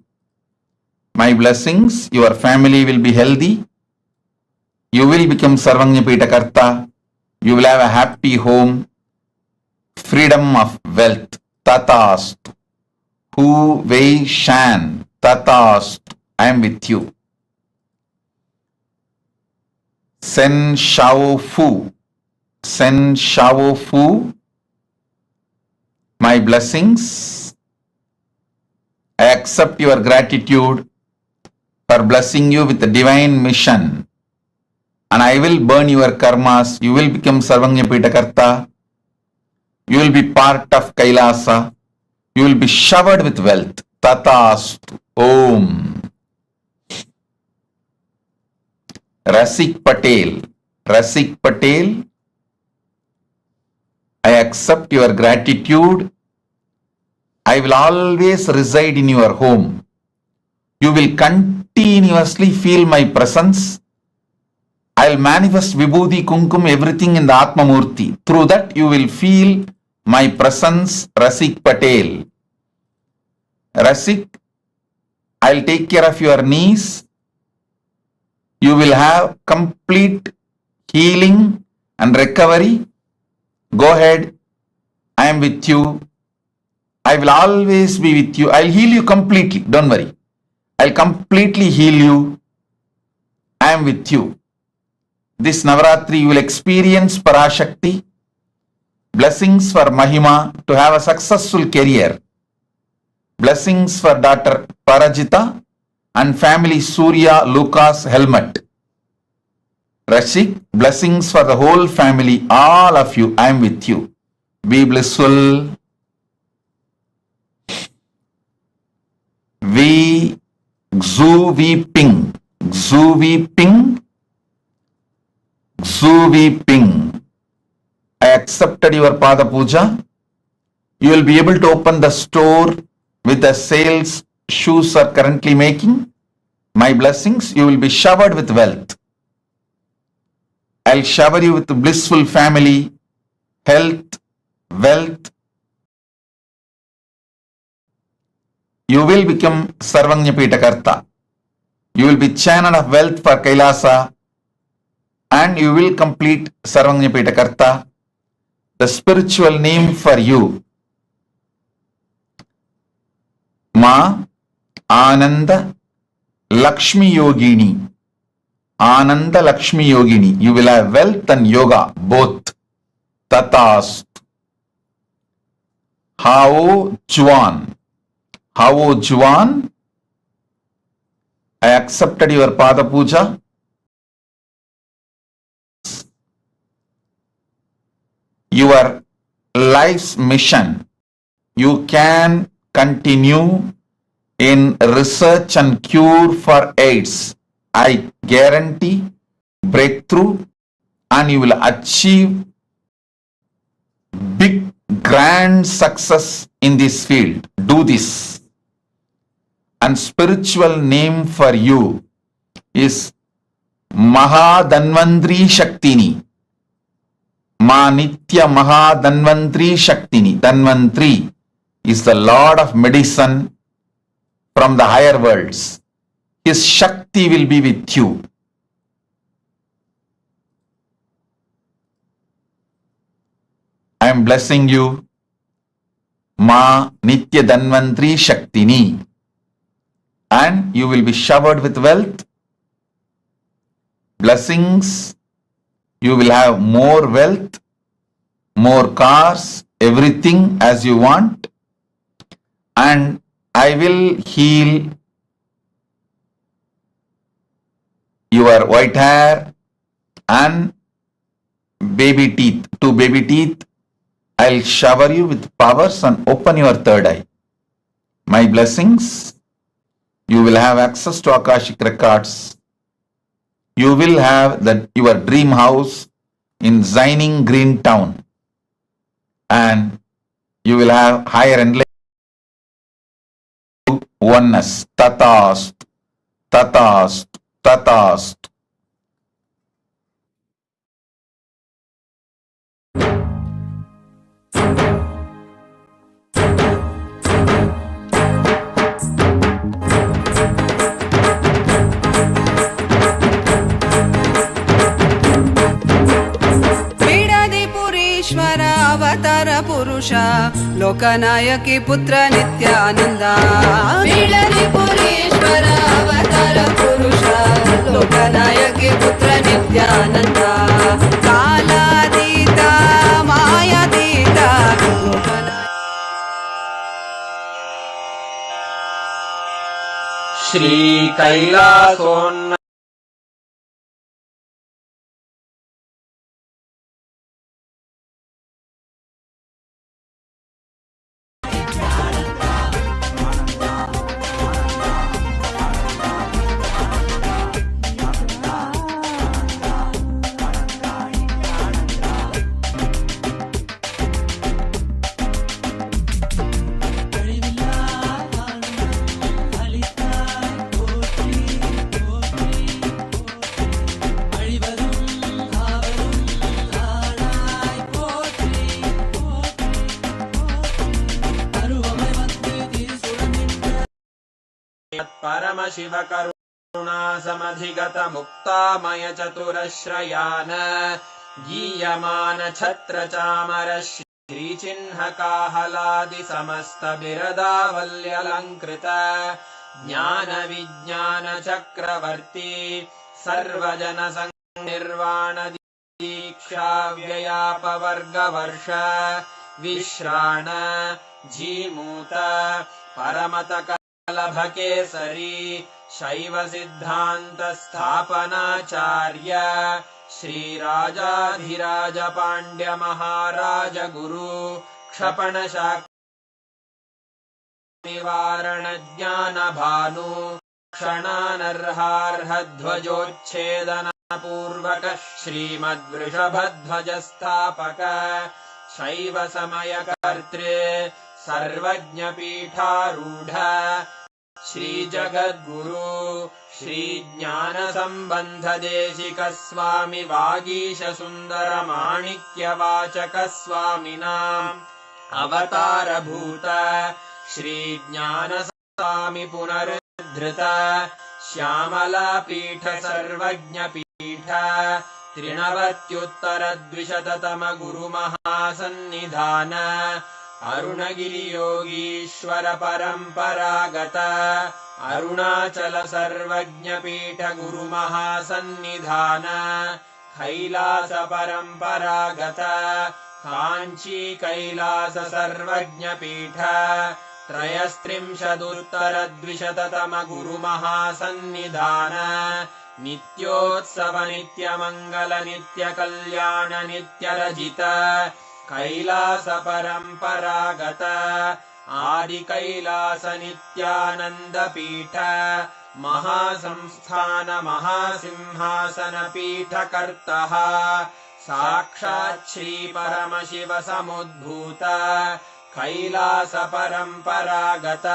My blessings, your family will be healthy. You will become Sarvanyapita Karta. You will have a happy home. Freedom of wealth. Tatastu. Hu Wei Shan. Tatastu. I am with you. Sen Shao Fu. Sen Shao Fu. My blessings. I accept your gratitude for blessing you with the divine mission. And I will burn your karmas. You will become Sarvanyapita Karta. You will be part of Kailasa. You will be showered with wealth. Tatastu. Om. Rasik Patel. Rasik Patel. I accept your gratitude. I will always reside in your home. You will continuously feel my presence. I will manifest Vibhuti, Kumkum, everything in the Atma Murthy. Through that you will feel my presence, Rasik Patel. Rasik, I will take care of your knees. You will have complete healing and recovery. Go ahead. I am with you. I will always be with you. I'll heal you completely. Don't worry. I'll completely heal you. I am with you. This Navaratri you will experience Parashakti. Blessings for Mahima to have a successful career. Blessings for daughter Parajita and family Surya Lucas Helmet. Rashik, blessings for the whole family, all of you. I am with you. Be blissful. Xu Vi Ping. Xu Vi Ping. Xu Vi Ping. I accepted your Pada Puja. You will be able to open the store with the sales shoes are currently making. My blessings, you will be showered with wealth. I'll shower you with a blissful family, health, wealth. You will become Sarvanyapita Karta. You will be channel of wealth for Kailasa and you will complete Sarvanyapita Karta. The spiritual name for you, Ma Ananda Lakshmi Yogini. Ananda Lakshmi Yogini. You will have wealth and yoga both. Tatast. Hao Juan. Hao Juan. I accepted your Pada Puja. Your life's mission. You can continue in research and cure for AIDS. I guarantee breakthrough and you will achieve big grand success in this field. Do this. And spiritual name for you is Mahadanvantri Shaktini. Ma Nitya Mahadanvantri Shaktini. Danvantri is the Lord of medicine from the higher worlds. His Shakti will be with you. I am blessing you. Ma Nitya Danvantri Shaktini. And you will be showered with wealth. Blessings. You will have more wealth, more cars, everything as you want. And I will heal your white hair and baby teeth. 2 baby teeth. I'll shower you with powers and open your third eye. My blessings. You will have access to Akashic records. You will have your dream house in Zining Green Town. And you will have higher enlightenment, oneness. Tatast. Tatast. Tatast. पुरुष लोकनायकी पुत्र नित्यानंदा पुरीश्वर अवतार पुरुष लोकनायकी पुत्र नित्यानंदा कालातीता मायातीता श्री कैलासोन्न परमशिव करुणा समधिगत मुक्तामय चतुरश्रयान गीयमान छत्र चामर श्रीचिह्न काहलादि समस्त बिरदावल्यलंकृत ज्ञान विज्ञान चक्रवर्ती सर्वजन निर्वाण दीक्षा व्ययापवर्गवर्ष विश्राण झीमूत परमत लभकेसरी शैव सिद्धांत स्थापनाचार्य श्रीराजाधिराज पांड्य महाराज गुरु क्षपण निवारण ज्ञान भानु क्षणानर्हार्ह ध्वजोच्छेदन पूर्वक श्रीमद्वृषभध्वज स्थापक शैव समय कर्तृ सर्वज्ञ पीठारूढ़ श्री जगद्गुरु श्री ज्ञान संबंध देशिक स्वामी वागीश सुंदर माणिक्य वाचक स्वामिनाम् अवतार भूत श्री ज्ञान स्वामी पुनरुद्धृत श्यामला पीठ सर्वज्ञ पीठ त्रिनवत्युत्तर द्विशततम गुरु महासन्निधान अरुणगिरि योगीश्वर परंपरागत अरुणाचल सर्वज्ञ पीठ गुरु महासन्निधान कैलास परंपरागत कांची कैलास सर्वज्ञ पीठ त्रयस्त्रिंशदुत्तर द्विशततम गुरु महासन्निधान नित्योत्सव नित्य मंगल नित्य कल्याण नित्य रजित कैलास परंपरागत आदि कैलास नित्यानंद पीठ महासंस्थान महासिंहासन पीठ कर्तः साक्षात् श्री परमशिव समुद्भूत कैलास परंपरागत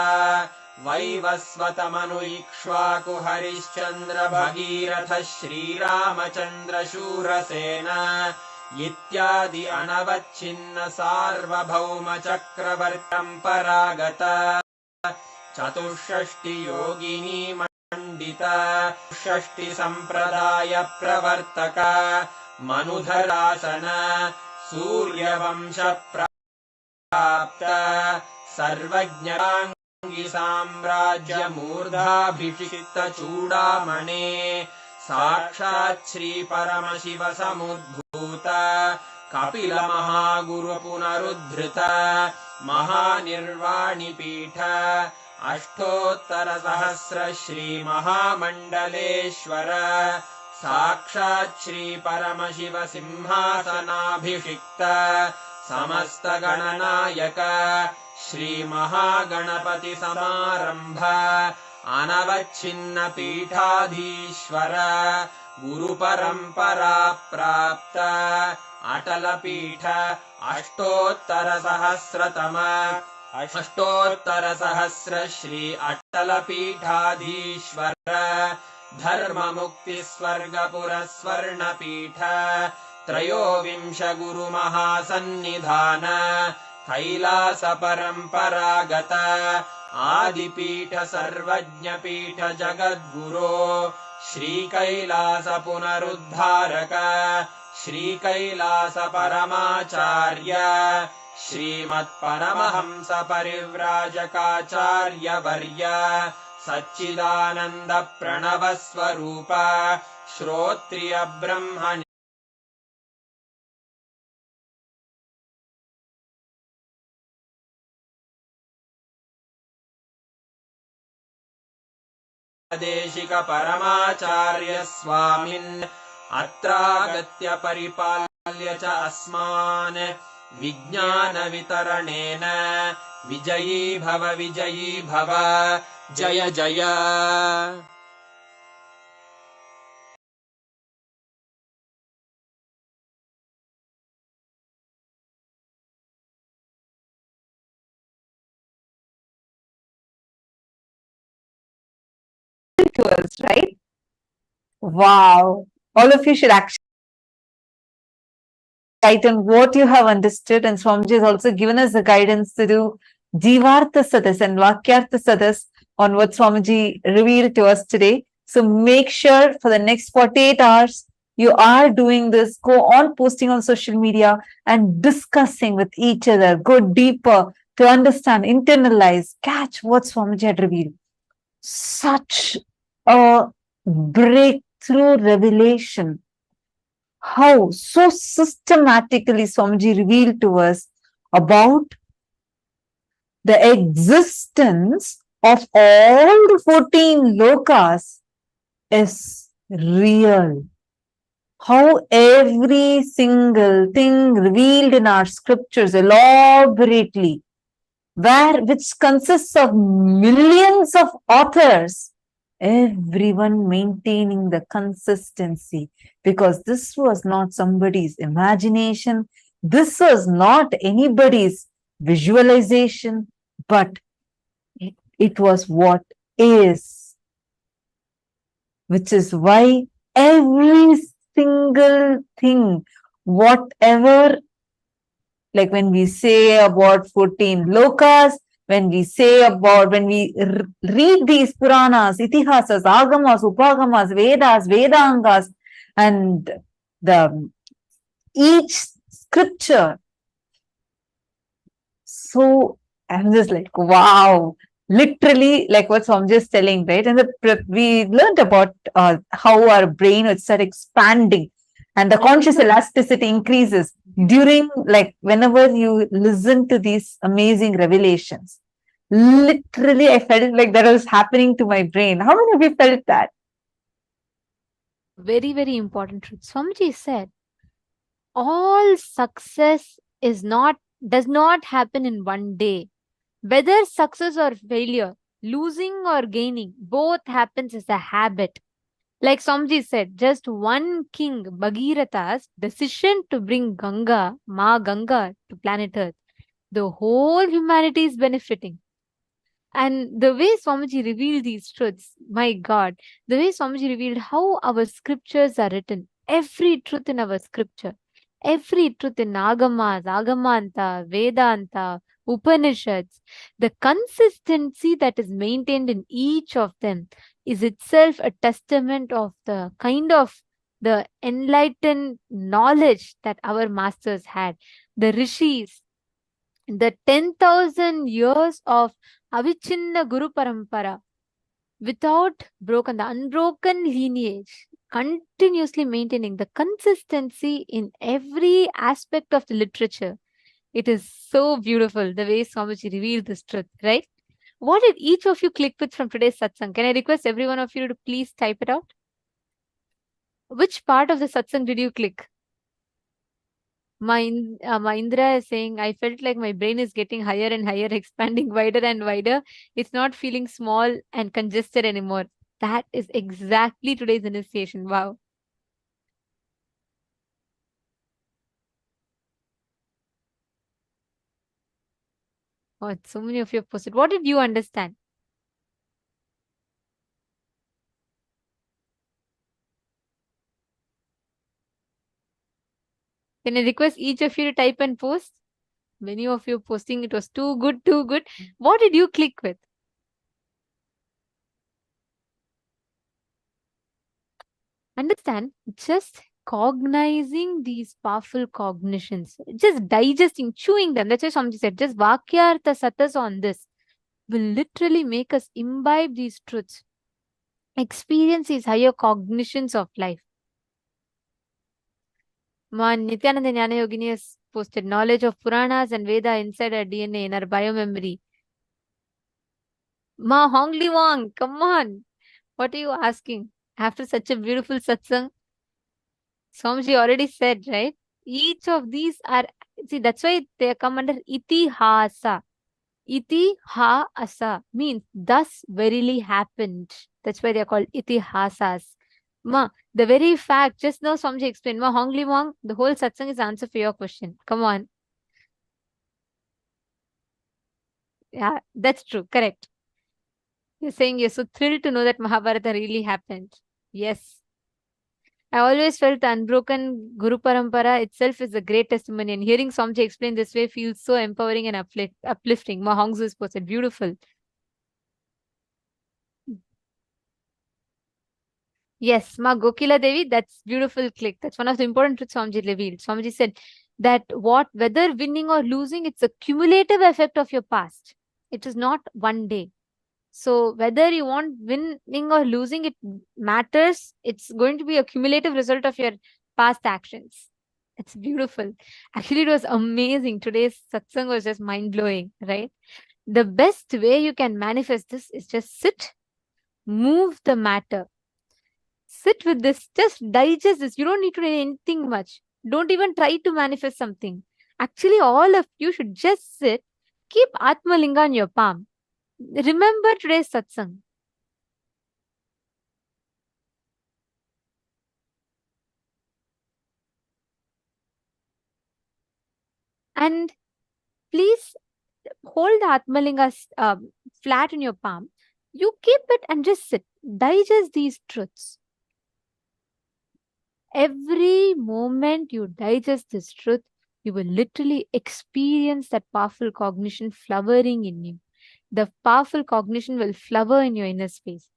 वैवस्वत मनु इक्ष्वाकु हरिश्चंद्र भगीरथ श्रीरामचंद्र शूरसेन इत्यादि अनवच्छिन्न सार्वभौम चक्रवर्तंपरागत चतुष्षष्टि योगिनी मंडित षष्टि संप्रदाय प्रवर्तक मनुधरासन सूर्यवंश प्राप्त सर्वज्ञांगी साम्राज्य मूर्धाभिषिक्त चूड़ामणे साक्षात् श्री परमशिव समुद्भूत कपिल महागुरु पुनरुद्धृत महानिर्वाणि पीठ अष्टोत्तर सहस्र श्री महामंडलेश्वर साक्षात् श्री परमशिव सिंहासनाभिषिक्त समस्त गणनायक श्री महागणपति समारंभ अनवच्छिन्न पीठाधीश्वर गुरु परंपरा प्राप्त अटल पीठ अष्टोत्तर सहस्र श्री अटल पीठाधीश्वर धर्म मुक्ति स्वर्गपुर स्वर्ण पीठ त्रयोविंश गुरु महासन्निधान कैलास परंपरागत आदिपीठ सर्वज्ञ पीठ जगद्गुरो श्री कैलास पुनरुद्धारक श्री कैलास परमाचार्य श्रीमत्परमहंस परिव्राजकाचार्यवर्य सच्चिदानन्द प्रणव स्वरूप श्रोत्रिय ब्रह्म देशिक परमाचार्य स्वामिन् अत्रागत्य परिपाल्य च अस्मान् विज्ञान वितरणेन विजयी भव जय जय। To us, right? Wow. All of you should actually write on what you have understood, and Swamiji has also given us the guidance to do Jivartha Sadas and Vakyartha Sadas on what Swamiji revealed to us today. So make sure for the next 48 hours, you are doing this. Go on posting on social media and discussing with each other. Go deeper to understand, internalize, catch what Swamiji had revealed. Such a breakthrough revelation. How so systematically Swamiji revealed to us about the existence of all the 14 lokas is real. How every single thing revealed in our scriptures elaborately, which consists of millions of authors, everyone maintaining the consistency, because this was not somebody's imagination, this was not anybody's visualization, but it was what is, which is why every single thing, whatever, like when we say about 14 lokas, when we read these Puranas, Itihasas, Agamas, Upagamas, Vedas, Vedangas, and each scripture. So I'm just like, wow, literally like what Swamiji is telling, right? And we learned about how our brain would start expanding and the conscious elasticity increases during, like, whenever you listen to these amazing revelations. Literally, I felt like that was happening to my brain. How many of you felt that? Very, very important truth. Swamiji said, all success does not happen in one day. Whether success or failure, losing or gaining, both happens as a habit. Like Swamiji said, just one king, Bhagiratha's decision to bring Ma Ganga to planet Earth, the whole humanity is benefiting. And the way Swamiji revealed these truths, my God, the way Swamiji revealed how our scriptures are written, every truth in our scripture, every truth in Agamas, Agamanta, Vedanta, Upanishads, the consistency that is maintained in each of them is itself a testament of the kind of the enlightened knowledge that our masters had. The rishis, the 10,000 years of Avichinna Guru Parampara, without broken, the unbroken lineage, continuously maintaining the consistency in every aspect of the literature. It is so beautiful the way Swamiji revealed this truth, right? What did each of you click with from today's satsang? Can I request every one of you to please type it out? Which part of the satsang did you click? Indra is saying, I felt like my brain is getting higher and higher, expanding wider and wider. It's not feeling small and congested anymore. That is exactly today's initiation. Wow. Oh, so many of you have posted. What did you understand? Can I request each of you to type and post? Many of you posting, it was too good, too good. What did you click with? Understand, just cognizing these powerful cognitions, just digesting, chewing them. That's why Swamiji said, just Vakyartha Satas on this will literally make us imbibe these truths, experience these higher cognitions of life. Ma Nityananda Jnana Yogini has posted knowledge of Puranas and Veda inside our DNA, in our biomemory. Ma Hongli Wang, come on. What are you asking? After such a beautiful satsang, Swamiji already said, right? Each of these are, see, that's why they come under itihasa. Itihasa means thus verily happened. That's why they are called itihasas. Ma, the very fact, just now Swamiji explained, Ma Hongli Wang, the whole satsang is answer for your question. Come on. Yeah, that's true. Correct. You're saying you're so thrilled to know that Mahabharata really happened. Yes. I always felt the unbroken Guru Parampara itself is a great testimony, and hearing Swamiji explain this way feels so empowering and uplifting. Ma Hongzu is posted. Beautiful. Yes, Ma Gokila Devi, that's beautiful click. That's one of the important truths Swamiji revealed. Swamiji said that whether winning or losing, it's a cumulative effect of your past. It is not one day. So whether you want winning or losing, it matters. It's going to be a cumulative result of your past actions. It's beautiful. Actually, it was amazing. Today's satsang was just mind-blowing, right? The best way you can manifest this is just sit, move the matter. Sit with this, just digest this. You don't need to do anything much. Don't even try to manifest something. Actually, all of you should just sit, keep Atma Linga on your palm. Remember today's satsang. And please hold the Atmalinga flat in your palm. You keep it and just sit. Digest these truths. Every moment you digest this truth, you will literally experience that powerful cognition flowering in you. The powerful cognition will flower in your inner space.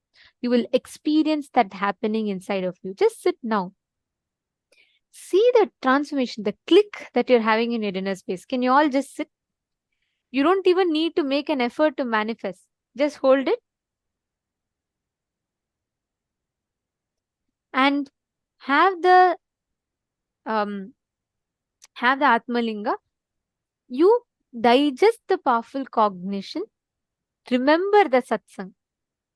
You will experience that happening inside of you. Just sit now. See the transformation, the click that you're having in your inner space. Can you all just sit? You don't even need to make an effort to manifest. Just hold it. And have the Atmalinga. You digest the powerful cognition. Remember the satsang.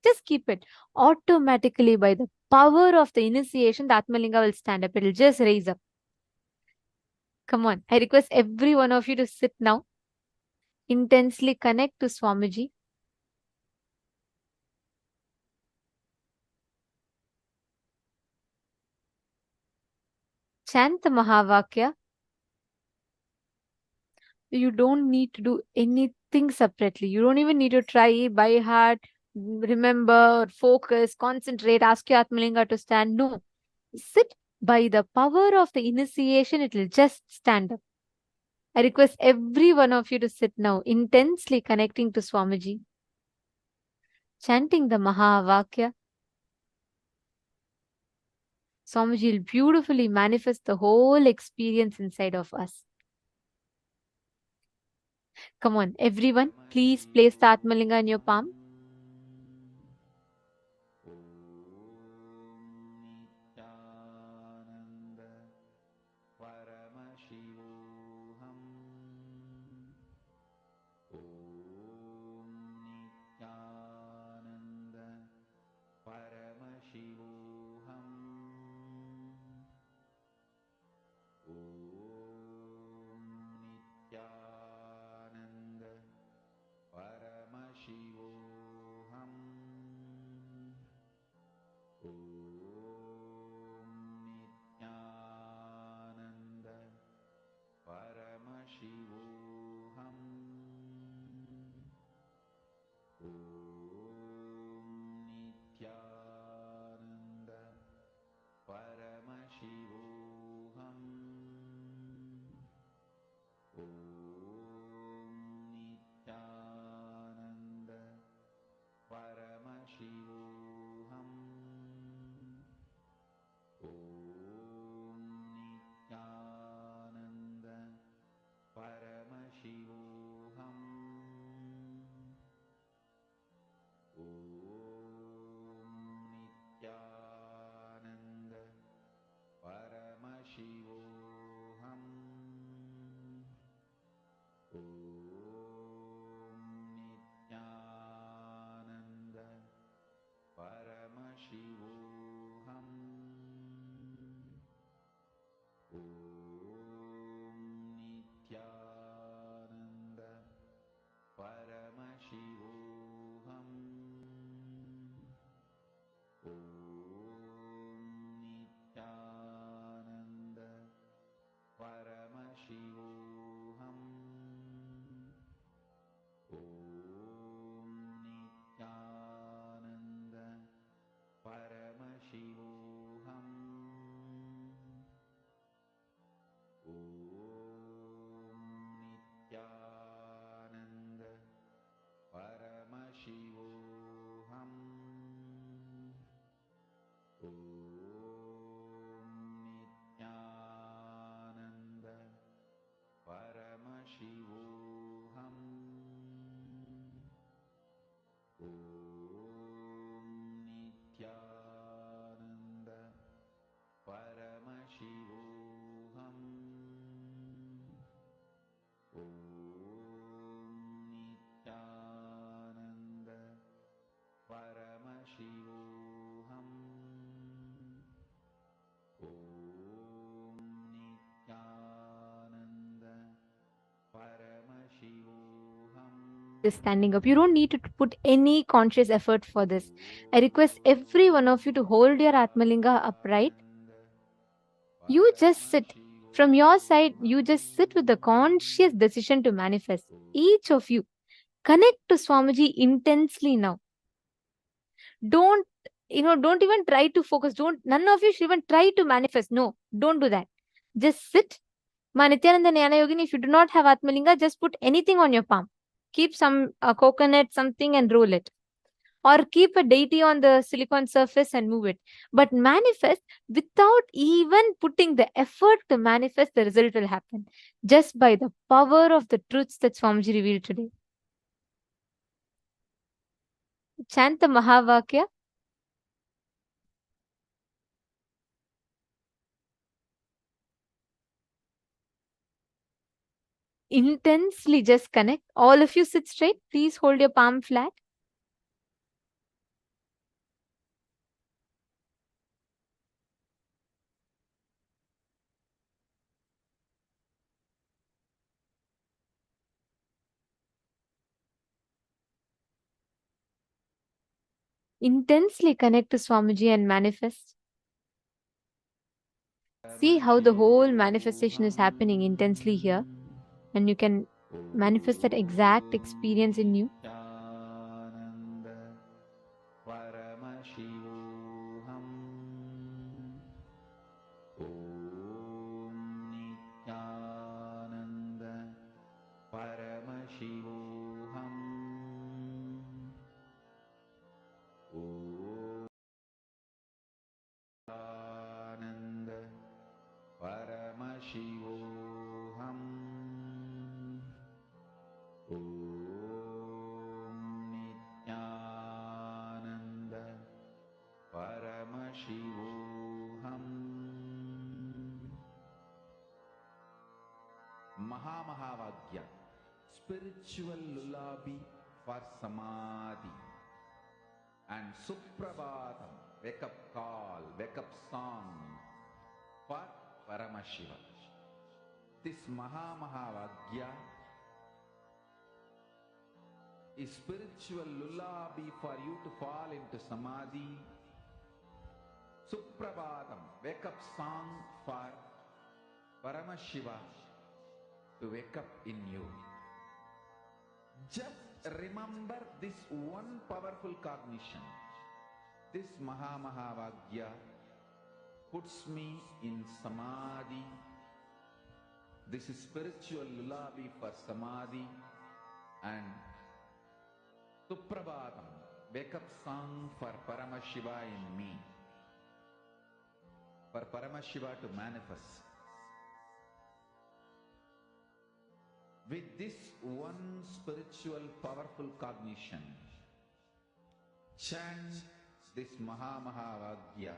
Just keep it. Automatically, by the power of the initiation, the Atmalinga will stand up. It will just raise up. Come on. I request every one of you to sit now. Intensely connect to Swamiji. Chant the Mahavakya. You don't need to do anything separately. You don't even need to try by heart, remember, focus, concentrate, ask your Atmalinga to stand. No. Sit. By the power of the initiation, it will just stand up. I request every one of you to sit now, intensely connecting to Swamiji, chanting the Mahavakya. Swamiji will beautifully manifest the whole experience inside of us. Come on, everyone, please place the Atmalinga in your palm. Paramashivoham. Om Nityananda Paramashivoham. Just standing up. You don't need to put any conscious effort for this. I request every one of you to hold your Atmalinga upright. You just sit. From your side, you just sit with the conscious decision to manifest. Each of you, connect to Swamiji intensely now. Don't even try to focus. None of you should even try to manifest. No, don't do that. Just sit. Ma Nityananda Jnana Yogini, if you do not have Atmalinga, just put anything on your palm. Keep some coconut, something, and roll it. Or keep a deity on the silicon surface and move it. But manifest without even putting the effort to manifest, the result will happen. Just by the power of the truths that Swamiji revealed today. Chant the Mahavakya. Intensely just connect. All of you sit straight. Please hold your palm flat. Intensely connect to Swamiji and manifest. See how the whole manifestation is happening intensely here. And you can manifest that exact experience in you. Nityananda Paramashivoham. Om Nityananda Paramashivoham. Om Nityananda Paramashivoham. Om Nityananda Paramashivoham. Mahavagya, spiritual lullaby for samadhi, and Suprabhatam, wake up call, wake up song for Paramashiva. This Mahavagya is spiritual lullaby for you to fall into samadhi. Suprabhatam, wake up song for Paramashiva to wake up in you. Just remember this one powerful cognition. This Mahavagya puts me in samadhi. This is spiritual lullaby for samadhi, and Suprabhatam, wake up song for Paramashiva in me. For Paramashiva to manifest. With this one spiritual powerful cognition, chant this Mahavagya.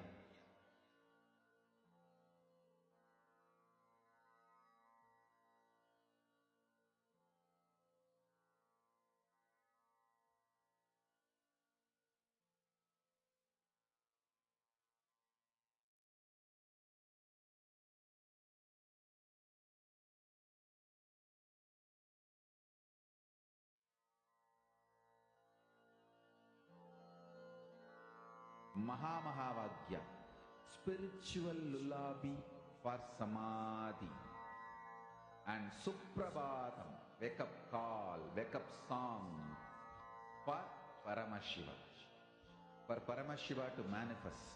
Mahavagya, spiritual lullaby for samadhi, and Suprabhatam, wake up call, wake up song for Paramashiva. For Paramashiva to manifest.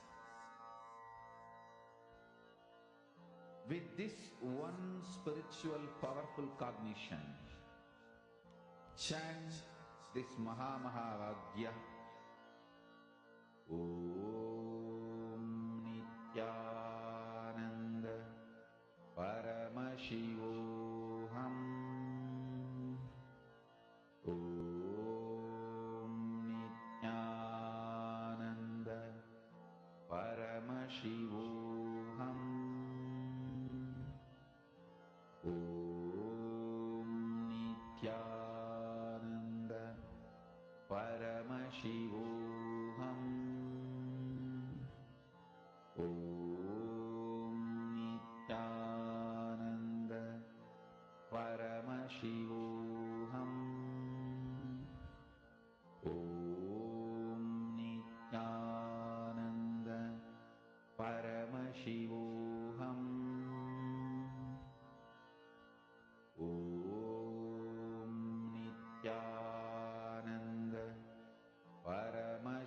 With this one spiritual powerful cognition, chant this Mahavagya. Om Nityananda Paramashivoham. Om Nityananda Paramashivoham. Om Nityananda Paramashivoham.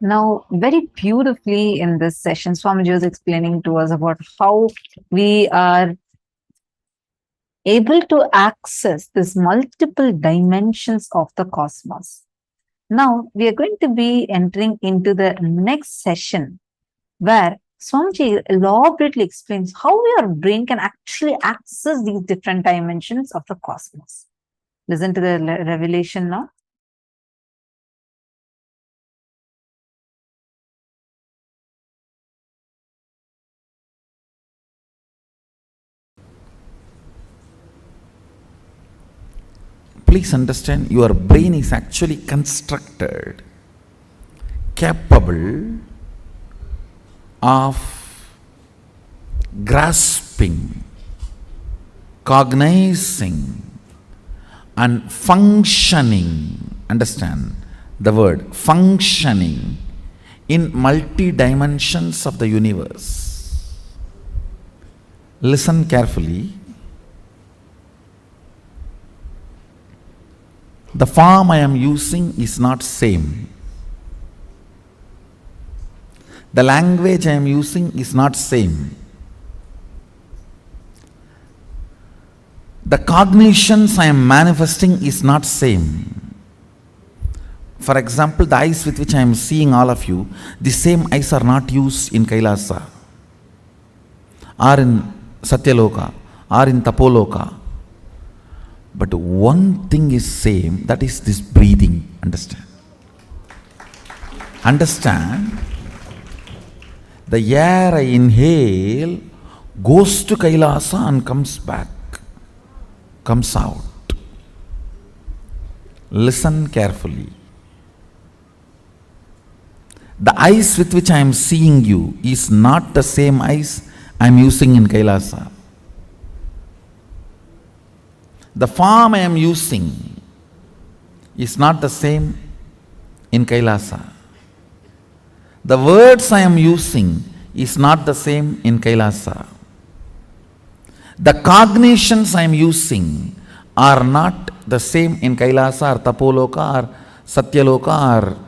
Now, very beautifully in this session, Swamiji was explaining to us about how we are able to access these multiple dimensions of the cosmos. Now, we are going to be entering into the next session where Swamiji elaborately explains how your brain can actually access these different dimensions of the cosmos. Listen to the revelation now. Please understand, your brain is actually constructed, capable of grasping, cognizing, and functioning. Understand the word functioning in multi dimensions of the universe. Listen carefully. The form I am using is not same. The language I am using is not same. The cognitions I am manifesting is not same. For example, the eyes with which I am seeing all of you, the same eyes are not used in Kailasa, or in Satyaloka, or in Tapoloka. But one thing is same, that is this breathing. Understand? Understand? The air I inhale goes to Kailasa and comes back, comes out. Listen carefully. The eyes with which I am seeing you is not the same eyes I am using in Kailasa. The form I am using is not the same in Kailasa. The words I am using is not the same in Kailasa. The cognitions I am using are not the same in Kailasa or Tapoloka or Satyaloka or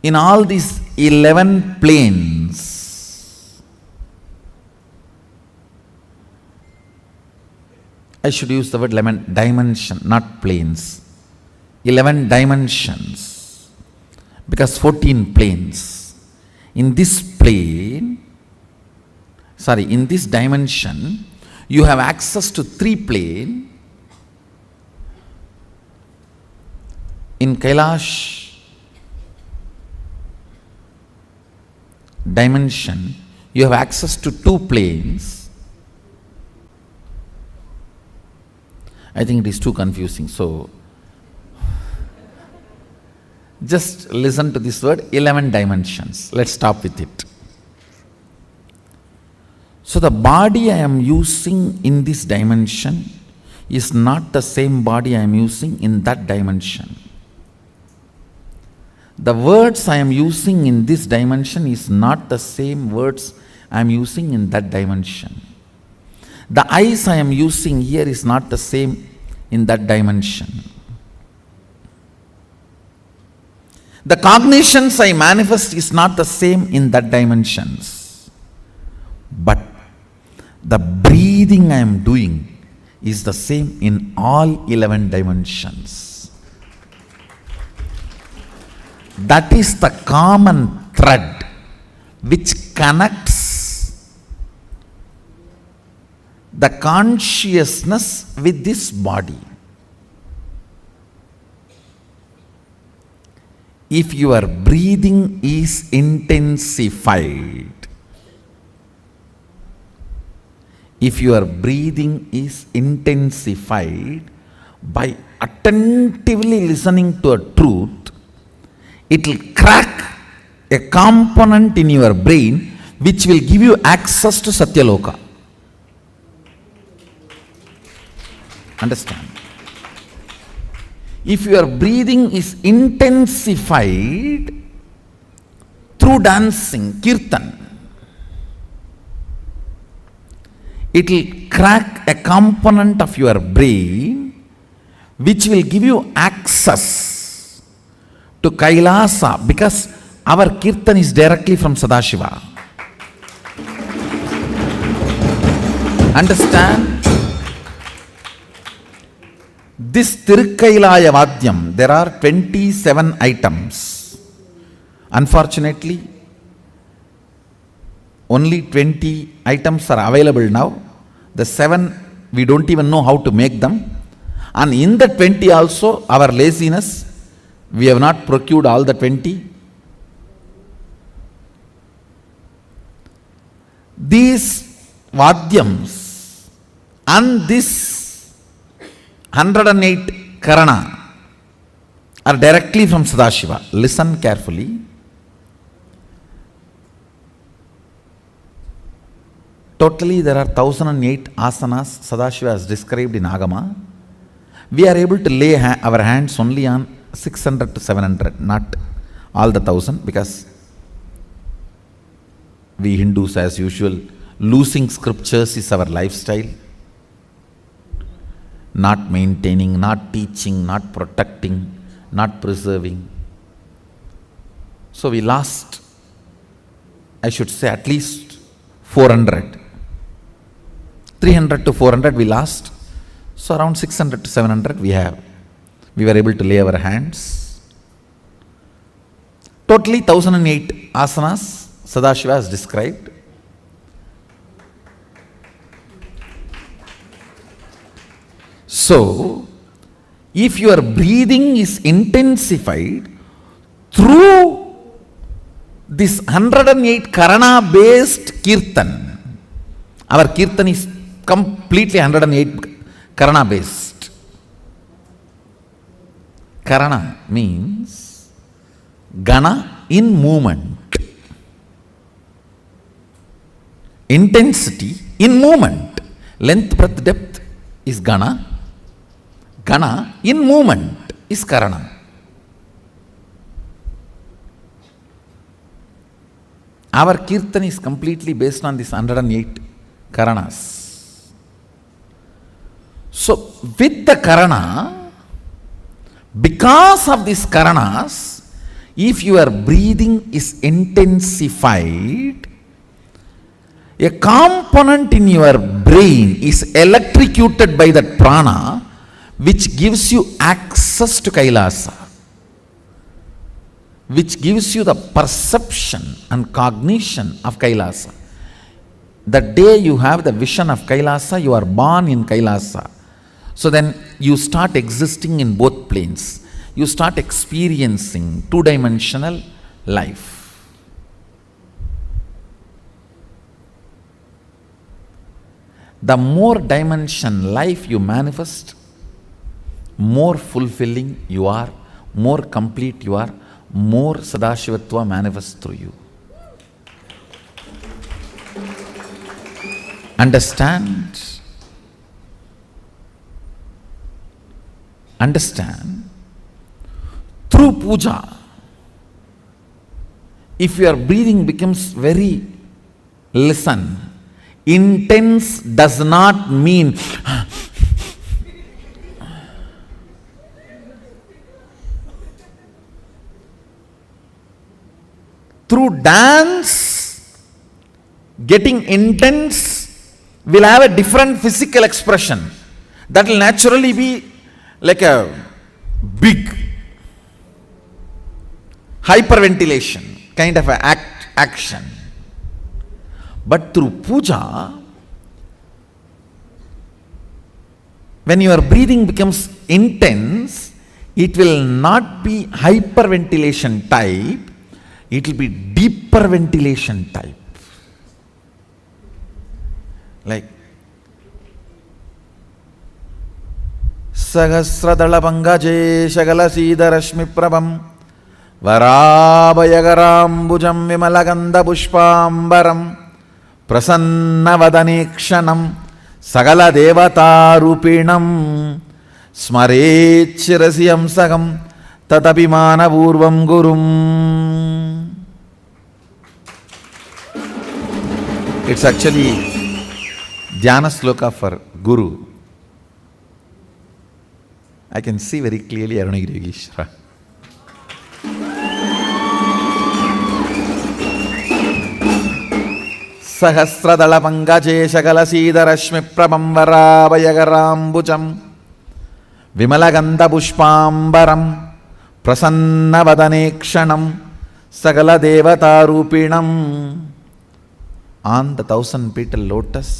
in all these 11 planes. I should use the word 11 dimension, not planes. 11 dimensions, because 14 planes. In this plane, in this dimension, you have access to 3 planes. In Kailash dimension, you have access to 2 planes. I think it is too confusing. So, just listen to this word, 11 dimensions. Let's stop with it. So, the body I am using in this dimension is not the same body I am using in that dimension. The words I am using in this dimension is not the same words I am using in that dimension. The eyes I am using here is not the same in that dimension. The cognitions I manifest is not the same in that dimensions. But the breathing I am doing is the same in all 11 dimensions. That is the common thread which connects the consciousness with this body. If your breathing is intensified, by attentively listening to a truth, it will crack a component in your brain which will give you access to Satyaloka. Understand? If your breathing is intensified through dancing, kirtan, it will crack a component of your brain which will give you access to Kailasa, because our Kirtan is directly from Sadashiva. Understand? This Tirukkailaya Vadyam, there are 27 items. Unfortunately, only 20 items are available now. The 7, we don't even know how to make them. And in the 20 also, our laziness, we have not procured all the 20. These Vadyams and this 108 Karana are directly from Sadashiva. Listen carefully. Totally there are 1008 asanas Sadashiva has described in Agama. We are able to lay our hands only on 600 to 700, not all the 1000, because we Hindus, as usual, losing scriptures is our lifestyle. Not maintaining, not teaching, not protecting, not preserving. So we lost, I should say, at least 400. 300 to 400 we lost. So around 600 to 700 we were able to lay our hands. Totally 1008 asanas Sadashiva has described. So, if your breathing is intensified through this 108 Karana based Kirtan, our Kirtan is completely 108 Karana based. Karana means Gana in movement. Intensity in movement. Length, breadth, depth is Gana. Gana in movement is Karana. Our Kirtan is completely based on this 108 Karanas. So, with the Karana, because of these Karanas, if your breathing is intensified, a component in your brain is electrocuted by that prana, which gives you access to Kailasa, which gives you the perception and cognition of Kailasa. The day you have the vision of Kailasa, you are born in Kailasa. So then you start existing in both planes. You start experiencing two-dimensional life. The more dimension life you manifest, more fulfilling you are, more complete you are, more Sadashivatva manifests through you. Understand? Understand? Through puja, if your breathing becomes very, listen, intense does not mean through dance, getting intense will have a different physical expression. That will naturally be like a big hyperventilation kind of a action. But through puja, when your breathing becomes intense, it will not be hyperventilation type, it will be deeper ventilation type. Like Sahasradala Pangaje Shagala Sida Rashmi Prabham Varabhayagaram Vimalaganda Pushpambaram Prasannavadanekshanam Sagala Devata Rupinam Smarechirasiyam Sagam Tatapimana Purvam Gurum. It's actually Dhyana Sloka for Guru. I can see very clearly Arunagiri Yogeshwara. సహస్రదళ పంకజేశకలశీదరశ్మి ప్రభంవరాభయగరాంబుజం విమలగంధపుష్పాంబరం ప్రసన్నవదనేక్షణం సకల దేవతారూపిణం. On the 1000 petal lotus,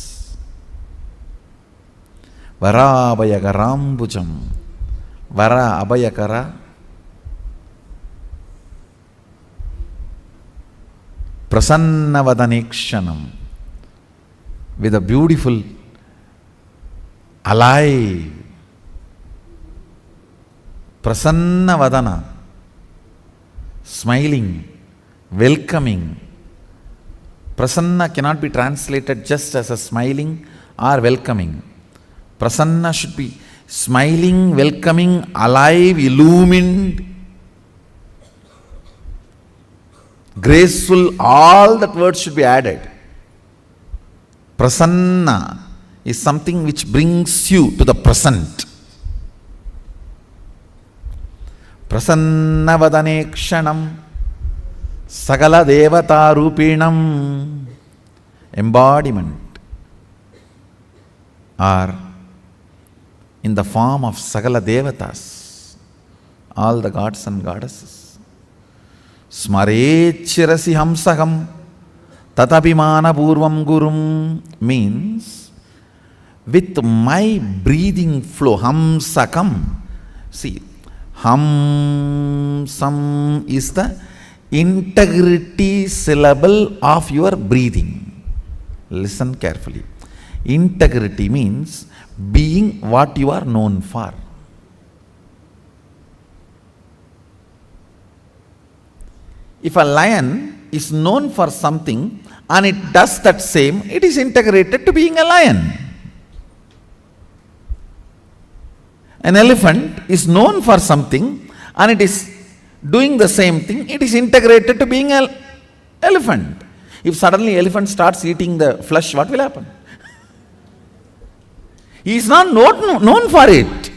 వరాభయకరాంబుజం, వర అభయకర, ప్రసన్నవదనేక్షణం, with a beautiful, alive, prasannavadana, smiling, welcoming. Prasanna cannot be translated just as a smiling or welcoming. Prasanna should be smiling, welcoming, alive, illumined, graceful. All that words should be added. Prasanna is something which brings you to the present. Prasannavadanekshanam Sagala Devata Rupinam, embodiment, or in the form of Sagala Devatas, all the gods and goddesses. Smarechirasi Hamsaham Tatabhimana Purvam Gurum means with my breathing flow, Hamsakam. See, Hamsam is the integrity syllable of your breathing. Listen carefully. Integrity means being what you are known for. If a lion is known for something and it does that same, it is integrated to being a lion. An elephant is known for something and it is doing the same thing, it is integrated to being an elephant. If suddenly elephant starts eating the flesh, what will happen? He is not known for it.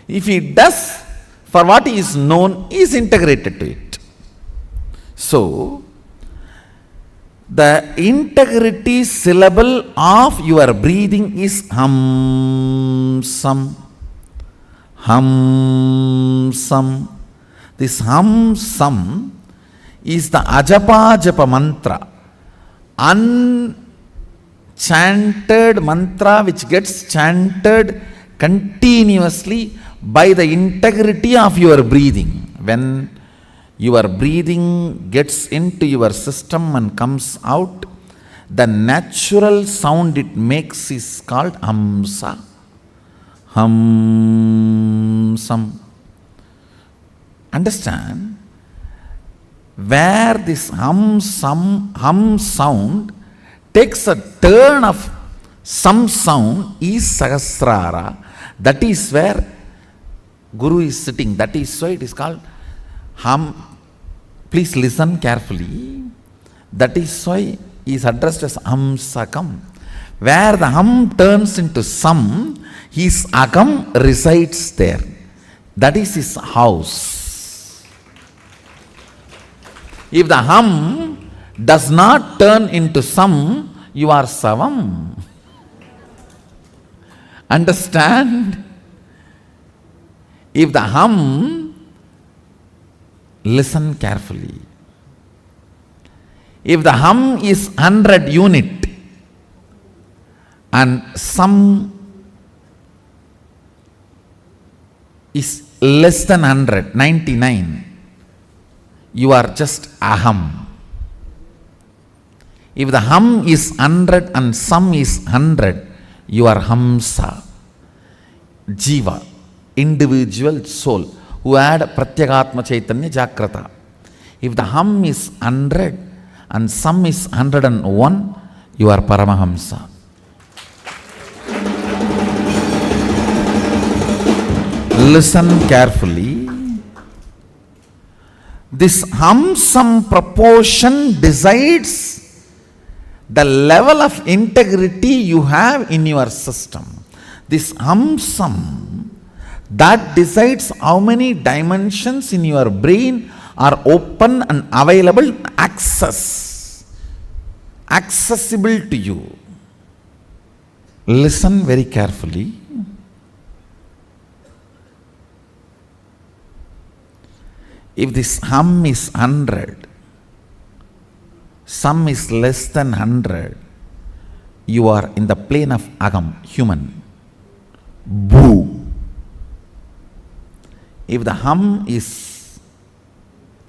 If he does for what he is known, he is integrated to it. So, the integrity syllable of your breathing is hamsam. Hamsam. This hamsam is the ajapa japa mantra, unchanted mantra which gets chanted continuously by the integrity of your breathing. When your breathing gets into your system and comes out, the natural sound it makes is called hamsa. Hamsam. Understand? Where this hum sound takes a turn of some sound is Sahasrara. That is where Guru is sitting. That is why it is called hum. Please listen carefully. That is why he is addressed as Hamsakam. Where the hum turns into sam, his agam resides there. That is his house. If the hum does not turn into sam, you are savam. Understand? If the hum, listen carefully. If the hum is 100 unit and some is less than 100, 99, you are just aham. If the hum is 100 and some is 100, you are hamsa. Jiva, individual soul, who had Pratyagatma Chaitanya Jagrata. If the hum is 100 and some is 101, you are Paramahamsa. Listen carefully. This hum-sum proportion decides the level of integrity you have in your system. This hum-sum, that decides how many dimensions in your brain are open and available access accessible to you. Listen very carefully. If this hum is 100, sum is less than 100, you are in the plane of agam, human. Boo. If the hum is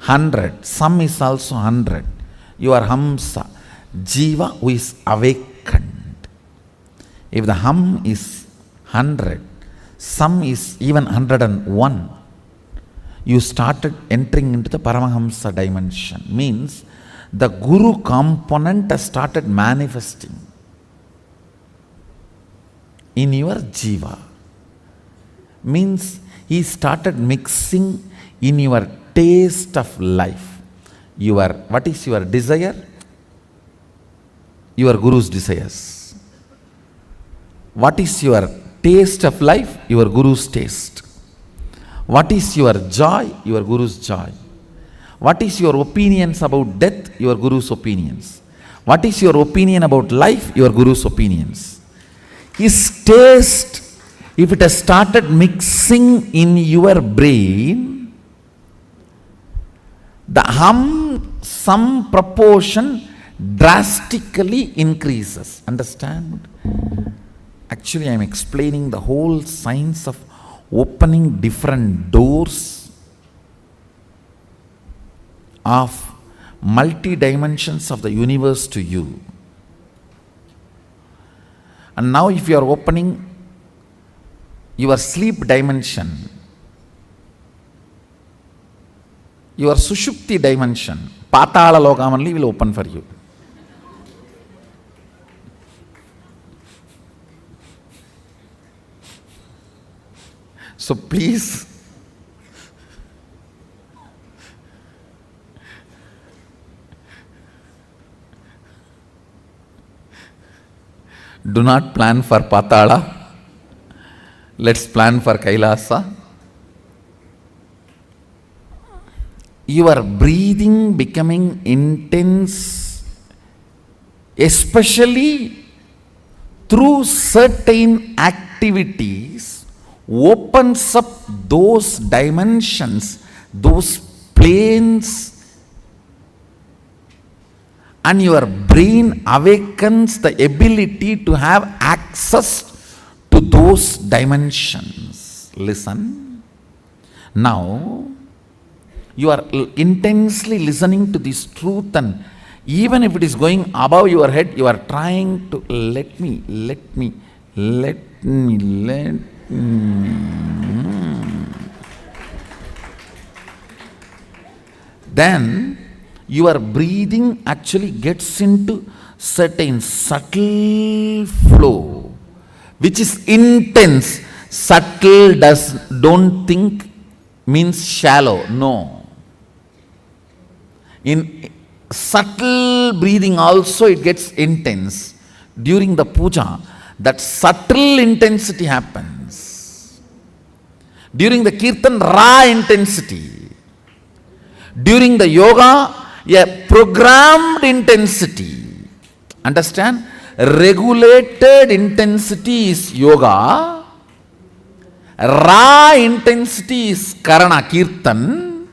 100, sum is also 100, you are hamsa, jiva who is awakened. If the hum is 100, sum is even 101, you started entering into the Paramahamsa dimension. Means the Guru component has started manifesting in your jiva. Means he started mixing in your taste of life. What is your desire? Your Guru's desires. What is your taste of life? Your Guru's taste. What is your joy? Your Guru's joy. What is your opinions about death? Your Guru's opinions. What is your opinion about life? Your Guru's opinions. His taste, if it has started mixing in your brain, the hum, some proportion drastically increases. Understand? Actually, I am explaining the whole science of opening different doors of multi-dimensions of the universe to you. And now if you are opening your sleep dimension, your sushupti dimension, patala lokam only will open for you. So please, do not plan for Patala. Let's plan for Kailasa. Your breathing becoming intense, especially through certain activities, opens up those dimensions, those planes, and your brain awakens the ability to have access to those dimensions. Listen. Now, you are intensely listening to this truth, and even if it is going above your head, you are trying to let me. Then your breathing actually gets into certain subtle flow, which is intense. Subtle don't think means shallow. No. In subtle breathing also it gets intense. During the puja, that subtle intensity happens. During the kirtan, raw intensity. During the yoga, a programmed intensity. Understand? Regulated intensity is yoga. Raw intensity is karana, kirtan.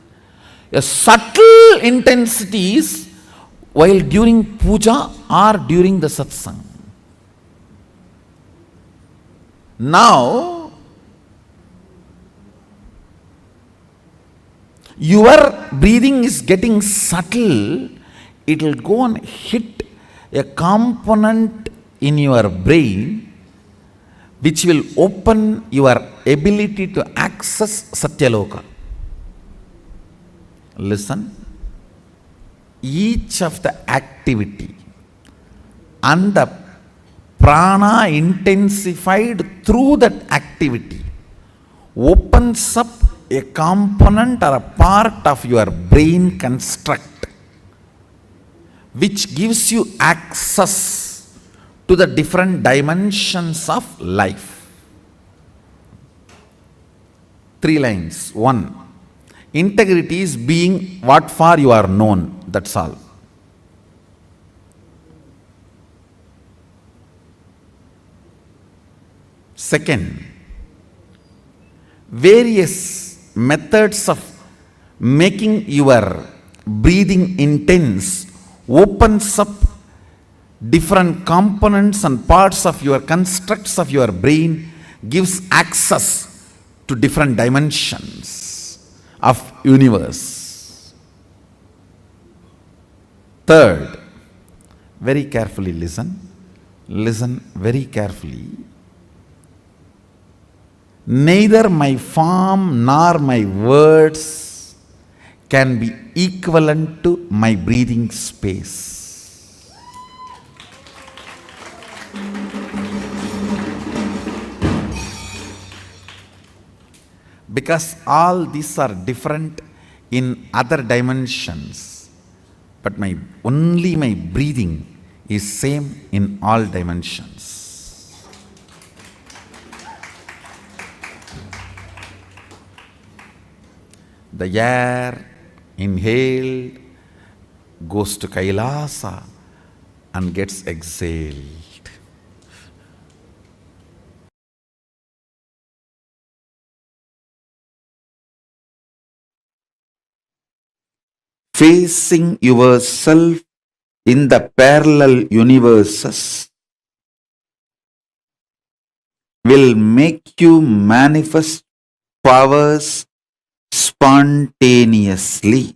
A subtle intensity is while during puja or during the satsang. Now, your breathing is getting subtle. It will go and hit a component in your brain which will open your ability to access Satyaloka. Listen. Each of the activity and the prana intensified through that activity opens up a component or a part of your brain construct which gives you access to the different dimensions of life. 3 lines. 1. Integrity is being what for you are known. That's all. Second, various methods of making your breathing intense opens up different components and parts of your constructs of your brain, gives access to different dimensions of universe. Third, very carefully listen very carefully. Neither my form nor my words can be equivalent to my breathing space. Because all these are different in other dimensions, but only my breathing is same in all dimensions. The air inhaled goes to Kailasa and gets exhaled. Facing yourself in the parallel universes will make you manifest powers spontaneously.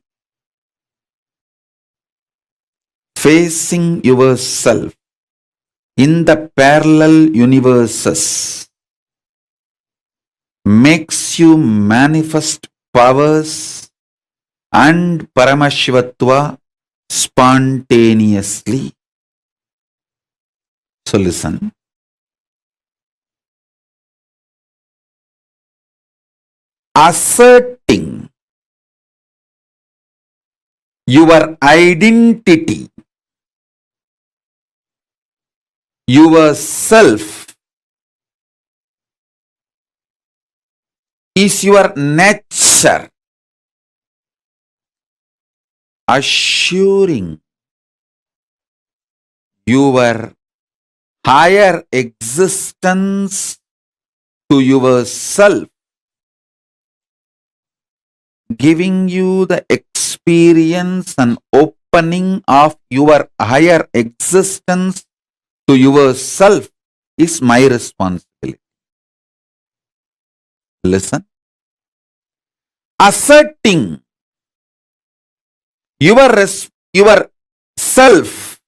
Facing yourself in the parallel universes makes you manifest powers and Paramashivatva spontaneously. So listen. Asserting your identity, yourself, is your nature. Assuring your higher existence to yourself, giving you the experience and opening of your higher existence to yourself is my responsibility. Listen. Asserting your self,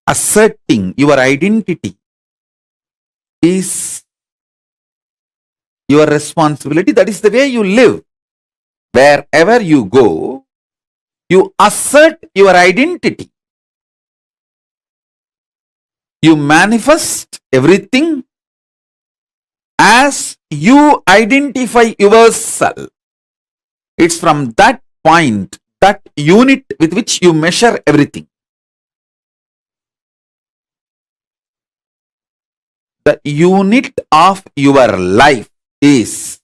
asserting your identity is your responsibility. That is the way you live. Wherever you go, you assert your identity. You manifest everything as you identify yourself. It's from that point, that unit with which you measure everything. The unit of your life is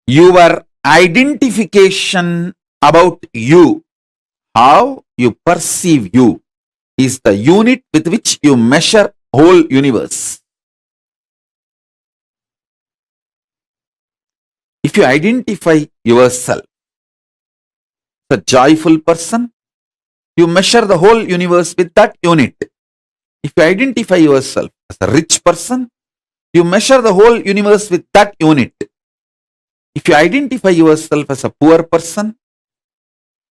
your identification about you. How you perceive you is the unit with which you measure whole universe. If you identify yourself as a joyful person, you measure the whole universe with that unit. If you identify yourself as a rich person, you measure the whole universe with that unit. If you identify yourself as a poor person,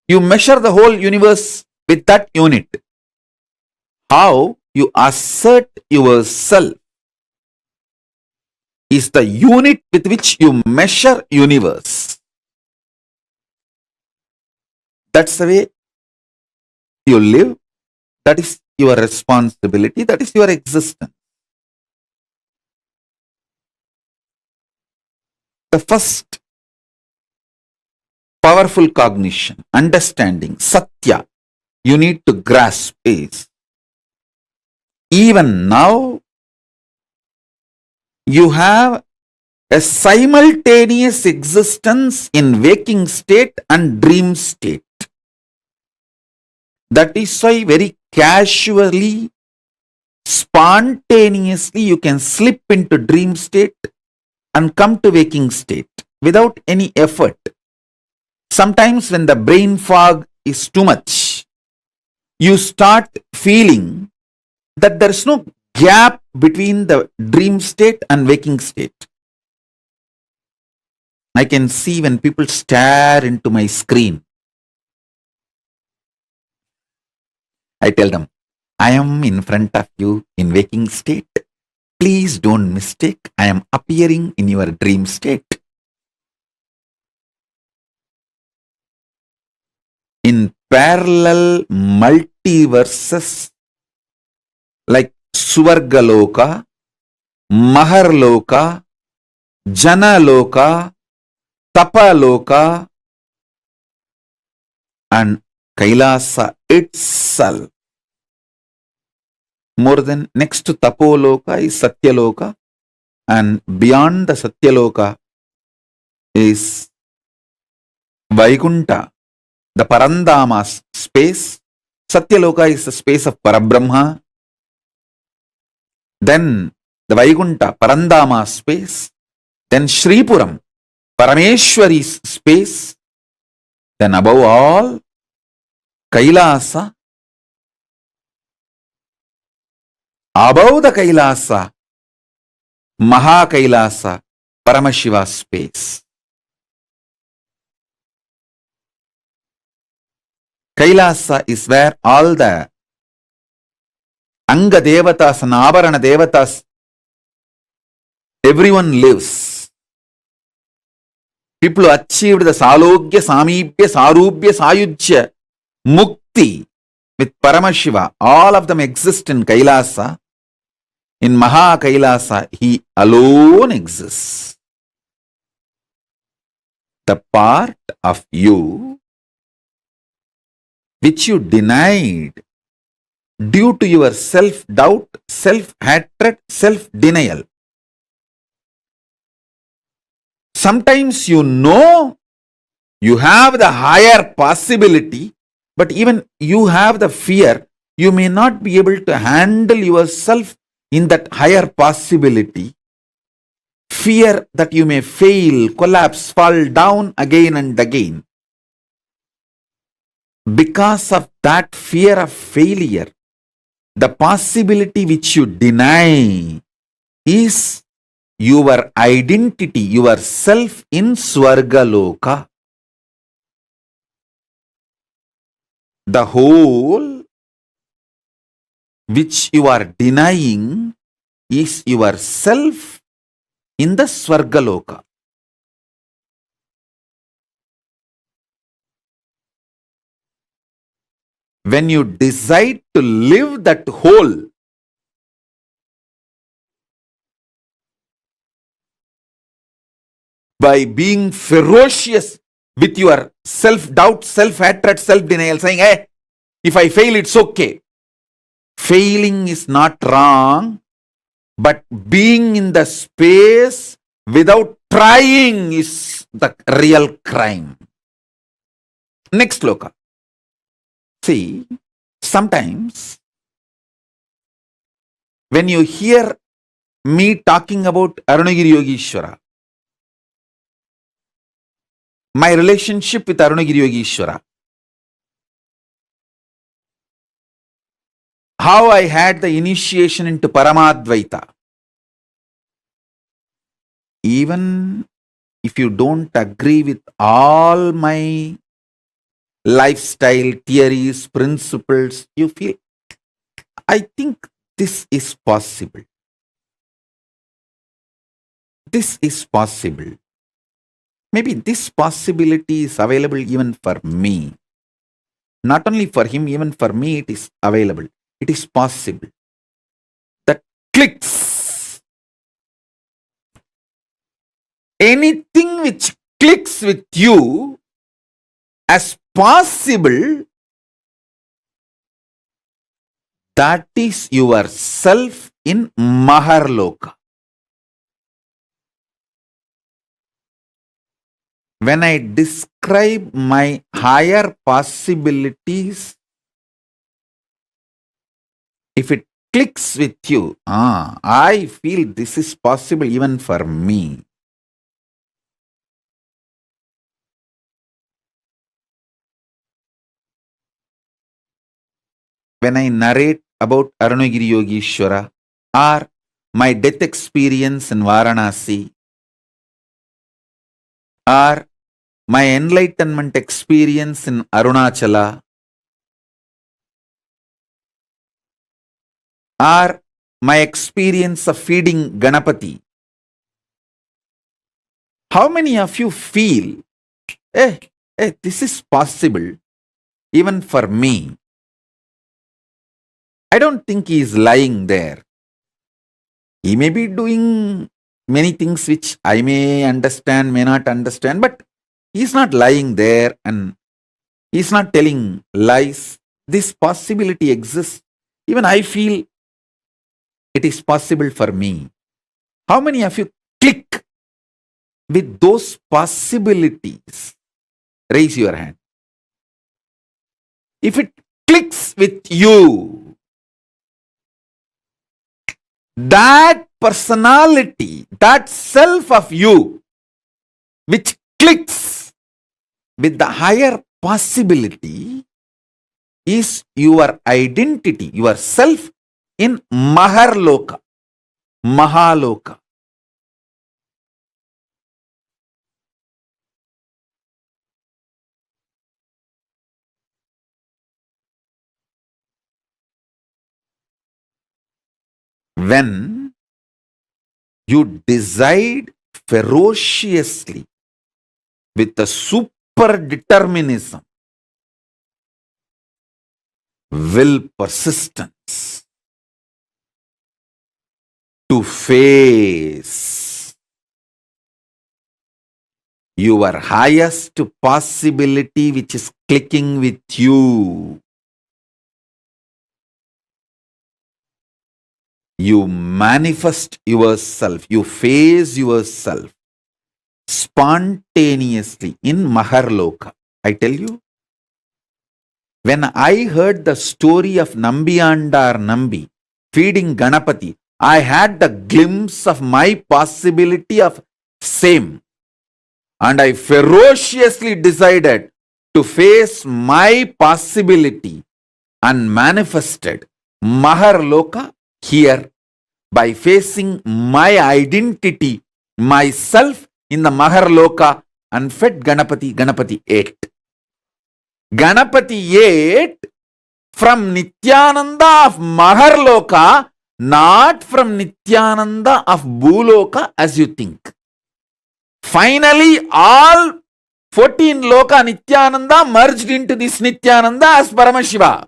you measure the whole universe with that unit. How you assert yourself is the unit with which you measure universe. That's the way you live. That is your responsibility. That is your existence. The first powerful cognition, understanding, satya, you need to grasp is, even now, you have a simultaneous existence in waking state and dream state. That is why very casually spontaneously you can slip into dream state and come to waking state without any effort. Sometimes when the brain fog is too much, you start feeling that there is no gap between the dream state and waking state. I can see when people stare into my screen, I tell them, I am in front of you in waking state. Please don't mistake, I am appearing in your dream state. In parallel multiverses like Swargaloka, Maharloka, Janaloka, Tapaloka, and Kailasa itself. More than next to Tapoloka is Satyaloka, and beyond the Satyaloka is Vaikunta, the Parandama space. Satyaloka is the space of Parabrahma. Then the Vaikunta, Parandama space. Then Shripuram, Parameshwari's space. Then above all, Kailasa. Above the Kailasa, Mahakailasa, Paramashiva space. Kailasa is where all the Anga Devatas and Avarana Devatas, everyone lives. People who achieved the Salogya, Samibhya, Sarubhya, Sayujya, Mukti with Paramashiva, all of them exist in Kailasa. In Maha Kailasa, he alone exists. The part of you which you denied due to your self-doubt, self-hatred, self-denial. Sometimes you know you have the higher possibility, but even you have the fear, you may not be able to handle yourself in that higher possibility. Fear that you may fail, collapse, fall down again and again. Because of that fear of failure, the possibility which you deny is your identity, yourself in Swargaloka. The whole which you are denying is yourself in the Swargaloka. When you decide to live that whole, by being ferocious with your self-doubt, self-hatred, self-denial, saying, hey, if I fail, it's okay. Failing is not wrong, but being in the space without trying is the real crime. Next sloka. See, sometimes when you hear me talking about Arunagiri Yogeshwara, my relationship with Arunagiri Yogeshwara, how I had the initiation into Paramadvaita. Even if you don't agree with all my lifestyle, theories, principles, you feel, I think this is possible. This is possible. Maybe this possibility is available even for me. Not only for him, even for me it is available. It is possible. That clicks. Anything which clicks with you as possible, that is yourself in Maharloka. When I describe my higher possibilities, if it clicks with you. I feel this is possible even for me. When I narrate about Arunagiri Yogeshwara or my death experience in Varanasi or my enlightenment experience in Arunachala or my experience of feeding Ganapati, how many of you feel, this is possible even for me? I don't think he is lying there. He may be doing many things which I may understand, may not understand, but he's not lying there and he's not telling lies. This possibility exists. Even I feel it is possible for me. How many of you click with those possibilities? Raise your hand. If it clicks with you, that personality, that self of you, which clicks with the higher possibility, is your identity, your self in Maharloka, Mahaloka. When you decide ferociously with a super determinism, will, persistence to face your highest possibility which is clicking with you, you manifest yourself, you face yourself spontaneously in Maharloka. I tell you, when I heard the story of Nambiyandar Nambi feeding Ganapati, I had the glimpse of my possibility of same. And I ferociously decided to face my possibility and manifested Maharloka here by facing my identity, myself in the Maharloka, and fed Ganapati. Ganapati ate. Ganapati ate from Nityananda of Maharloka, not from Nityananda of Bhuloka as you think. Finally, all 14 Loka Nityananda merged into this Nityananda as Paramashiva.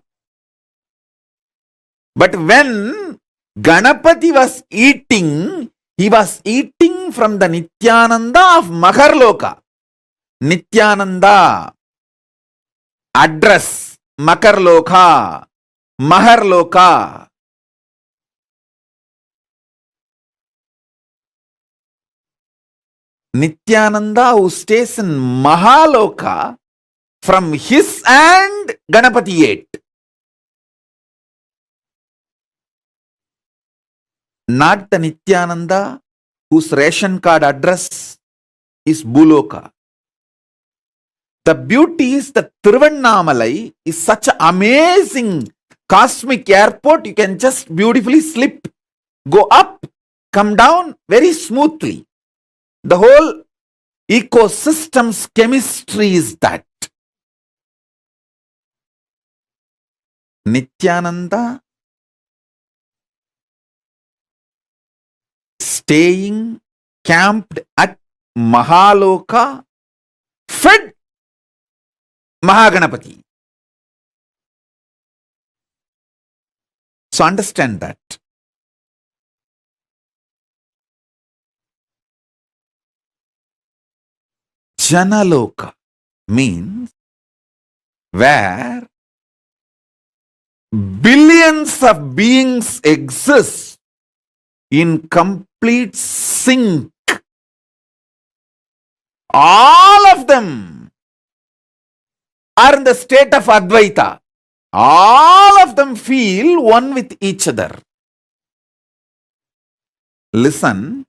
But when Ganapati was eating, he was eating from the Nityananda of Maharloka. Nityananda, address, Makarloka, Maharloka. Nityananda who stays in Mahaloka, from his hand Ganapati ate. Not the Nityananda whose ration card address is Bhuloka. The beauty is that Tiruvannamalai is such an amazing cosmic airport. You can just beautifully slip, go up, come down very smoothly. The whole ecosystem's chemistry is that. Nityananda staying camped at Mahaloka, fed Mahaganapati. So understand that. Janaloka means where billions of beings exist in complete sync. All of them are in the state of Advaita. All of them feel one with each other. Listen.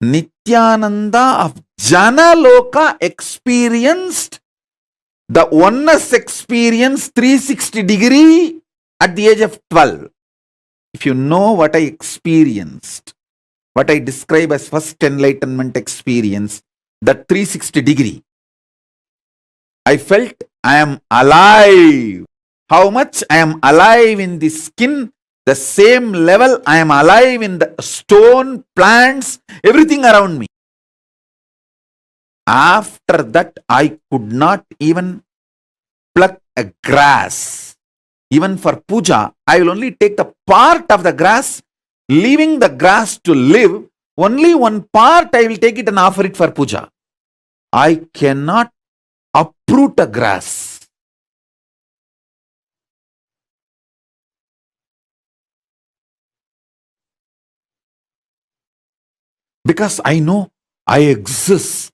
Nityananda of Janaloka experienced the oneness experience 360 degree at the age of 12. If you know what I experienced, what I describe as first enlightenment experience, that 360 degree, I felt I am alive. How much I am alive in the skin, the same level I am alive in the stone, plants, everything around me. After that, I could not even pluck a grass. Even for puja, I will only take the part of the grass, leaving the grass to live. Only one part I will take it and offer it for puja. I cannot uproot a grass. Because I know I exist.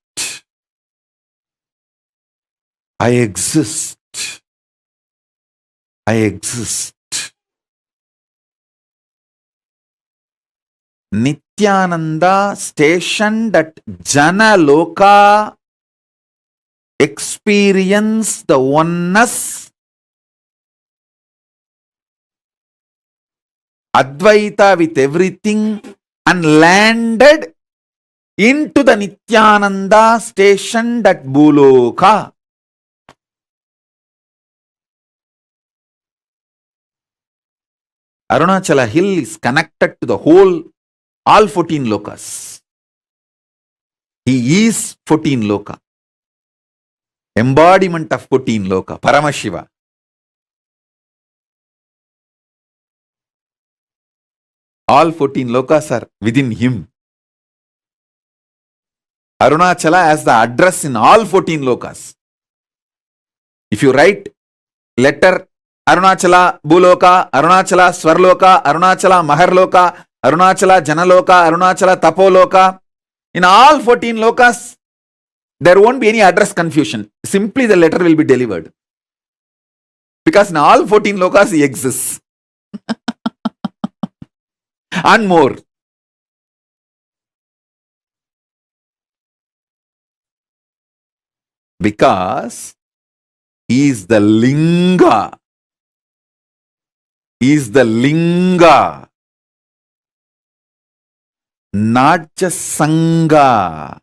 I exist. I exist. Nityananda stationed at Janaloka experienced the oneness, Advaita with everything, and landed into the Nityananda stationed at Bhuloka. Arunachala hill is connected to the whole, all 14 lokas. He is 14 loka. Embodiment of 14 loka, Paramashiva. All 14 lokas are within him. Arunachala has the address in all 14 lokas. If you write letter Arunachala Bhuloka, Arunachala Swarloka, Arunachala Maharloka, Arunachala Janaloka, Arunachala Tapoloka, in all 14 lokas, there won't be any address confusion. Simply the letter will be delivered. Because in all 14 lokas he exists. And more. Because he is the Linga. He is the Linga. Not just Sangha.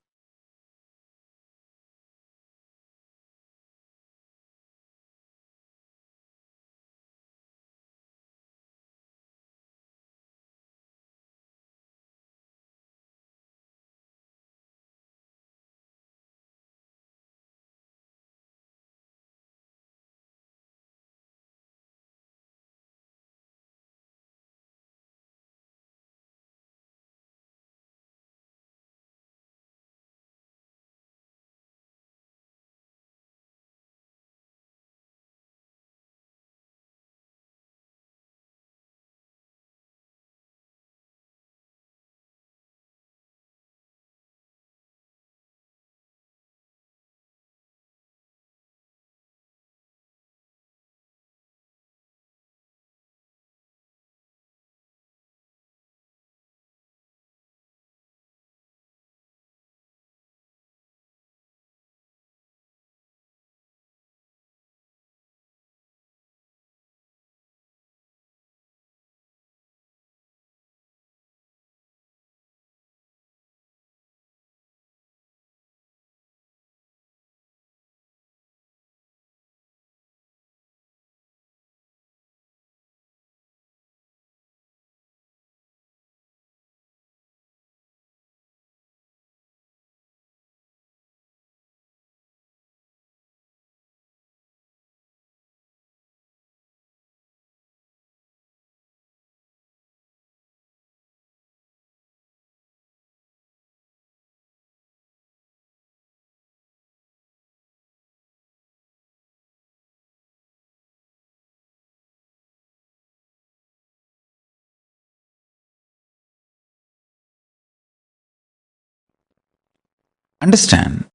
Understand,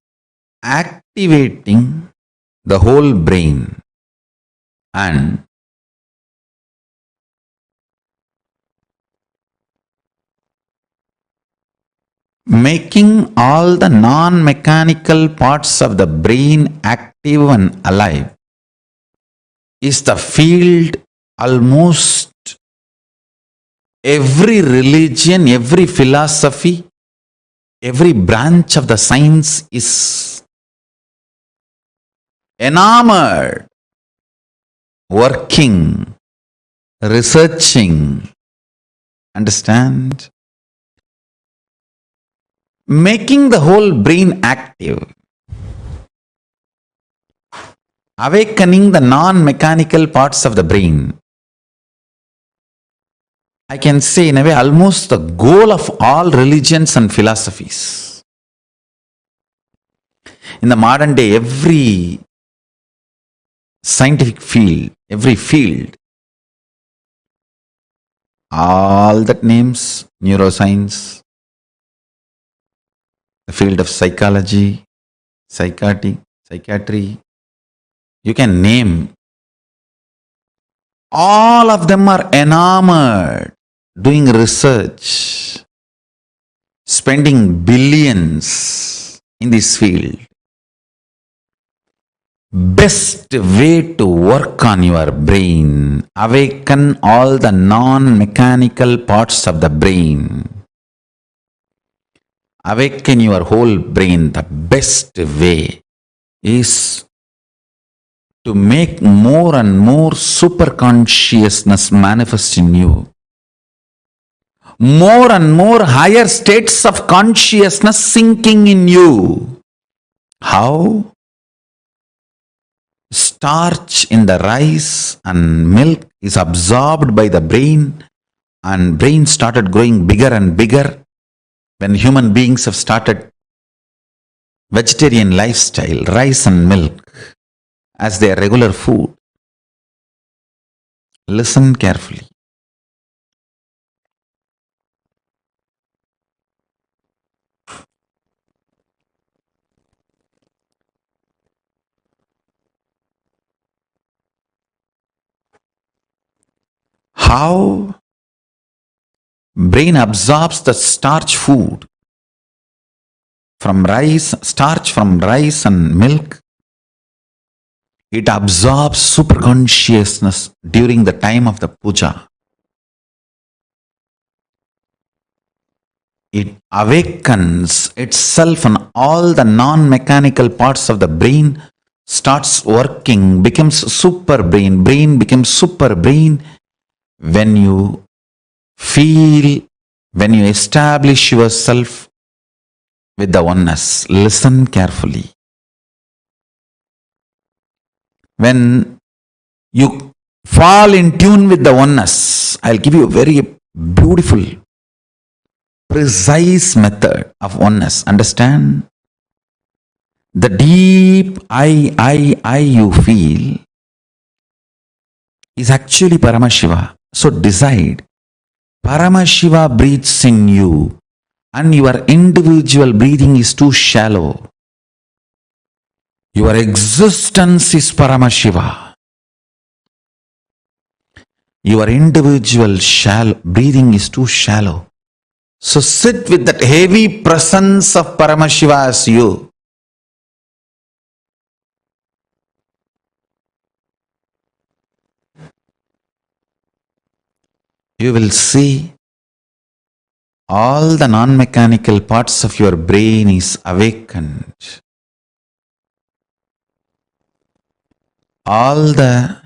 activating the whole brain and making all the non-mechanical parts of the brain active and alive, is the field almost every religion, every philosophy, every branch of the science is enamored, working, researching. Understand? Making the whole brain active. Awakening the non-mechanical parts of the brain. I can say in a way almost the goal of all religions and philosophies. In the modern day, every scientific field, every field, all that names, neuroscience, the field of psychology, psychiatry, you can name. All of them are enamored, doing research, spending billions in this field. Best way to work on your brain, awaken all the non-mechanical parts of the brain. Awaken your whole brain. The best way is to make more and more super consciousness manifest in you. More and more higher states of consciousness sinking in you. How? Starch in the rice and milk is absorbed by the brain, and brain started growing bigger and bigger when human beings have started vegetarian lifestyle, rice and milk as their regular food. Listen carefully. How brain absorbs the starch food from rice, starch from rice and milk. It absorbs super consciousness during the time of the puja. It awakens itself, and all the non-mechanical parts of the brain starts working, becomes super brain. Brain becomes super brain when you feel, when you establish yourself with the oneness. Listen carefully. When you fall in tune with the oneness, I'll give you a very beautiful, precise method of oneness. Understand? The deep I you feel is actually Paramashiva. So decide, Paramashiva breathes in you and your individual breathing is too shallow. Your existence is Paramashiva. Your individual breathing is too shallow. So sit with that heavy presence of Paramashiva as you. You will see all the non-mechanical parts of your brain is awakened. All the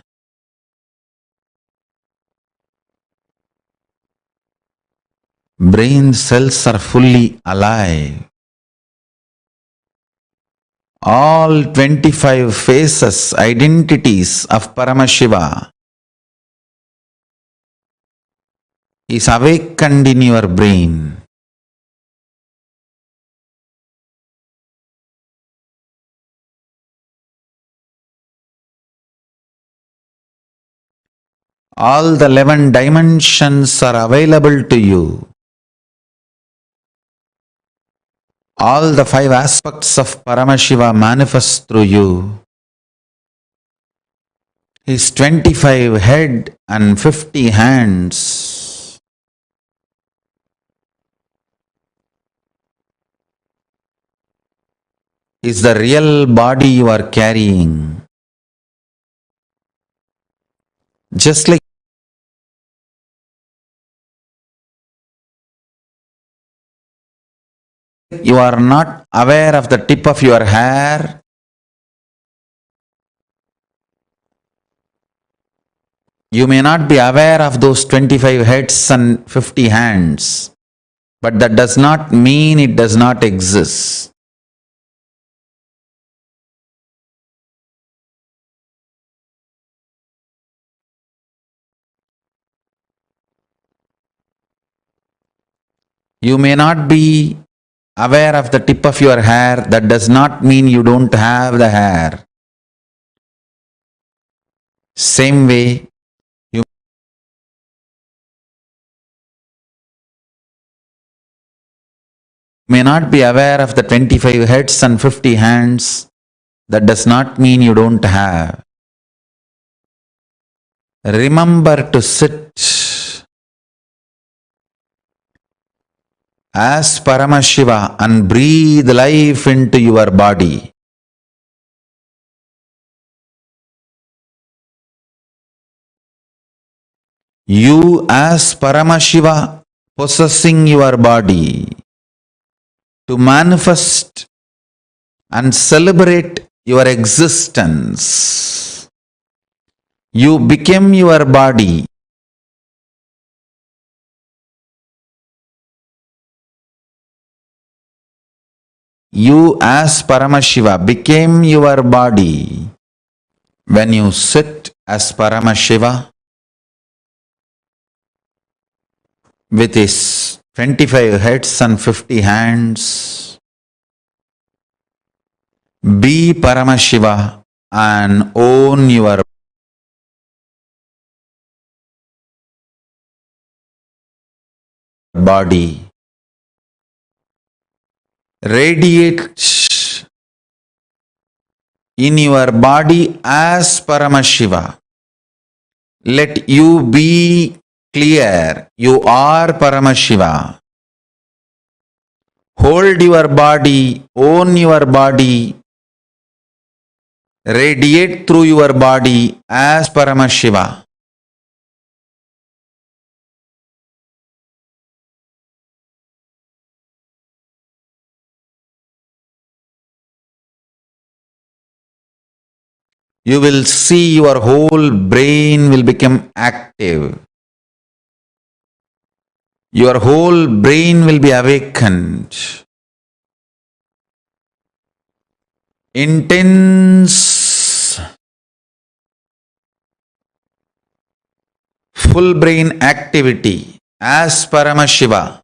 brain cells are fully alive. All 25 faces, identities of Paramashiva is awakened in your brain. All the 11 dimensions are available to you. All the 5 aspects of Paramashiva manifest through you. His 25 head and 50 hands. is the real body you are carrying. Just like you are not aware of the tip of your hair, you may not be aware of those 25 heads and 50 hands, but that does not mean it does not exist. You may not be aware of the tip of your hair, that does not mean you don't have the hair. Same way, you may not be aware of the 25 heads and 50 hands, that does not mean you don't have. Remember to sit as Paramashiva and breathe life into your body. You as Paramashiva possessing your body to manifest and celebrate your existence. You became your body. You as Paramashiva became your body. When you sit as Paramashiva with his 25 heads and 50 hands, be Paramashiva and own your body. Radiate in your body as Paramashiva. Let you be clear, you are Paramashiva. Hold your body, own your body, radiate through your body as Paramashiva. You will see your whole brain will become active. Your whole brain will be awakened. Intense full brain activity as Paramashiva.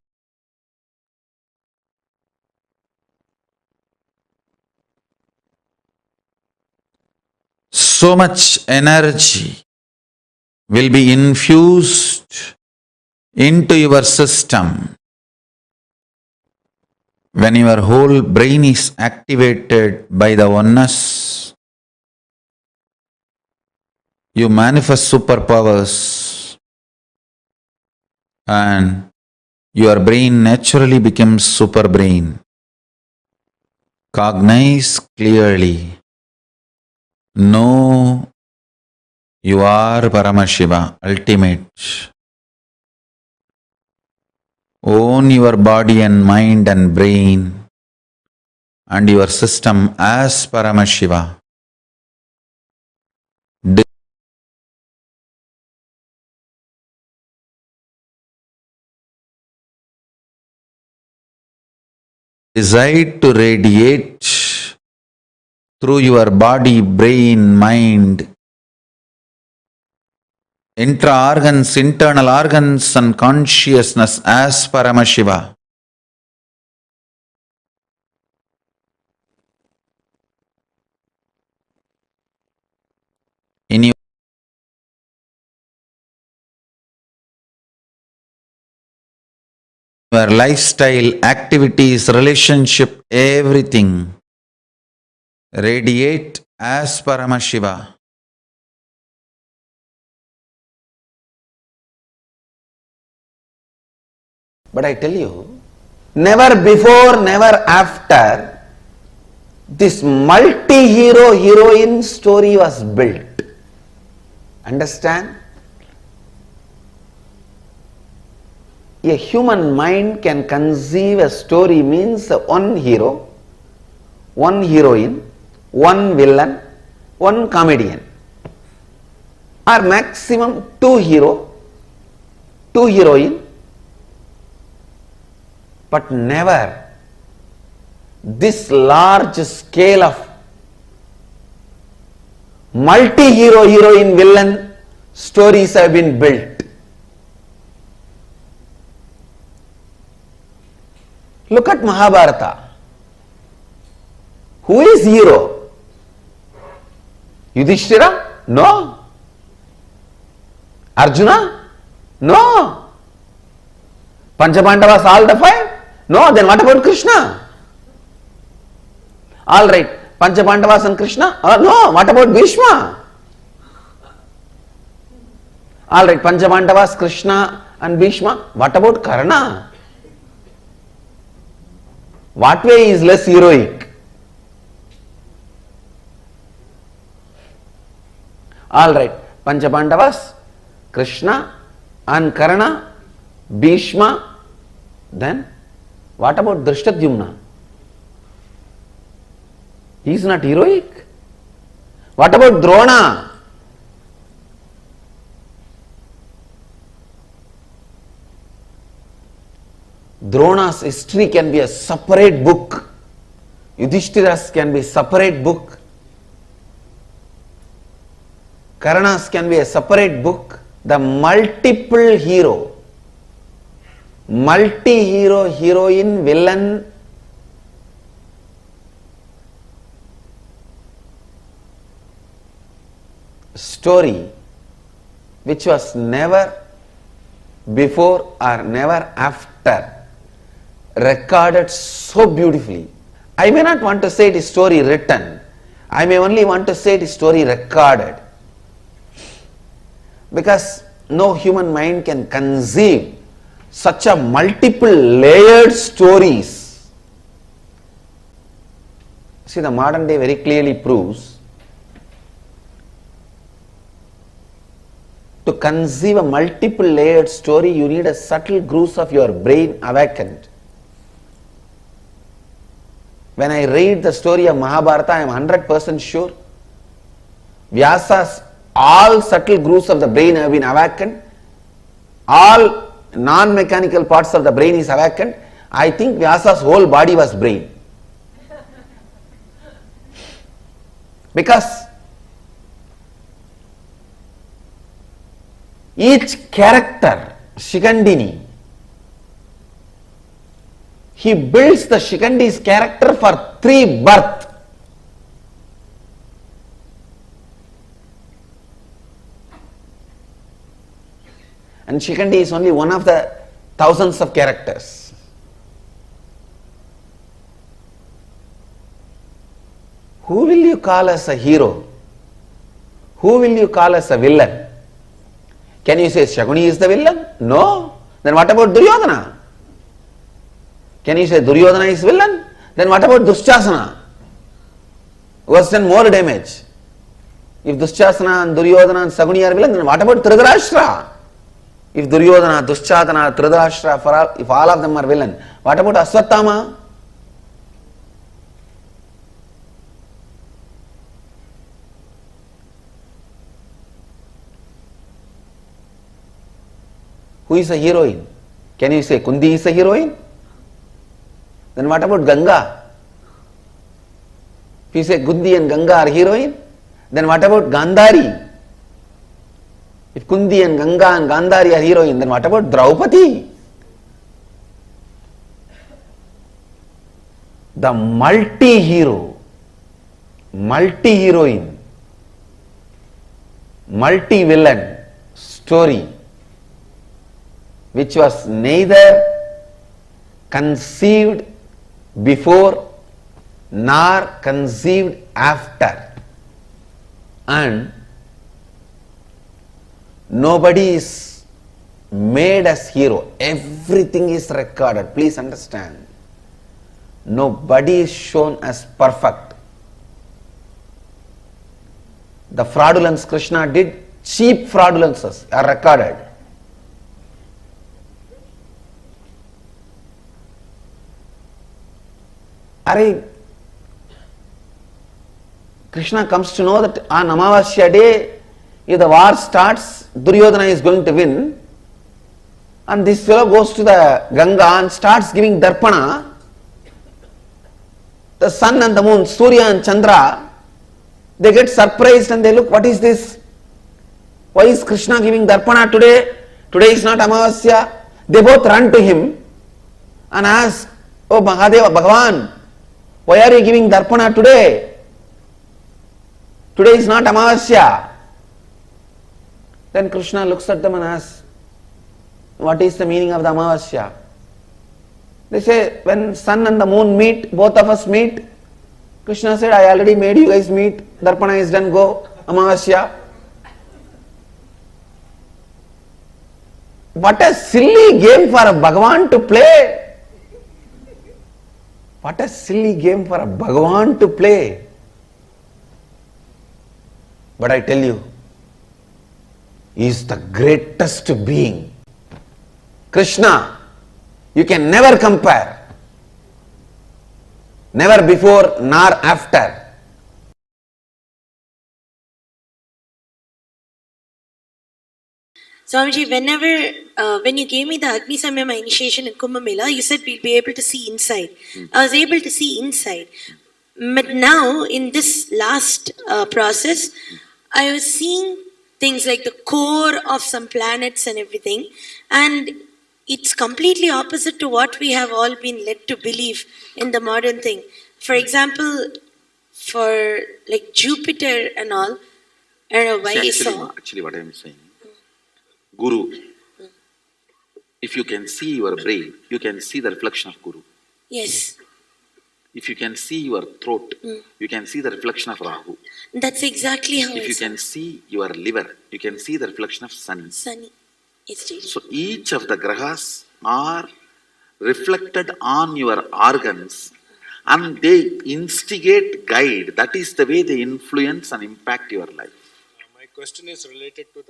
So much energy will be infused into your system. When your whole brain is activated by the oneness, you manifest superpowers and your brain naturally becomes super brain. Cognize clearly. Know you are Paramashiva, ultimate. Own your body and mind and brain and your system as Paramashiva. Decide to radiate through your body, brain, mind, intra-organs, internal organs and consciousness as Paramashiva. In your lifestyle, activities, relationship, everything, radiate as Paramashiva. But I tell you, never before, never after, this multi-hero heroine story was built. Understand? A human mind can conceive a story means one hero, one heroine, one villain, one comedian, or maximum two hero, two heroine, but never this large scale of multi-hero heroine villain stories have been built. Look at Mahabharata. Who is hero? Yudhishthira? No. Arjuna? No. Panchapandavas all the five? No. Then what about Krishna? All right. Panchapandavas and Krishna? No. What about Bhishma? All right. Panchapandavas, Krishna and Bhishma. What about Karna? What way is less heroic? All right, Panchapandavas, Krishna and Karna, Bhishma. Then what about Drishtadyumna? He is not heroic. What about Drona? Drona's history can be a separate book. Yudhishthira's can be a separate book. Karna's can be a separate book. The multiple hero, multi-hero, heroine, villain, story which was never before or never after recorded so beautifully. I may not want to say it is story written. I may only want to say it is story recorded. Because no human mind can conceive such a multiple layered stories. See, the modern day very clearly proves to conceive a multiple layered story, you need a subtle grooves of your brain awakened. When I read the story of Mahabharata, I am 100% sure Vyasa's all subtle grooves of the brain have been awakened. All non-mechanical parts of the brain is awakened. I think Vyasa's whole body was brain. Because each character, Shikandini, he builds the Shikandi's character for 3 births. And Shikandi is only one of the thousands of characters. Who will you call as a hero? Who will you call as a villain? Can you say Shakuni is the villain? No. Then what about Duryodhana? Can you say Duryodhana is villain? Then what about Dushasana? Who has done more damage? If Dushasana and Duryodhana and Shakuni are villain, then what about Dhritarashtra? If Duryodhana, Dushasana, Dhritarashtra, if all of them are villain, what about Aswathama? Who is a heroine? Can you say Kundi is a heroine? Then what about Ganga? If you say Kundi and Ganga are heroine, then what about Gandhari? If Kundi and Ganga and Gandhari are heroine, then what about Draupadi? The multi-hero, multi-heroine, multi-villain story, which was neither conceived before nor conceived after, and nobody is made as hero. Everything is recorded. Please understand. Nobody is shown as perfect. The fraudulence Krishna did, cheap fraudulences are recorded. Krishna comes to know that on Amavasya day, if the war starts, Duryodhana is going to win, and this fellow goes to the Ganga and starts giving darpana. The sun and the moon, Surya and Chandra, they get surprised and they look, what is this? Why is Krishna giving darpana today? Today is not Amavasya. They both run to him and ask, oh Mahadeva, Bhagavan, why are you giving darpana today? Today is not Amavasya. Then Krishna looks at them and asks, what is the meaning of the Amavasya? They say, when sun and the moon meet, both of us meet. Krishna said, I already made you guys meet. Darpana is done, go. Amavasya. What a silly game for a Bhagavan to play. What a silly game for a Bhagavan to play. But I tell you, he is the greatest being. Krishna, you can never compare. Never before nor after. Swamiji, when you gave me the Agni Samyama initiation in Kumbh Mela, you said we'll be able to see inside. I was able to see inside. But now, in this last process, I was seeing things like the core of some planets and everything. And it's completely opposite to what we have all been led to believe in the modern thing. For example, for like Jupiter and all, I don't know why Actually, what I am saying, Guru, if you can see your brain, you can see the reflection of Guru. Yes. If you can see your throat, you can see the reflection of Rahu. That's exactly how If you can see your liver, you can see the reflection of Sunny. Sunny. It's daily. So each of the grahas are reflected on your organs and they instigate, guide. That is the way they influence and impact your life. My question is related to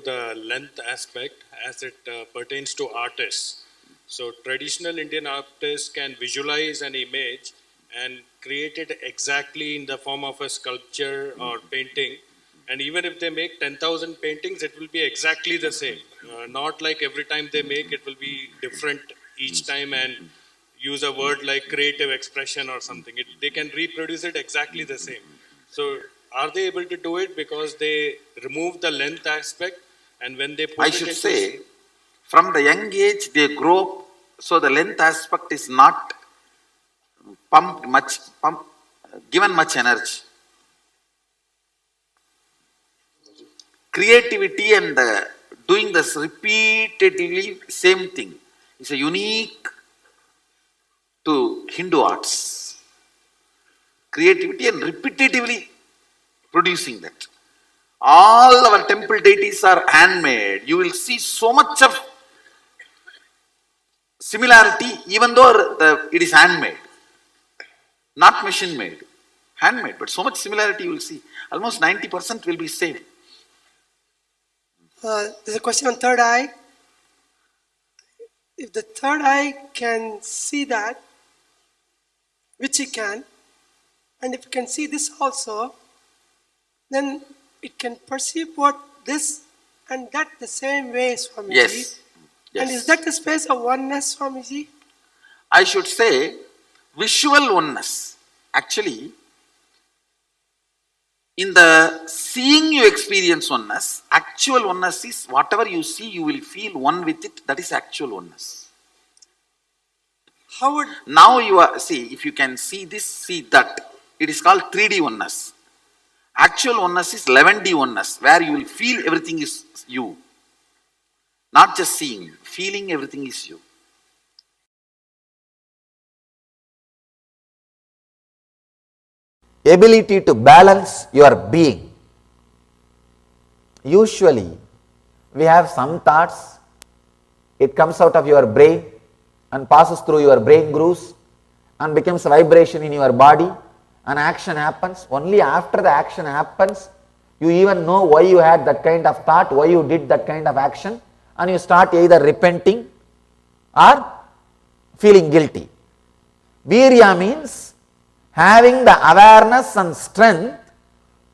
the length aspect as it pertains to artists. So traditional Indian artists can visualize an image and create it exactly in the form of a sculpture or painting. And even if they make 10,000 paintings, it will be exactly the same. Not like every time they make, it will be different each time and use a word like creative expression or something. They can reproduce it exactly the same. So are they able to do it because they remove the length aspect, and when they put I should say, from the young age they grow up, so the length aspect is not given much energy. Creativity and doing this repeatedly same thing is a unique to Hindu arts. Creativity and repetitively producing that. All our temple deities are handmade. You will see so much of similarity even though it is handmade. Not machine made. Handmade, but so much similarity you will see. Almost 90% will be same. There's a question on third eye. If the third eye can see that, which it can, and if it can see this also, then it can perceive both this and that the same way, Swamiji. Yes. And is that the space of oneness, Swamiji? I should say visual oneness. Actually, in the seeing you experience oneness, actual oneness is whatever you see, you will feel one with it. That is actual oneness. How would... Now you are, see, if you can see this, see that. It is called 3D oneness. Actual oneness is 11D oneness, where you will feel everything is you. Not just seeing, feeling everything is you. Ability to balance your being. Usually, we have some thoughts, it comes out of your brain and passes through your brain grooves and becomes a vibration in your body an action happens, only after the action happens, you even know why you had that kind of thought, why you did that kind of action, and you start either repenting or feeling guilty. Virya means having the awareness and strength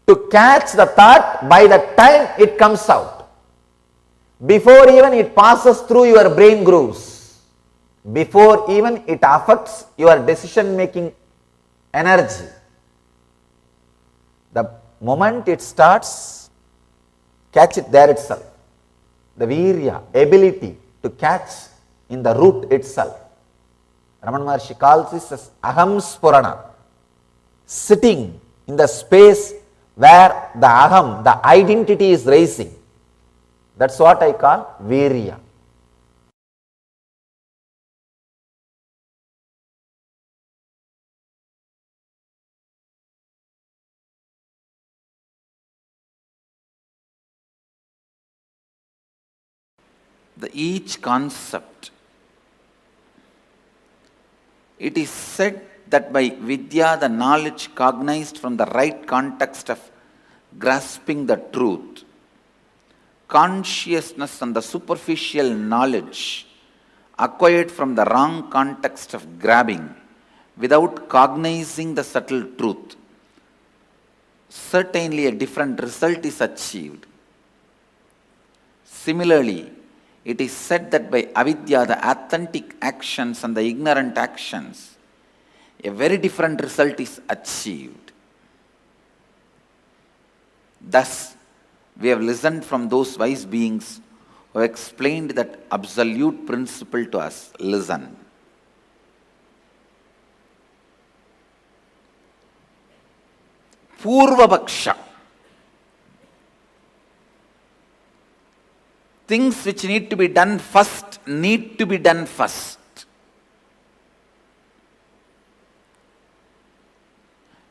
to catch the thought by the time it comes out, before even it passes through your brain grooves, before even it affects your decision making energy. The moment it starts, catch it there itself. The virya, ability to catch in the root itself. Ramana Maharshi calls this as aham spurana, sitting in the space where the aham, the identity is rising. That's what I call virya. Each concept, it is said that by vidya, the knowledge cognized from the right context of grasping the truth, consciousness and the superficial knowledge acquired from the wrong context of grabbing without cognizing the subtle truth, certainly a different result is achieved. Similarly, it is said that by avidya, the authentic actions and the ignorant actions, a very different result is achieved. Thus, we have listened from those wise beings who have explained that absolute principle to us. Listen. Purvapaksha. Things which need to be done first need to be done first.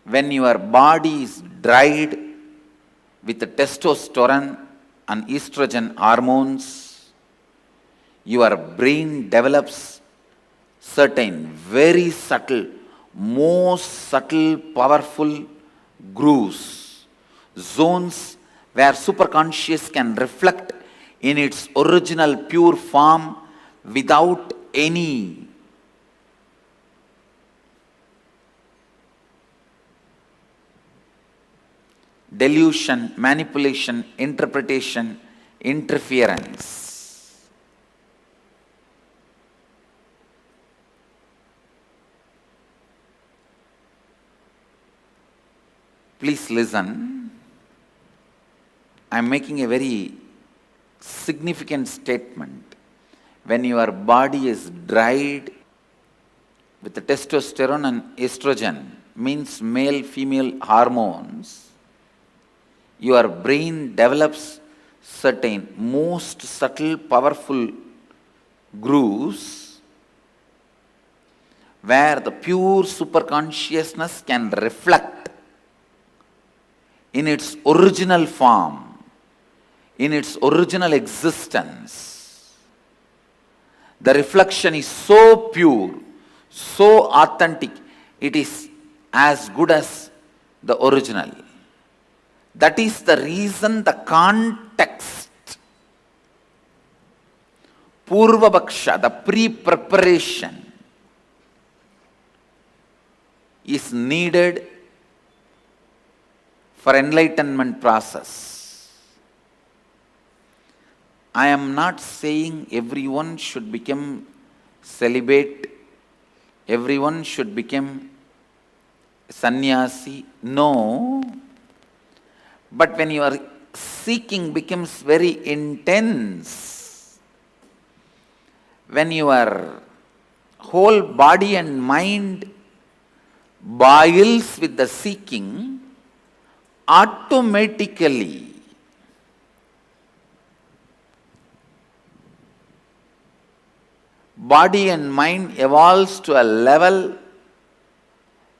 When your body is dried with the testosterone and estrogen hormones, your brain develops certain very subtle, most subtle, powerful grooves, zones where superconscious can reflect in its original pure form without any delusion, manipulation, interpretation, interference. Please listen. I am making a very significant statement. When your body is dried with the testosterone and estrogen, means male female hormones, your brain develops certain most subtle powerful grooves where the pure superconsciousness can reflect in its original form, in its original existence. The reflection is so pure, so authentic, it is as good as the original. That is the reason the context, Purvapaksha, the pre-preparation, is needed for enlightenment process. I am not saying everyone should become celibate, everyone should become sannyasi. No. But when your seeking becomes very intense, when your whole body and mind boils with the seeking, automatically body and mind evolves to a level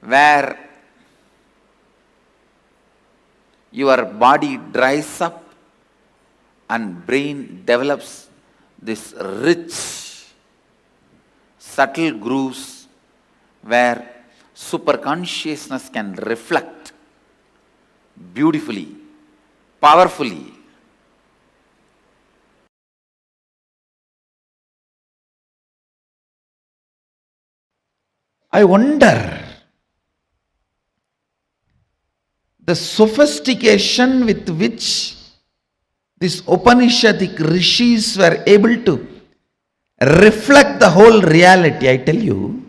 where your body dries up and brain develops this rich, subtle grooves where superconsciousness can reflect beautifully, powerfully. I wonder the sophistication with which these Upanishadic rishis were able to reflect the whole reality. I tell you,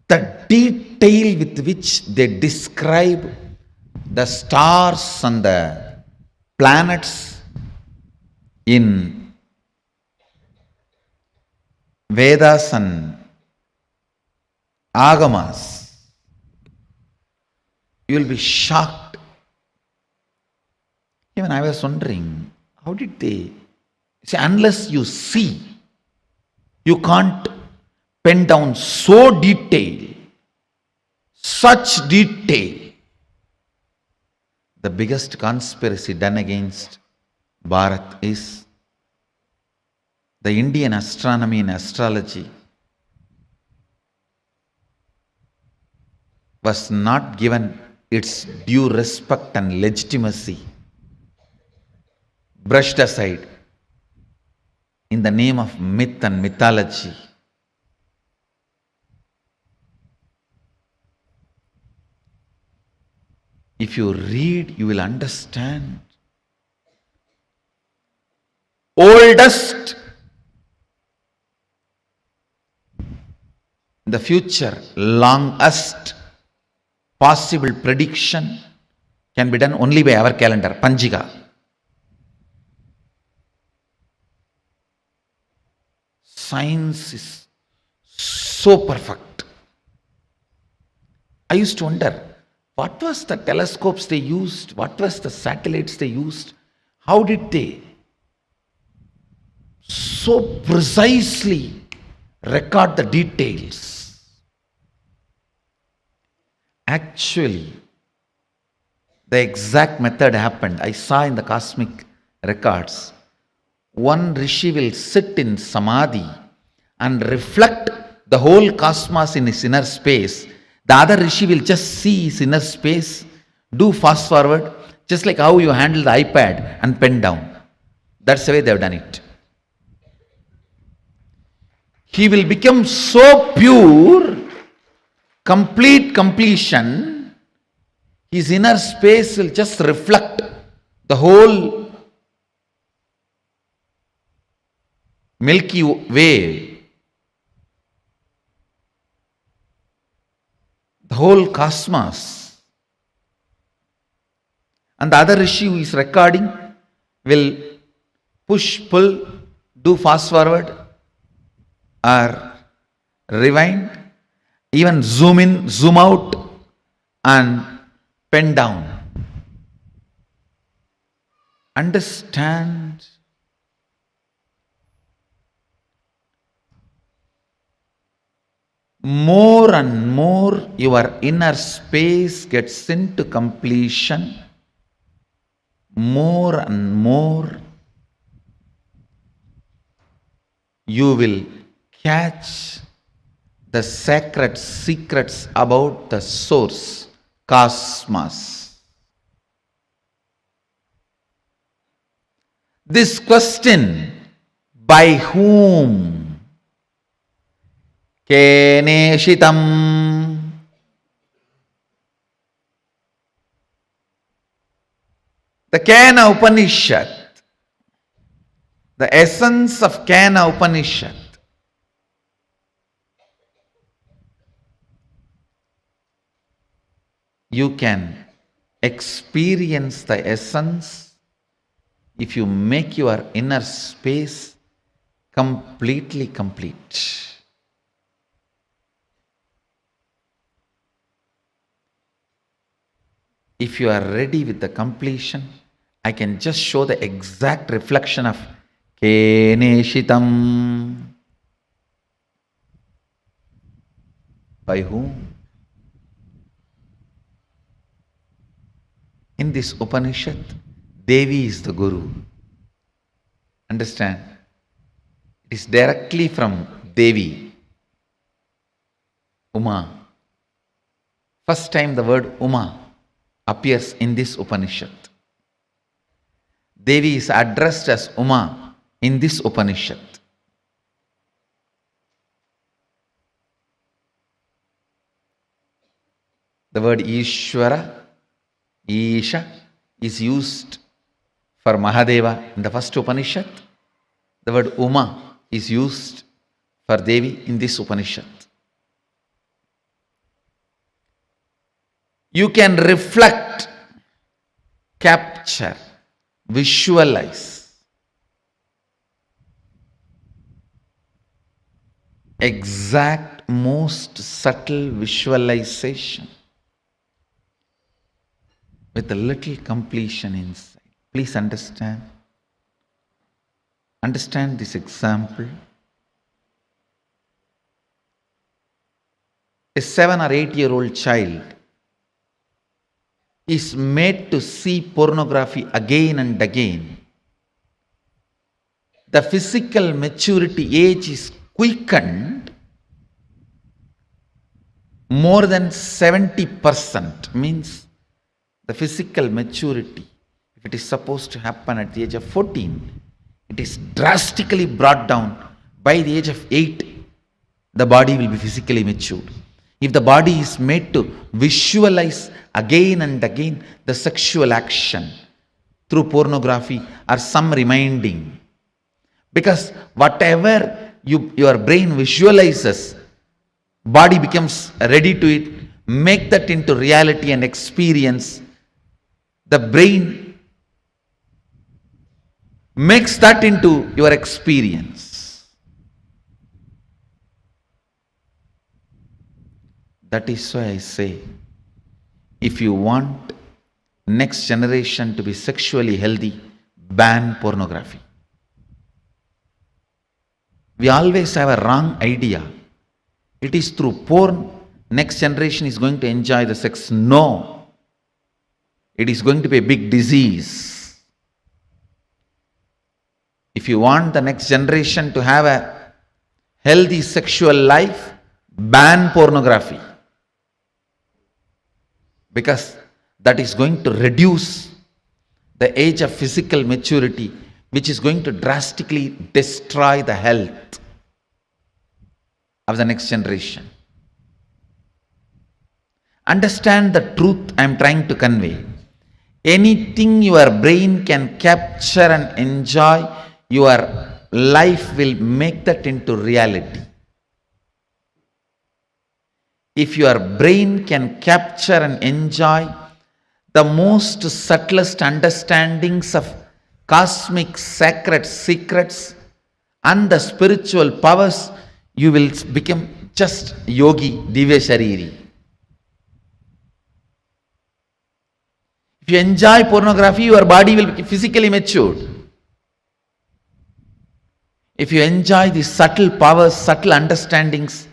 the detail with which they describe the stars and the planets in Vedas and Agamas, you will be shocked. Even I was wondering, how did they see? Unless you see, you can't pen down so detail, such detail. The biggest conspiracy done against Bharat is the Indian astronomy and astrology was not given its due respect and legitimacy, brushed aside in the name of myth and mythology. If you read, you will understand. Oldest in the future, longest possible prediction can be done only by our calendar, Panjiga. Science is so perfect. I used to wonder, what was the telescopes they used? What was the satellites they used? How did they so precisely record the details? Actually, the exact method happened. I saw in the cosmic records. One rishi will sit in samadhi and reflect the whole cosmos in his inner space. The other rishi will just see his inner space, do fast forward, just like how you handle the iPad and pen down. That's the way they have done it. He will become so pure, complete completion, his inner space will just reflect the whole Milky Way, the whole cosmos. And the other rishi who is recording will push, pull, do fast forward or rewind, even zoom in, zoom out and pen down. Understand? More and more your inner space gets into completion, more and more you will catch the sacred secrets about the source, cosmos. This question, by whom? Keneshitam. The Kena Upanishad, the essence of Kena Upanishad, you can experience the essence if you make your inner space completely complete. If you are ready with the completion, I can just show the exact reflection of Keneshitam. By whom? In this Upanishad, Devi is the Guru. Understand? It is directly from Devi, Uma. First time the word Uma appears in this Upanishad. Devi is addressed as Uma in this Upanishad. The word Ishvara, Isha, is used for Mahadeva in the first Upanishad. The word Uma is used for Devi in this Upanishad. You can reflect, capture, visualize exact, most subtle visualization with a little completion inside. Please understand. Understand this example. A 7 or 8-year-old child is made to see pornography again and again. The physical maturity age is quickened more than 70%, means the physical maturity, if it is supposed to happen at the age of 14, it is drastically brought down. By the age of 8, the body will be physically matured. If the body is made to visualize again and again the sexual action through pornography or some reminding, because whatever your brain visualizes, body becomes ready to it, make that into reality and experience. The brain makes that into your experience. That is why I say, if you want next generation to be sexually healthy, ban pornography. We always have a wrong idea. It is through porn next generation is going to enjoy the sex. No. It is going to be a big disease. If you want the next generation to have a healthy sexual life, ban pornography. Because that is going to reduce the age of physical maturity, which is going to drastically destroy the health of the next generation. Understand the truth I am trying to convey. Anything your brain can capture and enjoy, your life will make that into reality. If your brain can capture and enjoy the most subtlest understandings of cosmic sacred secrets and the spiritual powers, you will become just yogi, divya shariri. If you enjoy pornography, your body will be physically matured. If you enjoy the subtle powers, subtle understandings,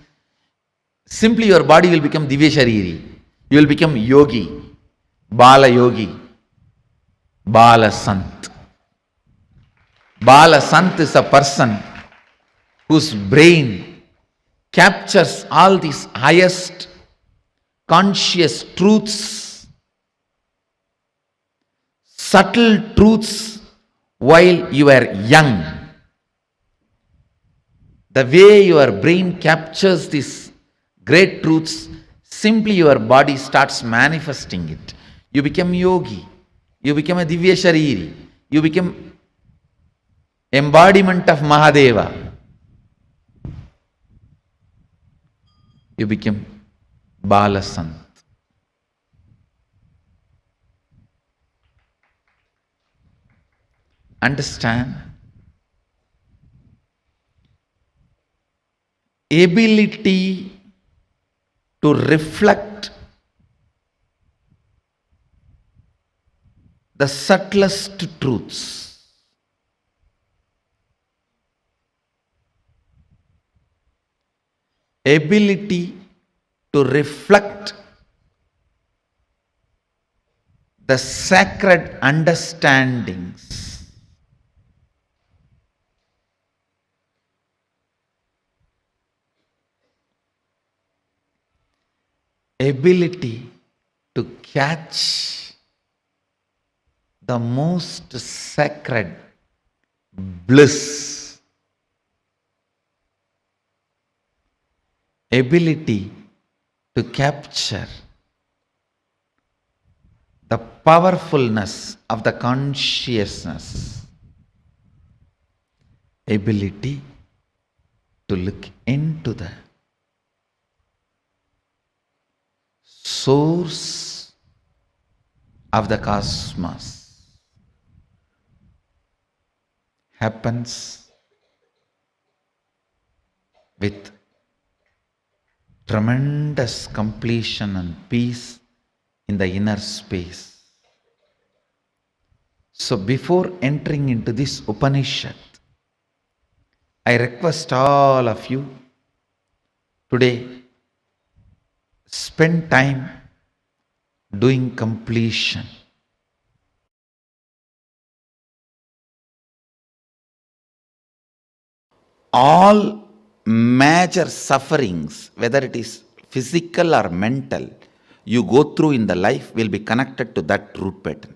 simply your body will become divya shariri. You will become yogi, bala yogi, bala sant. Bala sant is a person whose brain captures all these highest conscious truths, subtle truths while you are young. The way your brain captures these great truths, simply your body starts manifesting it. You become yogi, you become a divya shariri, you become embodiment of Mahadeva. You become Bala Sant. Understand? Ability to reflect the subtlest truths. Ability to reflect the sacred understandings ability to catch the most sacred bliss, ability to capture the powerfulness of the consciousness, ability to look into the source of the cosmos happens with tremendous completion and peace in the inner space. So before entering into this Upanishad, I request all of you today spend time doing completion. All major sufferings, whether it is physical or mental, you go through in the life will be connected to that root pattern.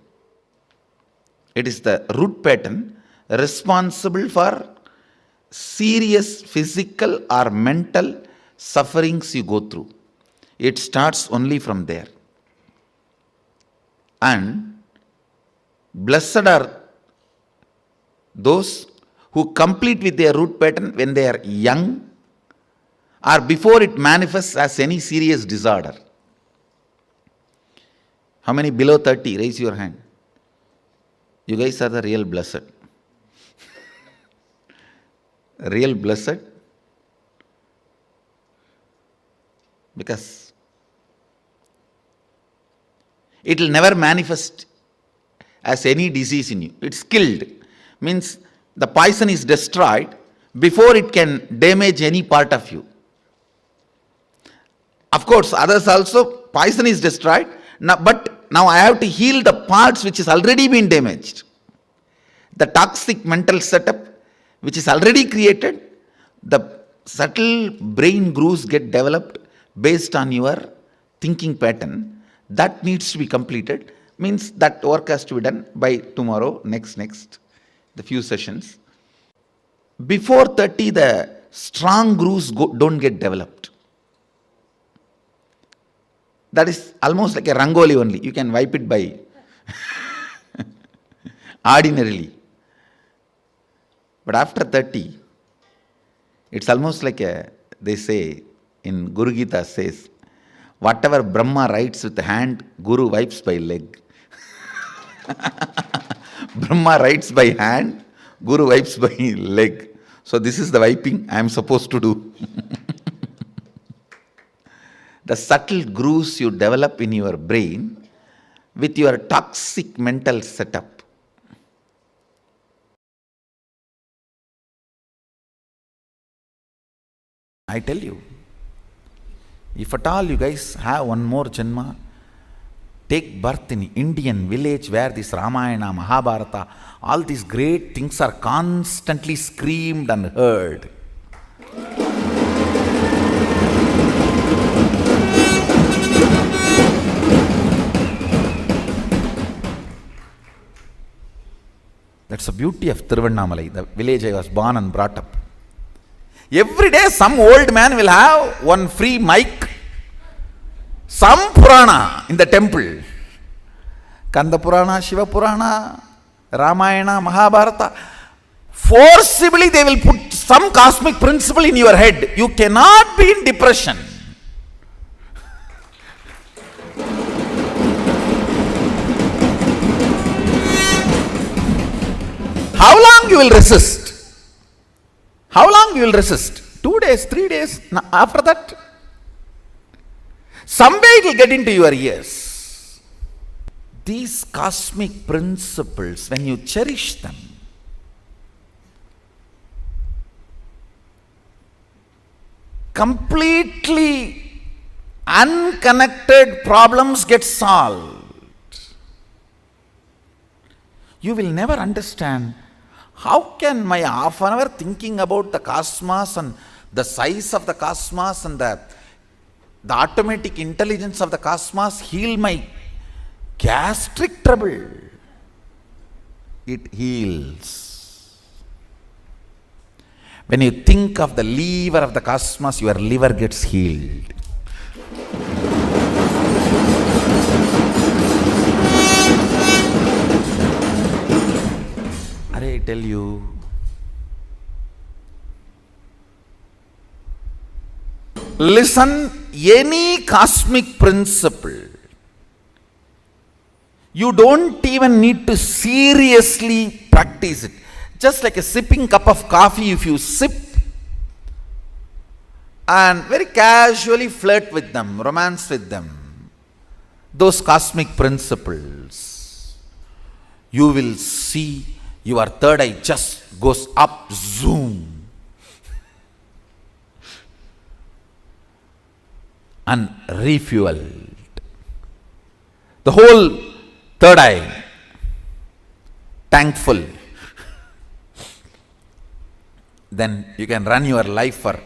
It is the root pattern responsible for serious physical or mental sufferings you go through. It starts only from there. And blessed are those who complete with their root pattern when they are young or before it manifests as any serious disorder. How many below 30? Raise your hand. You guys are the real blessed. Real blessed. Because it will never manifest as any disease in you. It's killed. Means the poison is destroyed before it can damage any part of you. Of course, others also, poison is destroyed. But now I have to heal the parts which has already been damaged. The toxic mental setup which is already created, the subtle brain grooves get developed based on your thinking pattern. That needs to be completed. Means that work has to be done by tomorrow, next, the few sessions. Before 30, the strong grooves don't get developed. That is almost like a rangoli only. You can wipe it by ordinarily. But after 30, it's almost like they say in Guru Gita says, whatever Brahma writes with hand, Guru wipes by leg. Brahma writes by hand, Guru wipes by leg. So this is the wiping I am supposed to do. The subtle grooves you develop in your brain with your toxic mental setup. I tell you, if at all you guys have one more janma, take birth in Indian village where this Ramayana, Mahabharata, all these great things are constantly screamed and heard. That's the beauty of Tiruvannamalai, the village I was born and brought up. Every day some old man will have one free mic, some Purana in the temple. Kanda Purana, Shiva Purana, Ramayana, Mahabharata. Forcibly they will put some cosmic principle in your head. You cannot be in depression. How long you will resist? How long you will resist? 2 days, 3 days, after that? Someday it will get into your ears. These cosmic principles, when you cherish them, completely unconnected problems get solved. You will never understand how can my half an hour thinking about the cosmos and the size of the cosmos and the automatic intelligence of the cosmos heal my gastric trouble. It heals. When you think of the liver of the cosmos, your liver gets healed. I tell you, listen, any cosmic principle, you don't even need to seriously practice it. Just like a sipping cup of coffee, if you sip and very casually flirt with them, romance with them, those cosmic principles, you will see your third eye just goes up, zoom, and refueled. The whole third eye, thankful. Then you can run your life for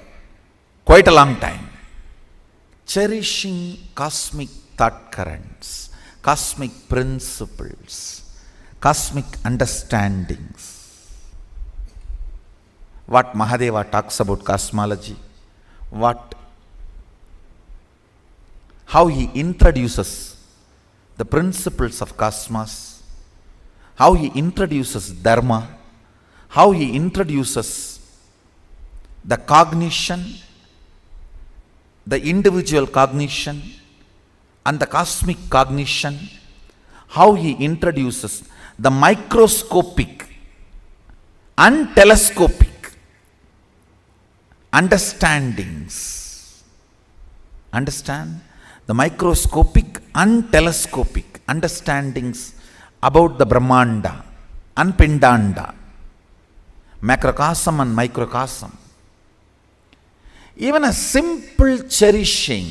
quite a long time. Cherishing cosmic thought currents, cosmic principles, cosmic understandings. What Mahadeva talks about cosmology, how he introduces the principles of cosmos, how he introduces dharma, how he introduces the cognition, the individual cognition and the cosmic cognition, how he introduces the microscopic and telescopic understandings. Understand? The microscopic and telescopic understandings about the Brahmanda and Pindanda, macrocosm and microcosm. Even a simple cherishing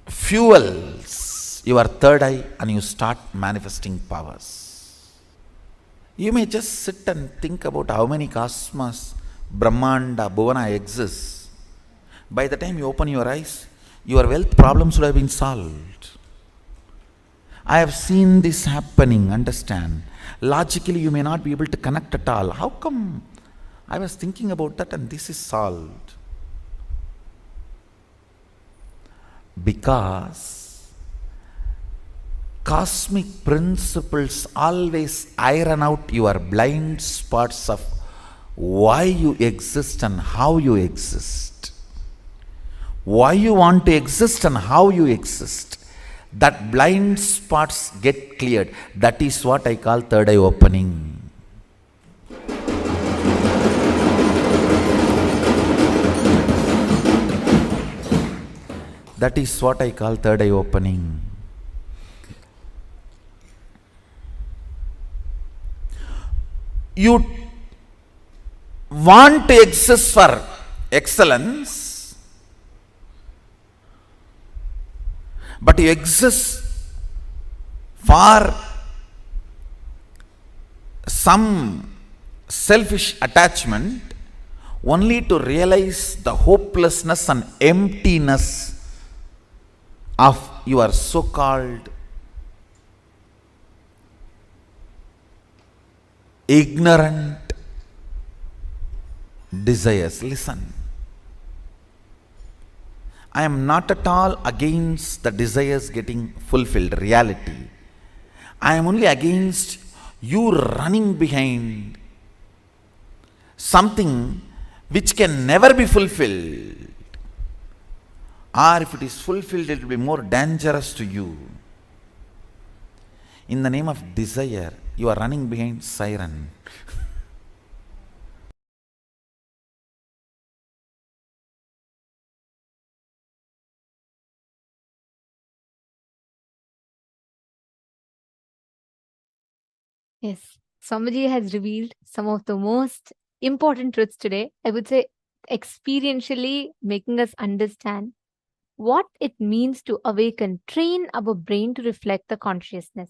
fuels your third eye and you start manifesting powers. You may just sit and think about how many cosmos, Brahmanda, Bhuvana exists. By the time you open your eyes, your wealth problems would have been solved. I have seen this happening, understand. Logically, you may not be able to connect at all. How come? I was thinking about that and this is solved. Because cosmic principles always iron out your blind spots of why you exist and how you exist. Why you want to exist and how you exist. That blind spots get cleared. That is what I call third eye opening. That is what I call third eye opening. You want to exist for excellence, but you exist for some selfish attachment only to realize the hopelessness and emptiness of your so-called ignorant desires. Listen, I am not at all against the desires getting fulfilled, reality. I am only against you running behind something which can never be fulfilled. Or if it is fulfilled, it will be more dangerous to you. In the name of desire, you are running behind siren. Yes, Swamiji has revealed some of the most important truths today. I would say experientially making us understand what it means to awaken, train our brain to reflect the consciousness.